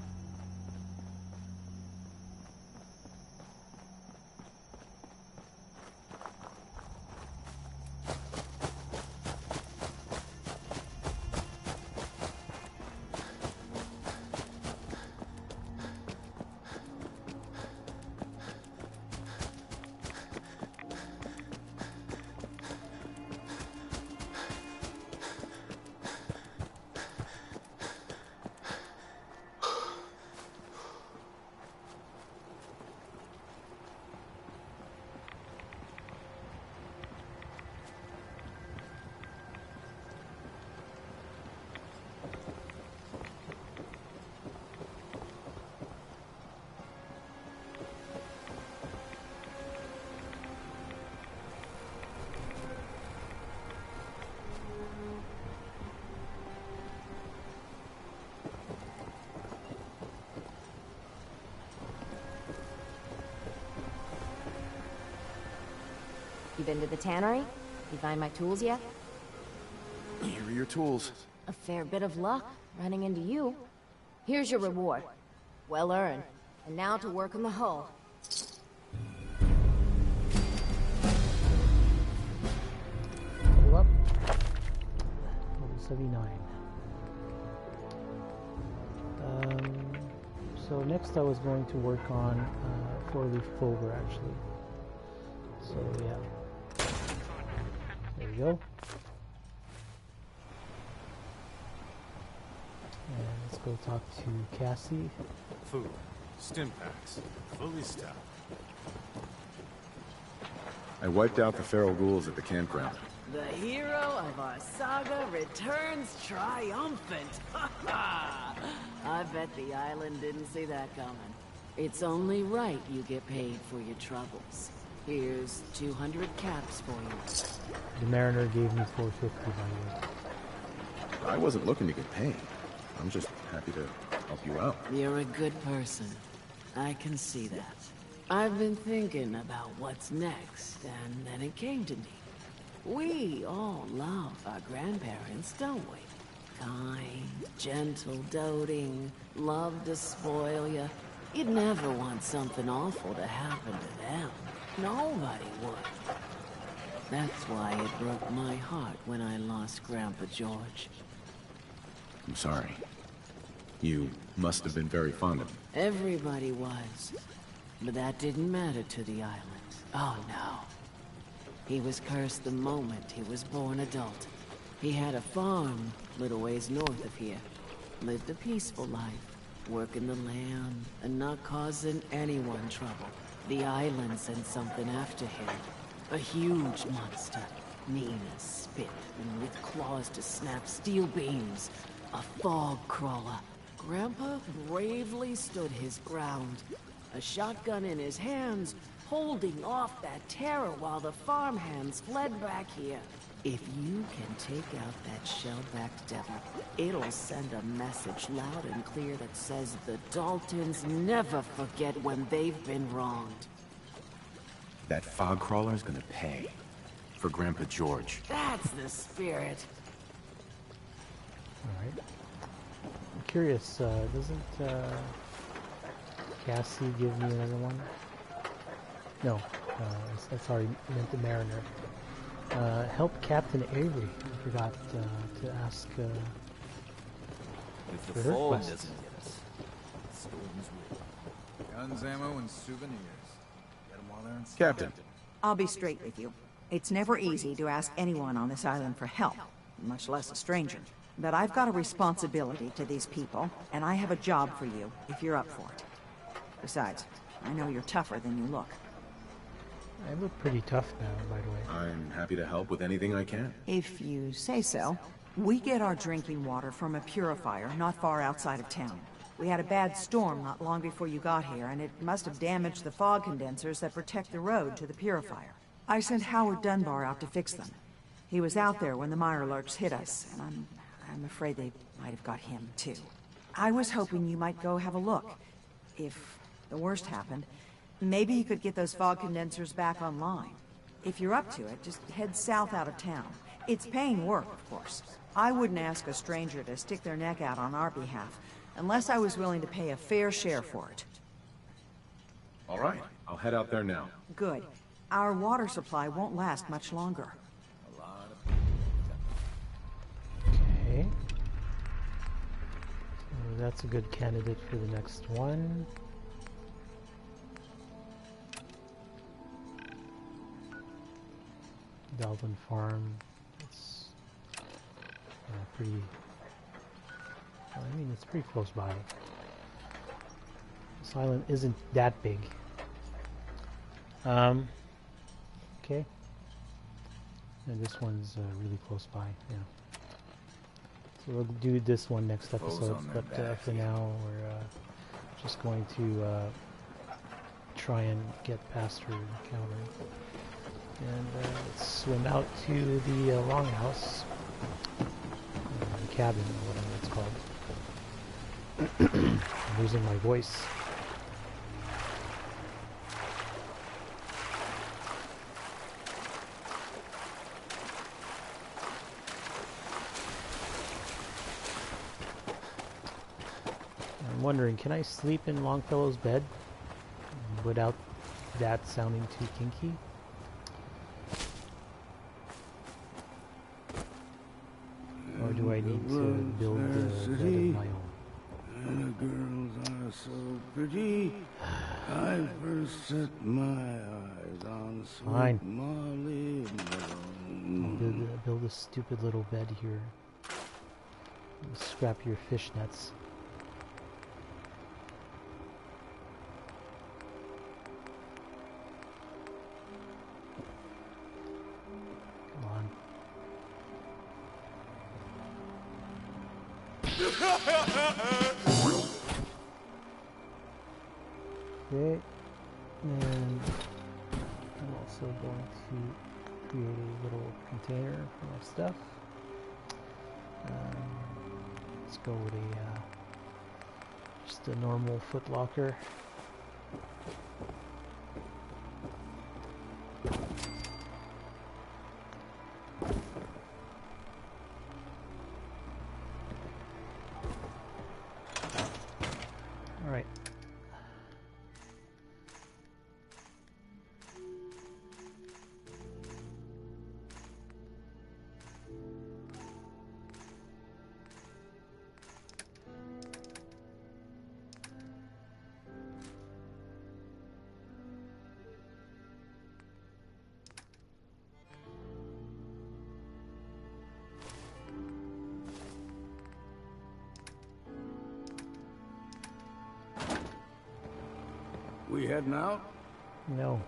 You been to the tannery? You find my tools yet? Here are your tools. A fair bit of luck running into you. Here's your reward. Well earned. And now to work on the hull. Level up. Level 79. So next I was going to work on 4-leaf clover, actually. So yeah. There we go. And let's go talk to Cassie. Food, stim packs, fully stocked. I wiped out the feral ghouls at the campground. The hero of our saga returns triumphant. I bet the island didn't see that coming. It's only right you get paid for your troubles. Here's 200 caps for you. The Mariner gave me 450 by the way. I wasn't looking to get paid. I'm just happy to help you out. You're a good person. I can see that. I've been thinking about what's next, and then it came to me. We all love our grandparents, don't we? Kind, gentle, doting, love to spoil you. You'd never want something awful to happen to them. Nobody would. That's why it broke my heart when I lost Grandpa George. I'm sorry. You must have been very fond of him. Everybody was. But that didn't matter to the island. Oh no. He was cursed the moment he was born adult. He had a farm little ways north of here. Lived a peaceful life, working the land and not causing anyone trouble. The island sent something after him. A huge monster, mean as spit and with claws to snap steel beams. A fog crawler. Grandpa bravely stood his ground. A shotgun in his hands, holding off that terror while the farmhands fled back here. If you can take out that shell-backed devil, it'll send a message loud and clear that says the Daltons never forget when they've been wronged. That fog crawler's gonna pay. For Grandpa George. That's the spirit. Alright. I'm curious, doesn't Cassie give me another one? No, that's already meant the Mariner. Help Captain Avery. I forgot to ask If for the her fog quest. doesn't get us, storms will. Guns, ammo, and souvenirs. Get them while they're in stock. Captain. I'll be straight with you. It's never easy to ask anyone on this island for help, much less a stranger. But I've got a responsibility to these people, and I have a job for you, if you're up for it. Besides, I know you're tougher than you look. I look pretty tough now, by the way. I'm happy to help with anything I can. If you say so. We get our drinking water from a purifier not far outside of town. We had a bad storm not long before you got here, and it must have damaged the fog condensers that protect the road to the purifier. I sent Howard Dunbar out to fix them. He was out there when the Mirelurks hit us, and I'm afraid they might have got him, too. I was hoping you might go have a look. If the worst happened, maybe you could get those fog condensers back online. If you're up to it, just head south out of town. It's paying work, of course. I wouldn't ask a stranger to stick their neck out on our behalf, unless I was willing to pay a fair share for it. All right, I'll head out there now. Good. Our water supply won't last much longer. Okay. So that's a good candidate for the next one. Dalton Farm. It's pretty... Well, I mean, it's pretty close by. This island isn't that big. Okay. And this one's really close by, yeah. So we'll do this one next episode, but for now we're just going to try and get past her encounter. And let's swim out to the longhouse, the cabin, or whatever it's called. I'm losing my voice. I'm wondering, can I sleep in Longfellow's bed without that sounding too kinky? Or do I need to build a bed of my own? And the girls are so pretty. I first set my eyes on Fine. sweet Molly Malone. I'll build a stupid little bed here. Scrap your fishnets. Come on. Okay, and I'm also going to create a little container for my stuff. Let's go with just a normal foot locker. All right. We heading out? No.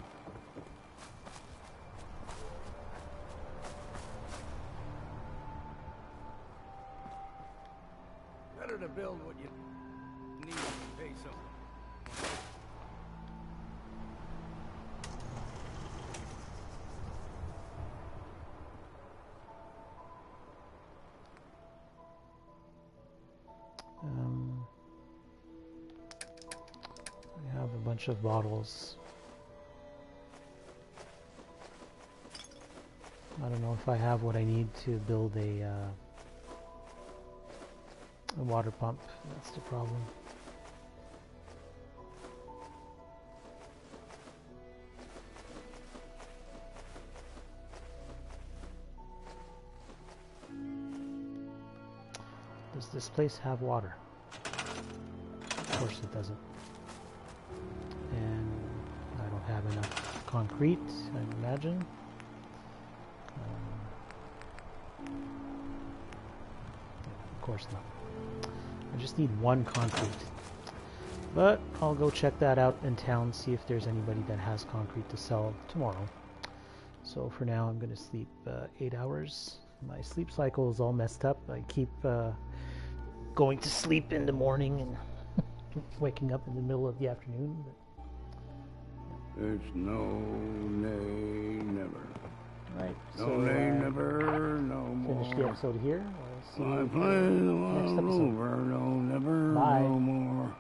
Better to build what you need and pay someone. I have a bunch of bottles. I don't know if I have what I need to build a water pump. That's the problem. Does this place have water? Of course it doesn't. And I don't have enough concrete, I imagine. Of course not. I just need one concrete. But I'll go check that out in town, see if there's anybody that has concrete to sell tomorrow. So for now I'm going to sleep 8 hours. My sleep cycle is all messed up. I keep going to sleep in the morning and waking up in the middle of the afternoon. But It's no, nay, never. Right. No, so, nay, never, no more. Finish the episode here. I play the world over, no, never, Bye. no more.